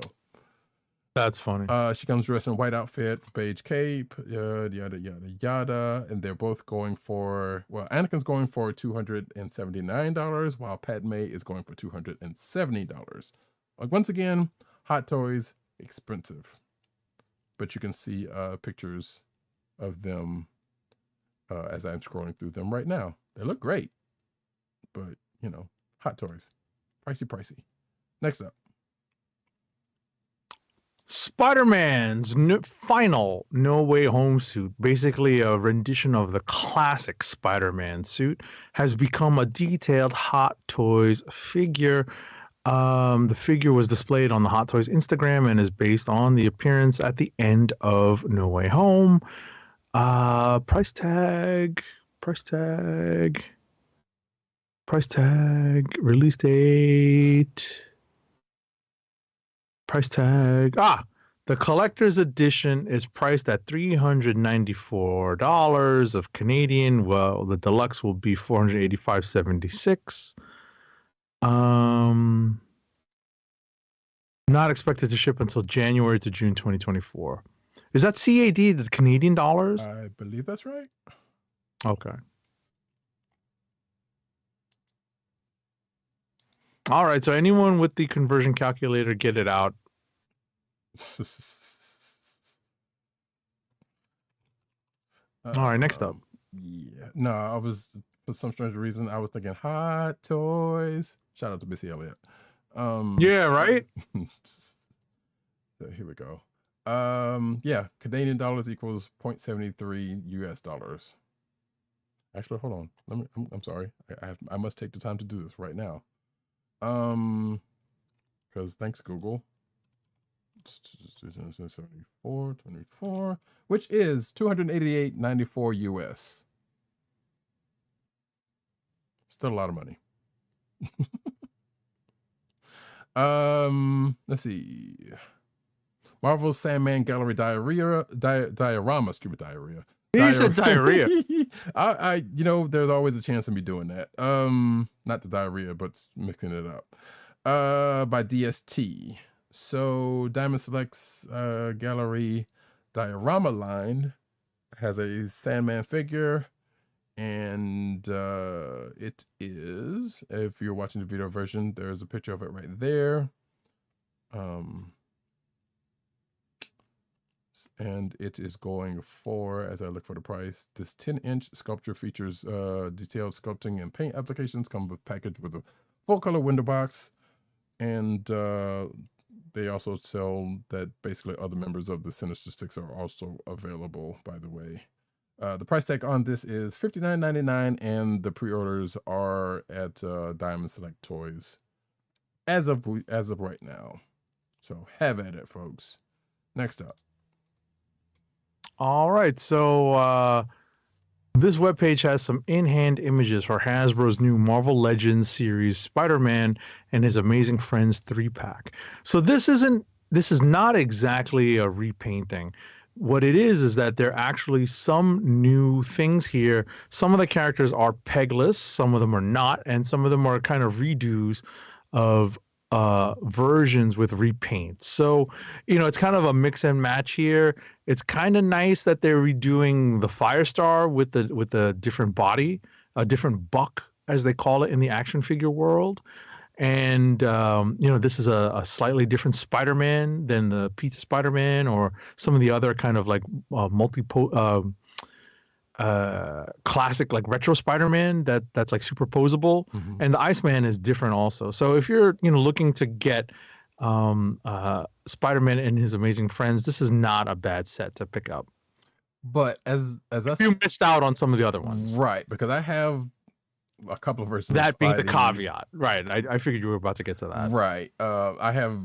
That's funny. She comes dressed in white outfit, beige cape, yada yada yada, and they're both going for, well, Anakin's going for $279, while Padme is going for $270. Once again, Hot Toys, expensive, but you can see pictures of them as I'm scrolling through them right now. They look great, but Hot Toys, pricey. Next up. Spider-Man's final No Way Home suit, basically a rendition of the classic Spider-Man suit, has become a detailed Hot Toys figure. The figure was displayed on the Hot Toys Instagram and is based on the appearance at the end of No Way Home. Price tag, price tag, price tag, release date, price tag. The collector's edition is priced at $394 of Canadian. Well, the deluxe will be $485.76. Not expected to ship until January to June 2024. Is that CAD, the Canadian dollars? I believe that's right. Okay. All right. So anyone with the conversion calculator, get it out. All right. Next up. Yeah. No, I was, for some strange reason, I was thinking Hot Toys. Shout out to Missy Elliott. Yeah, right? So here we go. Yeah, Canadian dollars equals 0.73 US dollars. Actually, hold on. I'm sorry. I must take the time to do this right now. Because thanks, Google. 24, which is 288.94 US. Still a lot of money. Let's see. Marvel's Sandman Gallery diorama. Stupid diarrhea. You said diarrhea. I there's always a chance of me doing that. Not the diarrhea, but mixing it up. By DST. So Diamond Select's Gallery diorama line has a Sandman figure, and it is, if you're watching the video version, there's a picture of it right there. And it is going for, as I look for the price, this 10-inch sculpture features detailed sculpting and paint applications, come with packaged with a full color window box, and they also sell that basically other members of the Sinister Six are also available, by the way. The price tag on this is $59.99, and the pre-orders are at Diamond Select Toys as of right now. So have at it, folks. Next up. All right. So this webpage has some in-hand images for Hasbro's new Marvel Legends series, Spider-Man and His Amazing Friends 3-pack. So this is not exactly a repainting. What it is that there are actually some new things here. Some of the characters are pegless, some of them are not, and some of them are kind of redos of versions with repaints. So, it's kind of a mix and match here. It's kind of nice that they're redoing the Firestar with a different body, a different buck, as they call it in the action figure world. And this is a slightly different Spider-Man than the Pizza Spider-Man or some of the other kind of like classic like retro Spider-Man that's like superposable. Mm-hmm. And the Iceman is different also. So if you're looking to get Spider-Man and His Amazing Friends, this is not a bad set to pick up. But as you missed out on some of the other ones, right? Because I have a couple of versions. That being the caveat, right? I figured you were about to get to that, right? I have.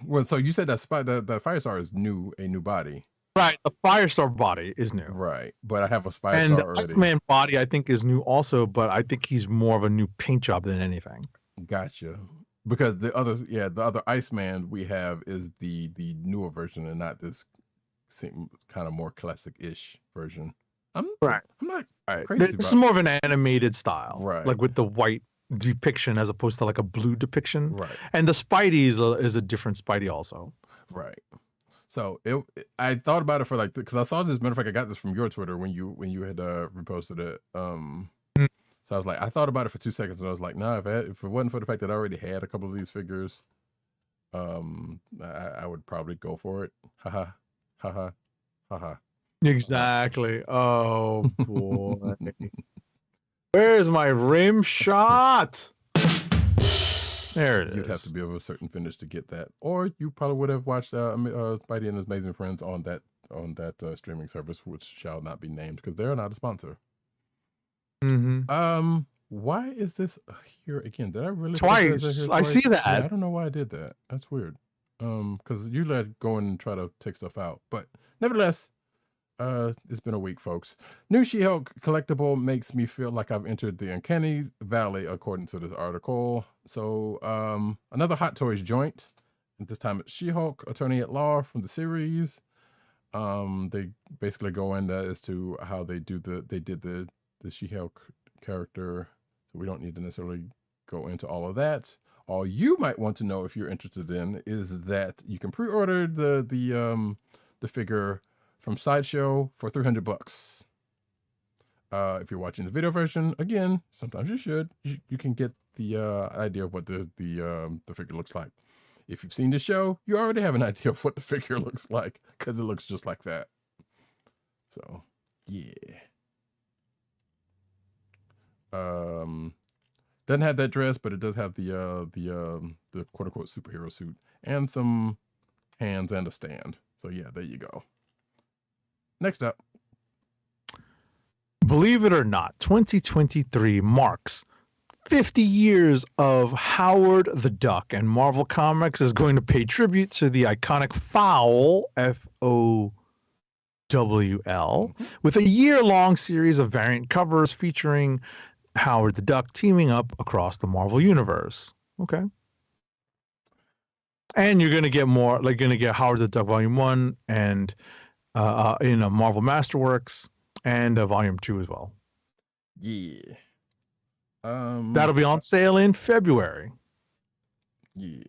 Well, so you said that Firestar is a new body. Right, the Firestar body is new. Right, but I have a Firestar and the already. Iceman body, I think, is new also, but I think he's more of a new paint job than anything. Gotcha. Because the other Iceman we have is the newer version and not this kind of more classic-ish version. I'm not crazy. This is more of an animated style, right? Like with the white depiction as opposed to like a blue depiction, right? And the Spidey is a different Spidey also, right? So I thought about it for like, because I saw this. Matter of fact, I got this from your Twitter when you had reposted it. So I was like, I thought about it for 2 seconds, and I was like, nah, if it wasn't for the fact that I already had a couple of these figures, I would probably go for it. Haha, haha, haha. Exactly. Oh boy, where's my rim shot? There it is. You'd have to be of a certain finish to get that, or you probably would have watched Spidey and His Amazing Friends on that streaming service, which shall not be named because they're not a sponsor. Mm-hmm. Why is this here again? Did I really twice? I see that. Yeah, I don't know why I did that. That's weird. Because usually I go and try to take stuff out, but nevertheless, It's been a week, folks. New She-Hulk collectible makes me feel like I've entered the uncanny valley, according to this article. So, another Hot Toys joint. At this time, it's She-Hulk, attorney at law from the series. They basically go into as to how they did the She-Hulk character. So we don't need to necessarily go into all of that. All you might want to know, if you're interested in, is that you can pre-order the figure from Sideshow for $300. If you're watching the video version, again, sometimes you should. You can get the idea of what the figure looks like. If you've seen the show, you already have an idea of what the figure looks like, because it looks just like that. So, yeah. Doesn't have that dress, but it does have the quote unquote superhero suit and some hands and a stand. So yeah, there you go. Next up. Believe it or not, 2023 marks 50 years of Howard the Duck, and Marvel Comics is going to pay tribute to the iconic Fowl, Fowl, with a year-long series of variant covers featuring Howard the Duck teaming up across the Marvel Universe. Okay. And you're going to get more, like, going to get Howard the Duck Volume 1 and in a Marvel Masterworks and Volume 2 as well. Yeah. That'll be on sale in February. Yeah.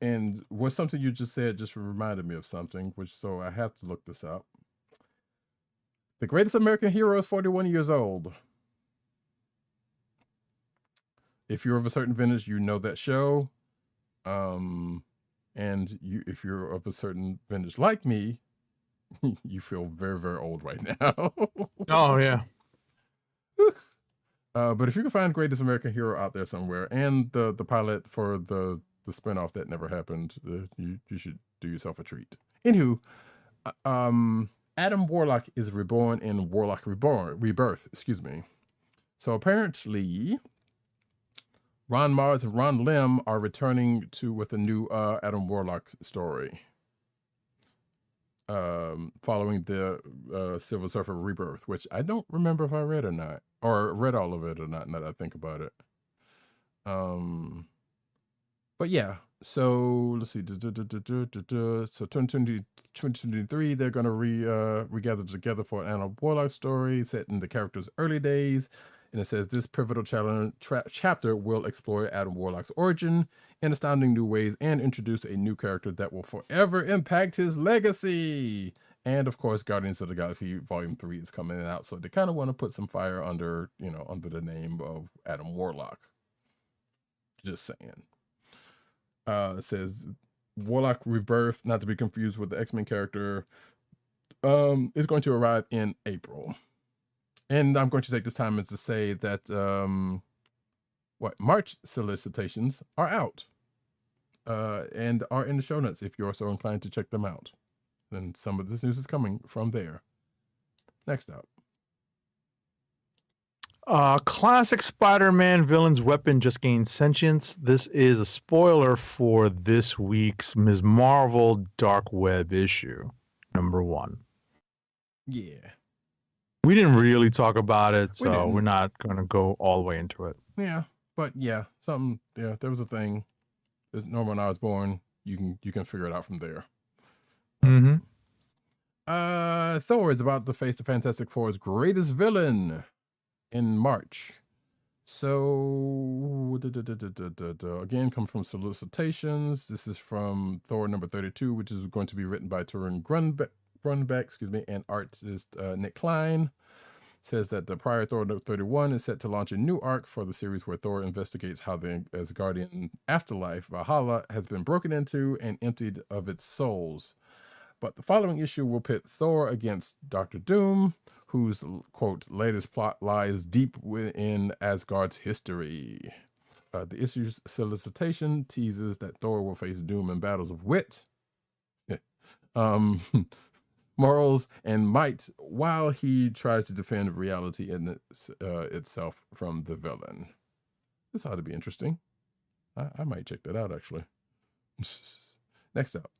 And what something you just said just reminded me of something, so I have to look this up. The Greatest American Hero is 41 years old. If you're of a certain vintage, you know that show. And if you're of a certain vintage like me, you feel very, very old right now. Oh, yeah. But if you can find Greatest American Hero out there somewhere, and the pilot for the spinoff that never happened, you should do yourself a treat. Anywho, Adam Warlock is reborn in Warlock Rebirth. Excuse me. So apparently, Ron Mars and Ron Lim are returning with a new Adam Warlock story. Following the Silver Surfer Rebirth, which I don't remember if I read or not, or read all of it or not, now that I think about it. But yeah, so let's see. So 2023, they're going to regather together for an Adam Warlock story set in the character's early days. And it says this pivotal chapter will explore Adam Warlock's origin in astounding new ways and introduce a new character that will forever impact his legacy. And of course, Guardians of the Galaxy Volume 3 is coming out, so they kind of want to put some fire under the name of Adam Warlock. Just saying. It says Warlock Rebirth, not to be confused with the X-Men character, is going to arrive in April. And I'm going to take this time to say that March solicitations are out and are in the show notes if you're so inclined to check them out. And some of this news is coming from there. Next up. Classic Spider-Man villain's weapon just gained sentience. This is a spoiler for this week's Ms. Marvel Dark Web issue, #1. Yeah. We didn't really talk about it, so we're not going to go all the way into it. Yeah, but yeah, there was a thing. As Norman and I was born, you can figure it out from there. Mm-hmm. Thor is about to face the Fantastic Four's greatest villain in March. So, again, come from solicitations. This is from Thor number 32, which is going to be written by Torunn Grunbeck, and artist Nick Klein. Says that the prior Thor 31 is set to launch a new arc for the series where Thor investigates how the Asgardian afterlife, Valhalla, has been broken into and emptied of its souls. But the following issue will pit Thor against Dr. Doom, whose, quote, latest plot lies deep within Asgard's history. The issue's solicitation teases that Thor will face Doom in battles of wit, morals, and might, while he tries to defend reality in itself from the villain. This ought to be interesting. I might check that out, actually. Next up.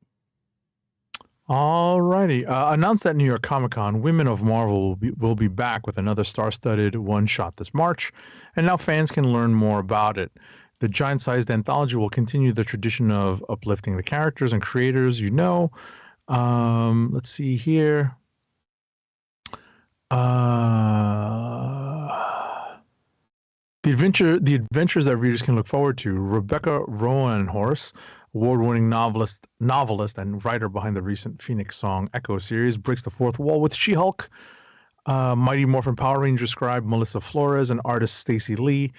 Alrighty. Announced at New York Comic Con, Women of Marvel will be back with another star-studded one-shot this March, and now fans can learn more about it. The giant-sized anthology will continue the tradition of uplifting the characters and creators you know. Let's see here. The adventures that readers can look forward to. Rebecca Roanhorse, award-winning novelist and writer behind the recent Phoenix Song Echo series, breaks the fourth wall with She-Hulk. Mighty Morphin Power Ranger scribe Melissa Flores and artist Stacey Lee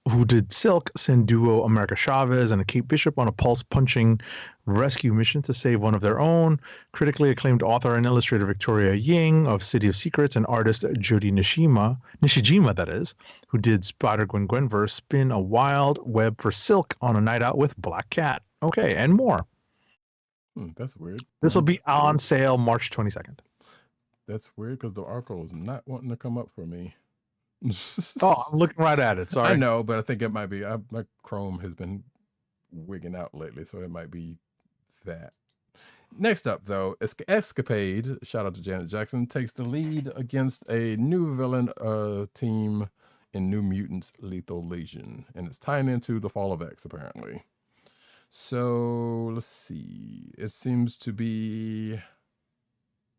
who did Silk, send duo America Chavez and Kate Bishop on a pulse-punching rescue mission to save one of their own. Critically acclaimed author and illustrator Victoria Ying of City of Secrets and artist Jody Nishijima, that is, who did Spider-Gwen Gwenverse, spin a wild web for Silk on a night out with Black Cat. Okay, and more. That's weird. This will be on sale March 22nd. That's weird because the article is not wanting to come up for me. Oh, I'm looking right at it. Sorry. I know, but I think it might be. My Chrome has been wigging out lately, so it might be that. Next up, though, Escapade, shout out to Janet Jackson, takes the lead against a new villain team in New Mutants Lethal Legion, and it's tying into the Fall of X, apparently. So, let's see. It seems to be...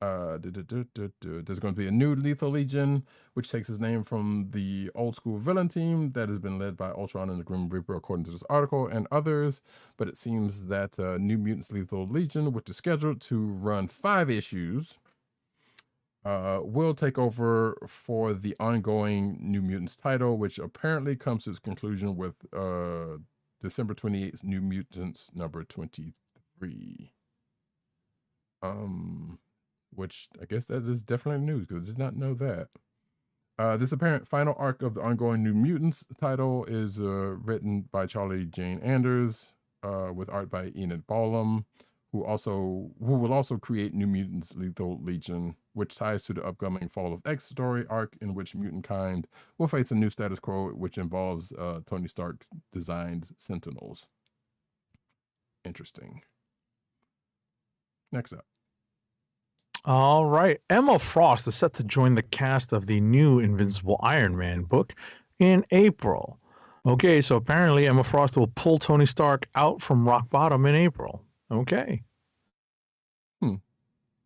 there's going to be a new Lethal Legion, which takes its name from the old school villain team that has been led by Ultron and the Grim Reaper, according to this article, and others. But it seems that New Mutants Lethal Legion, which is scheduled to run 5 issues, will take over for the ongoing New Mutants title, which apparently comes to its conclusion with December 28th, New Mutants number 23. Which I guess that is definitely news because I did not know that. This apparent final arc of the ongoing New Mutants title is written by Charlie Jane Anders, with art by Enid Ballum, who will also create New Mutants Lethal Legion, which ties to the upcoming Fall of X story arc in which mutant kind will face a new status quo, which involves Tony Stark designed Sentinels. Interesting. Next up. All right. Emma Frost is set to join the cast of the new Invincible Iron Man book in April. Okay, so apparently Emma Frost will pull Tony Stark out from rock bottom in April. Okay.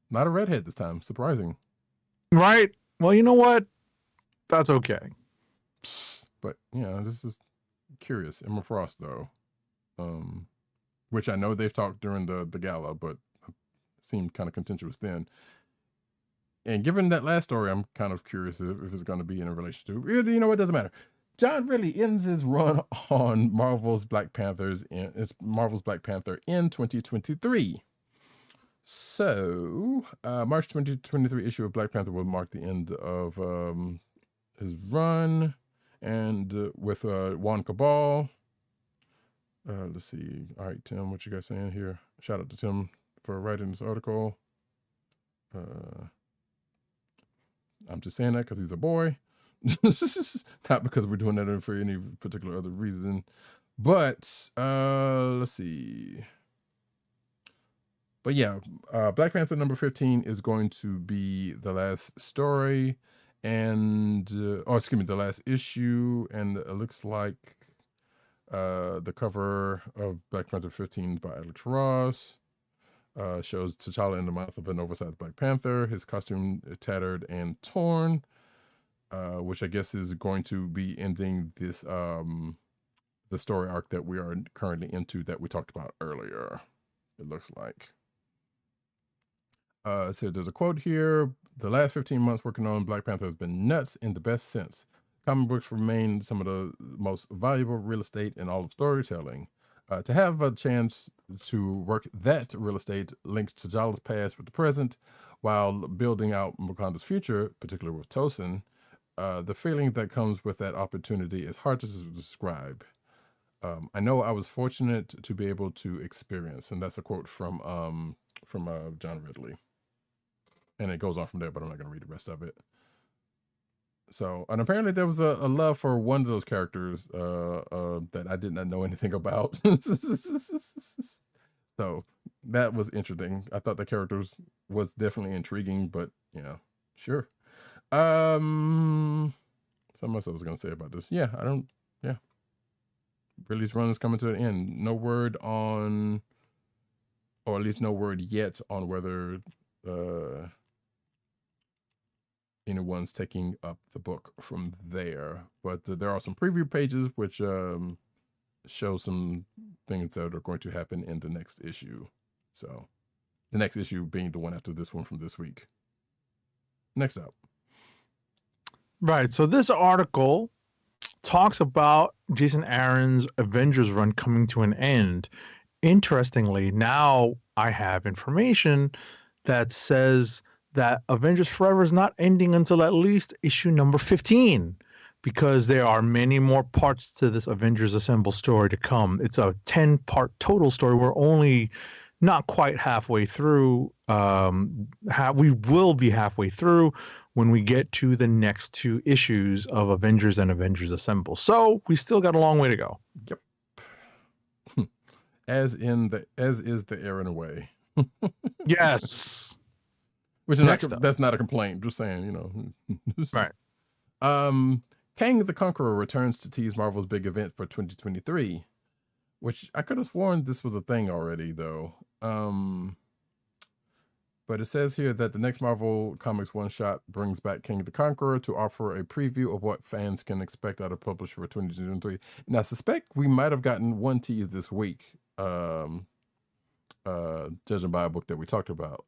Not a redhead this time. Surprising. Right. Well, you know what? That's okay. But, this is curious. Emma Frost, though. Which I know they've talked during the gala, but seemed kind of contentious then. And given that last story, I'm kind of curious if it's going to be in a relation to... You know what? Doesn't matter. John Ridley ends his run on Marvel's Black Panther in 2023. So, March 2023 issue of Black Panther will mark the end of his run, and with Juan Cabal. Let's see. All right, Tim, what you guys saying here? Shout out to Tim for writing this article. I'm just saying that because he's a boy. Not because we're doing that for any particular other reason. But let's see. But yeah, Black Panther number 15 is going to be the last story, and the last issue, and it looks like the cover of Black Panther 15 by Alex Ross shows T'Challa in the mouth of an oversized Black Panther, his costume tattered and torn, which I guess is going to be ending this the story arc that we are currently into that we talked about earlier, it looks like. So there's a quote here: "The last 15 months working on Black Panther has been nuts in the best sense. Comic books remain some of the most valuable real estate in all of storytelling. To have a chance to work that real estate links T'Challa's past with the present while building out Wakanda's future, particularly with Tosin, the feeling that comes with that opportunity is hard to describe. I know I was fortunate to be able to experience," and that's a quote from John Ridley. And it goes on from there, but I'm not going to read the rest of it. So, and apparently there was a love for one of those characters that I did not know anything about. So, that was interesting. I thought the characters was definitely intriguing, but yeah, sure. Something else I was gonna say about this. Yeah, I don't. Yeah, Ridley's run is coming to an end. No word on, or at least no word yet on whether anyone's taking up the book from there. But there are some preview pages which show some things that are going to happen in the next issue. So the next issue being the one after this one from this week. Next up. Right. So this article talks about Jason Aaron's Avengers run coming to an end. Interestingly, now I have information that says that Avengers Forever is not ending until at least issue number 15, because there are many more parts to this Avengers Assemble story to come. It's a 10-part total story. We're only not quite halfway through. We will be halfway through when we get to the next 2 issues of Avengers and Avengers Assemble. So we still got a long way to go. Yep. As is the Aaron away. Yes. Which is that's not a complaint. Just saying, you know. Right. Kang the Conqueror returns to tease Marvel's big event for 2023, which I could have sworn this was a thing already, though. But it says here that the next Marvel Comics one-shot brings back Kang the Conqueror to offer a preview of what fans can expect out of publisher for 2023. And I suspect we might have gotten one tease this week, judging by a book that we talked about.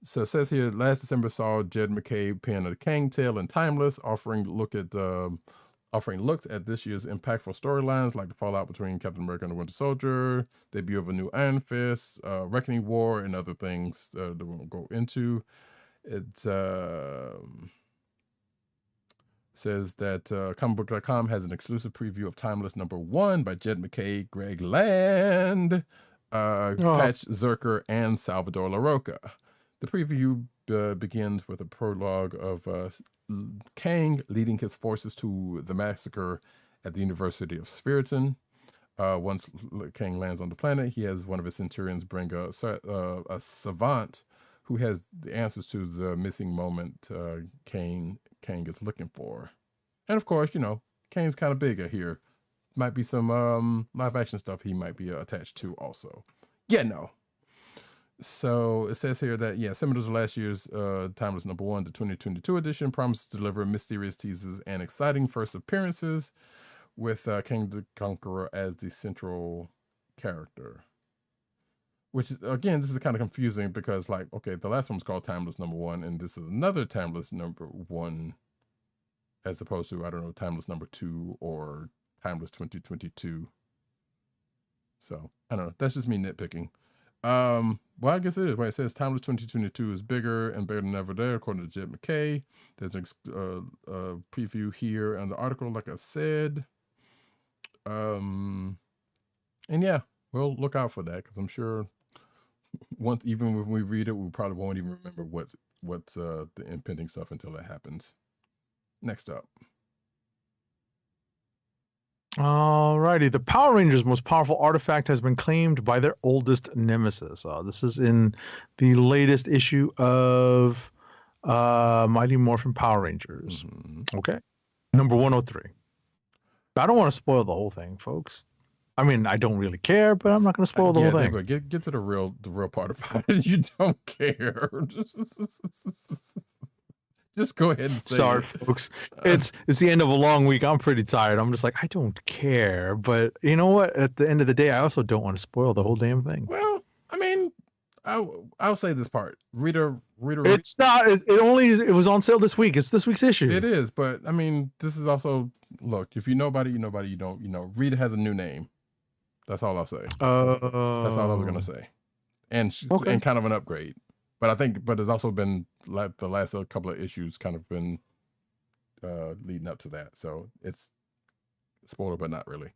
So it says here, last December saw Jed McKay pen a Kang tale in Timeless, offering looks at this year's impactful storylines like the fallout between Captain America and the Winter Soldier, debut of a new Iron Fist, Reckoning War, and other things that we won't go into. It says that comicbook.com has an exclusive preview of Timeless #1 by Jed McKay, Greg Land, Patch Zerker, and Salvador LaRocca. The preview begins with a prologue of Kang leading his forces to the massacre at the University of Spiriton. Once Kang lands on the planet, he has one of his Centurions bring a savant who has the answers to the missing moment Kang is looking for. And of course, you know, Kang's kind of bigger here. Might be some live action stuff he might be attached to also. Yeah, no. So it says here that, yeah, similar to last year's Timeless #1, the 2022 edition promises to deliver mysterious teases and exciting first appearances with Kang the Conqueror as the central character. Which, again, this is kind of confusing because, like, okay, the last one was called Timeless #1, and this is another Timeless #1 as opposed to, I don't know, Timeless #2 or Timeless 2022. So, I don't know. That's just me nitpicking. Well, I guess it is. When it says Timeless 2022 is bigger and better than ever there, according to Jed McKay. There's a preview here on the article, like I said. And yeah, we'll look out for that because I'm sure even when we read it, we probably won't even remember what's the impending stuff until it happens. Next up. Alrighty, the Power Rangers' most powerful artifact has been claimed by their oldest nemesis. This is in the latest issue of Mighty Morphin Power Rangers. Mm-hmm. Okay, number 103. I don't want to spoil the whole thing, folks. I mean, I don't really care, but I'm not going to spoil the whole thing. But get to the real part about it. You don't care. Just go ahead and say Sorry, it. Folks. It's the end of a long week. I'm pretty tired. I'm just like, I don't care. But you know what? At the end of the day, I also don't want to spoil the whole damn thing. Well, I mean, I'll say this part. Reader. It's not. It was on sale this week. It's this week's issue. It is, but I mean, this is also, look, if you know about it, you know about it. You don't, Rita has a new name. That's all I'll say. That's all I was gonna say. And kind of an upgrade. But it's also been like the last couple of issues kind of been leading up to that. So it's spoiler, but not really.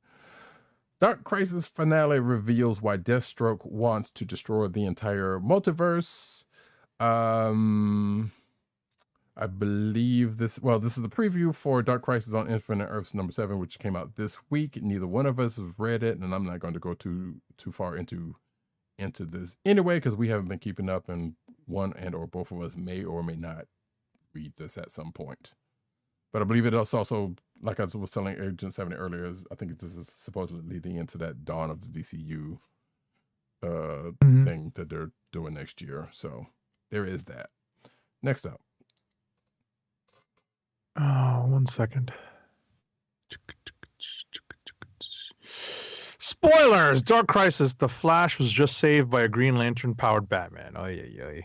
Dark Crisis finale reveals why Deathstroke wants to destroy the entire multiverse. I believe this is the preview for Dark Crisis on Infinite Earths #7, which came out this week. Neither one of us has read it, and I'm not going to go too far into into this anyway because we haven't been keeping up, and one and or both of us may or may not read this at some point. But I believe it is also, like I was telling Agent 70 earlier, I think this is supposedly leading into that dawn of the DCU thing that they're doing next year. So there is that. Next up. Oh, 1 second. Spoilers! Dark Crisis. The Flash was just saved by a Green Lantern-powered Batman. Oh, yeah.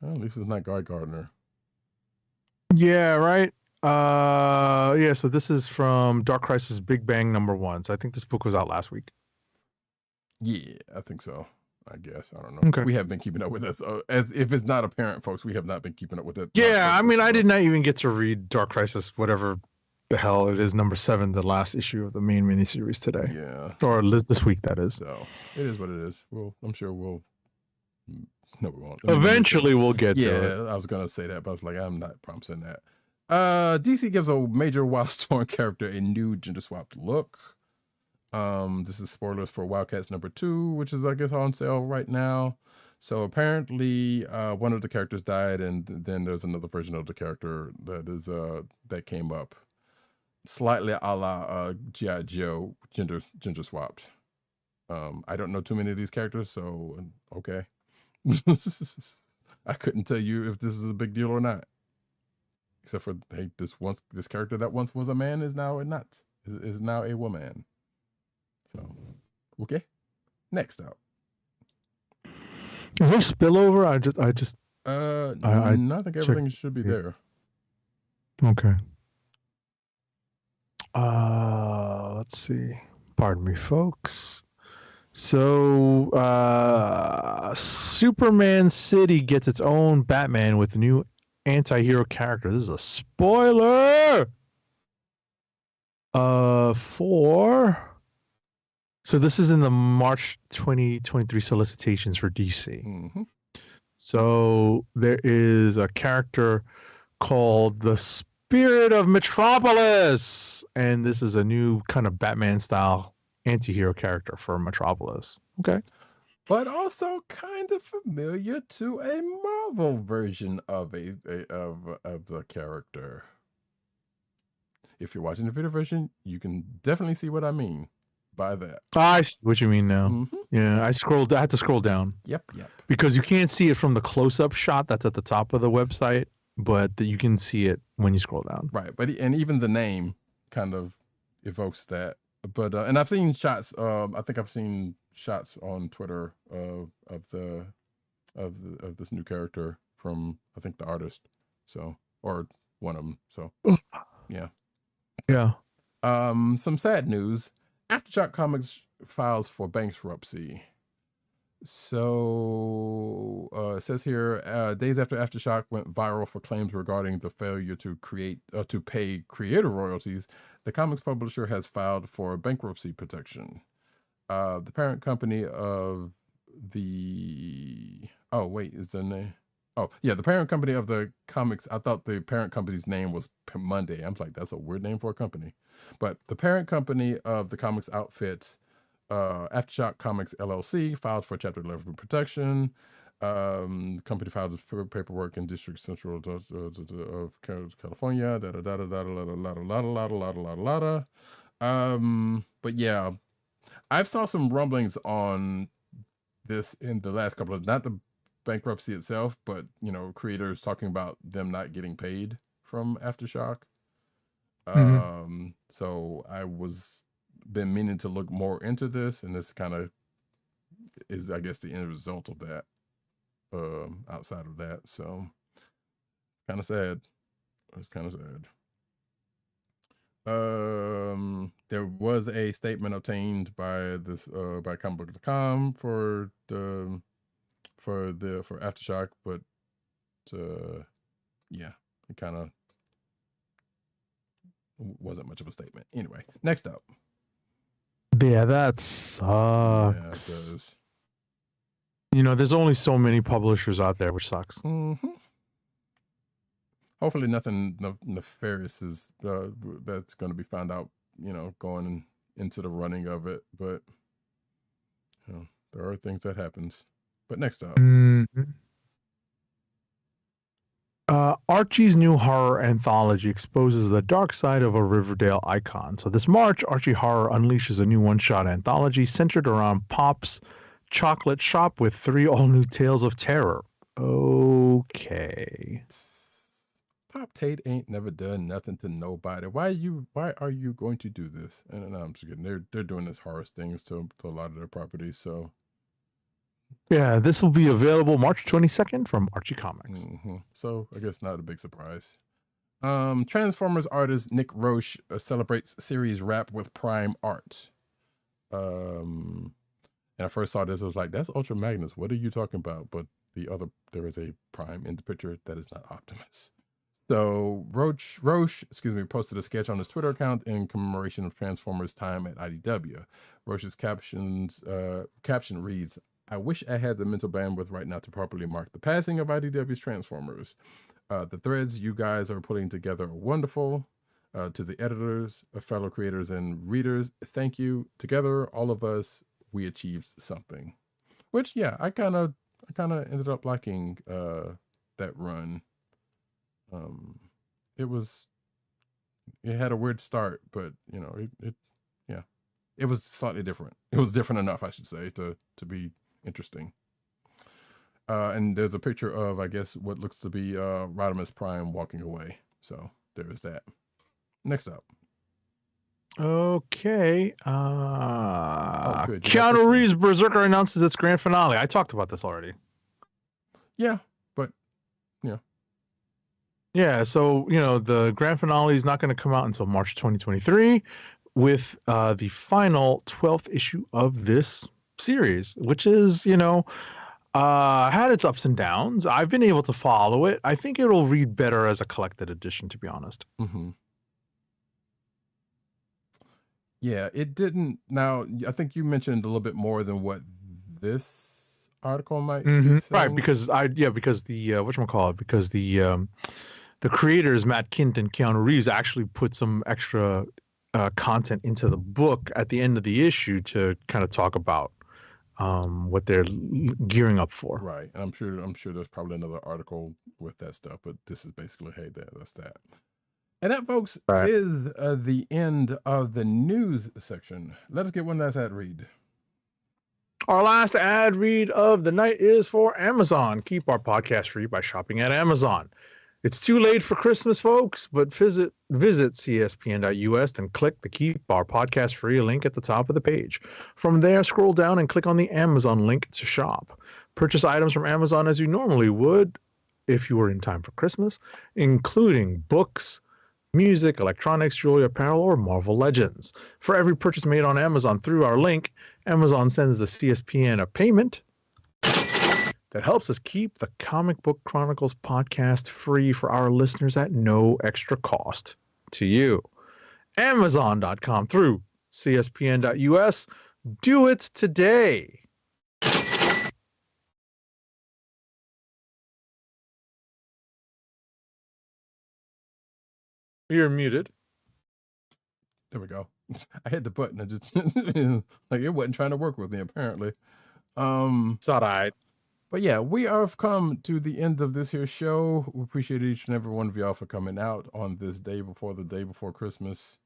Well, at least it's not Guy Gardner. Yeah, right. Yeah, so this is from Dark Crisis Big Bang #1. So I think this book was out last week. Yeah, I think so. I guess. I don't know. Okay. We have been keeping up with this. As if it's not apparent, folks, we have not been keeping up with it. Yeah, I mean, I did not even get to read Dark Crisis, whatever the hell it is, #7, the last issue of the main miniseries today. Yeah. Or this week, that is. So it is what it is. I'm sure we'll. No, we won't. Eventually, we'll get to it. Yeah, I was gonna say that, but I was like, I'm not promising that. DC gives a major Wildstorm character a new gender swapped look. This is spoilers for Wildcats #2, which is, I guess, on sale right now. So apparently, one of the characters died, and then there's another version of the character that is that came up, slightly a la G.I. Joe, gender swapped. I don't know too many of these characters, so okay. I couldn't tell you if this is a big deal or not. Except for, hey, this character that once was a man is now is now a woman. So okay. Next up. Is there spillover? I think everything should be there. Okay. Let's see. Pardon me, folks. So, Superman City gets its own Batman with a new anti-hero character. This is a spoiler. So this is in the March 2023 solicitations for DC. Mm-hmm. So there is a character called the Spirit of Metropolis, and this is a new kind of Batman-style anti-hero character for Metropolis. Okay. But also kind of familiar to a Marvel version of of the character. If you're watching the video version, you can definitely see what I mean by that. I see what you mean now. Mm-hmm. Yeah, I had to scroll down. Yep. Because you can't see it from the close-up shot that's at the top of the website, but you can see it when you scroll down. Right, and even the name kind of evokes that. But and I've seen shots. I think I've seen shots on Twitter of this new character from, I think, the artist. So, or one of them. So, yeah. Some sad news. Aftershock Comics files for bankruptcy. So it says here, days after Aftershock went viral for claims regarding the failure to pay creator royalties, the comics publisher has filed for bankruptcy protection. The parent company of the the parent company of the comics. I thought the parent company's name was Monday. I'm like, that's a weird name for a company. But the parent company of the comics outfit, Aftershock Comics LLC, filed for Chapter 11 protection. Company filed for paperwork in District Central of California. But yeah, I've saw some rumblings on this in the last couple of, not the bankruptcy itself, but creators talking about them not getting paid from Aftershock. So I been meaning to look more into this, and this kind of is, I guess, the end result of that. Outside of that, so kind of sad. It's kind of sad. There was a statement obtained by by comicbook.com for Aftershock, but yeah, it kind of wasn't much of a statement. Anyway, next up. Yeah, that sucks. Yeah, it does. There's only so many publishers out there, which sucks. Mm-hmm. Hopefully nothing nefarious is that's going to be found out, going into the running of it. But You know, there are things that happens. But next up. Archie's new horror anthology exposes the dark side of a Riverdale icon. So this March, Archie Horror unleashes a new one-shot anthology centered around Pop's chocolate shop with 3 all-new tales of terror. Okay. Pop Tate ain't never done nothing to nobody. Why are you going to do this? And I'm just kidding. They're doing this horror things to a lot of their properties. So yeah, this will be available March 22nd from Archie Comics. So I guess not a big surprise. Transformers artist Nick Roche celebrates series wrap with Prime art. And I first saw this, I was like, that's Ultra Magnus. What are you talking about? But there is a Prime in the picture that is not Optimus. So Roche, posted a sketch on his Twitter account in commemoration of Transformers' time at IDW. Roche's caption reads, "I wish I had the mental bandwidth right now to properly mark the passing of IDW's Transformers. The threads you guys are putting together are wonderful. To the editors, fellow creators, and readers, thank you. Together, all of us, we achieved something." Which, yeah, I kind of ended up liking that run. It had a weird start, but you know, it was slightly different. It was different enough, I should say, to be interesting. And there's a picture of, I guess, what looks to be Rodimus Prime walking away. So there is that. Next up. Okay. Good. Keanu Reeves' Berserker announces its grand finale. I talked about this already. Yeah, but yeah. Yeah, so, you know, the grand finale is not going to come out until March 2023 with the final 12th issue of this series, which is, you know, had its ups and downs. I've been able to follow it. I think it'll read better as a collected edition, to be honest. Yeah, it didn't. Now, I think you mentioned a little bit more than what this article might be saying. Right, because the creators, Matt Kint and Keanu Reeves, actually put some extra content into the book at the end of the issue to kind of talk about what they're gearing up for. Right, and I'm sure there's probably another article with that stuff, but this is basically, hey, that's that. And that, folks, is the end of the news section. Let us get one last ad read. Our last ad read of the night is for Amazon. Keep our podcast free by shopping at Amazon. It's too late for Christmas, folks, but visit cspn.us and click the Keep Our Podcast Free link at the top of the page. From there, scroll down and click on the Amazon link to shop. Purchase items from Amazon as you normally would if you were in time for Christmas, including books, music, electronics, jewelry, apparel, or Marvel Legends. For every purchase made on Amazon through our link, Amazon sends the CSPN a payment that helps us keep the Comic Book Chronicles podcast free for our listeners at no extra cost to you. Amazon.com through CSPN.us. Do it today. You're muted. There we go. I hit the button. I just like it wasn't trying to work with me, apparently. It's all right. But yeah, we have come to the end of this here show. We appreciate each and every one of y'all for coming out on this day before Christmas.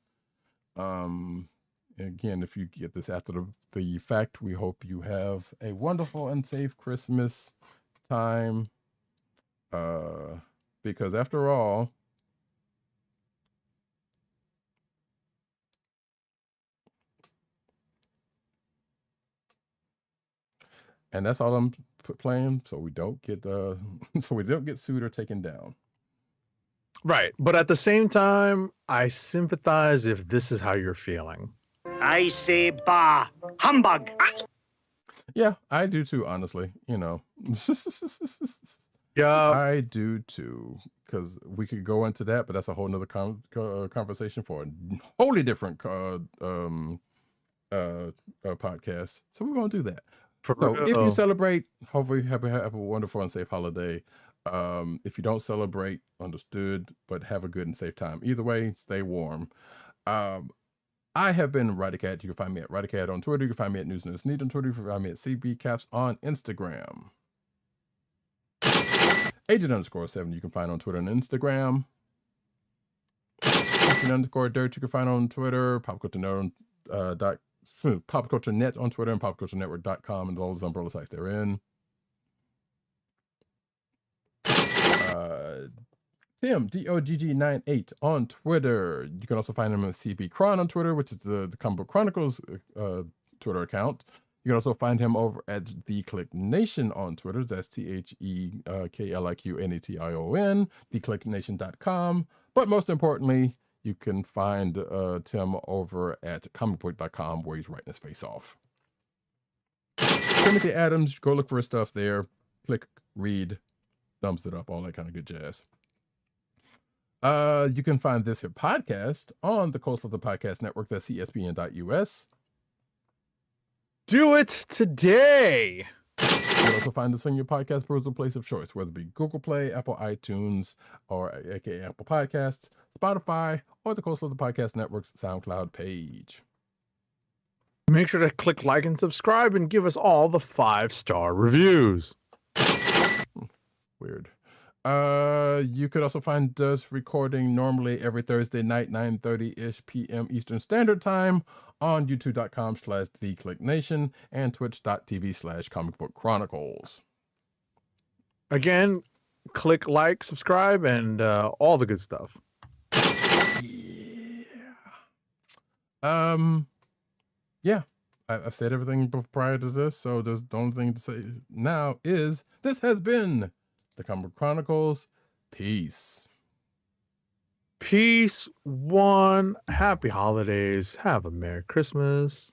Again, if you get this after the fact, we hope you have a wonderful and safe Christmas time. Because after all, and that's all I'm playing, so we don't get sued or taken down. Right, but at the same time, I sympathize if this is how you're feeling. I say, bah, humbug. Yeah, I do too. Honestly, you know. Yeah, I do too. Because we could go into that, but that's a whole nother conversation for a wholly different podcast. So we won't do that. So if you celebrate, hopefully have a wonderful and safe holiday. If you don't celebrate, understood, but have a good and safe time. Either way, stay warm. I have been Roddykat. You can find me at Roddykat on Twitter. You can find me at News Need on Twitter. You can find me at CBCaps on Instagram. Agent_7 you can find on Twitter and Instagram. _Dirt you can find on Twitter. PopCultureNet on Twitter and PopCultureNetwork.com and all those umbrella sites they're in. Tim DOGG98 on Twitter. You can also find him at CB Chron on Twitter, which is the Comic Book Chronicles Twitter account. You can also find him over at the Kliq Nation on Twitter. That's TheKliqNation, thekliqnation.com. But most importantly, you can find Tim over at comicbook.com where he's writing his face off. Timothy Adams, go look for his stuff there. Click, read, thumbs it up, all that kind of good jazz. You can find this here podcast on the Coastal Podcast Network. That's CSPN.us. Do it today. You can also find us on your podcast browser place of choice, whether it be Google Play, Apple iTunes, or aka Apple Podcasts, Spotify, or the Coastal Podcast Network's SoundCloud page. Make sure to click like and subscribe and give us all the 5-star reviews. Weird. You could also find us recording normally every Thursday night, 9:30-ish p.m. Eastern Standard Time on youtube.com/thekliqnation and twitch.tv/Comic Book Chronicles. Again, click like, subscribe, and all the good stuff. Yeah. I've said everything prior to this, so there's the only thing to say now is this has been the Comic Book Chronicles. Peace. Peace, one. Happy holidays. Have a Merry Christmas.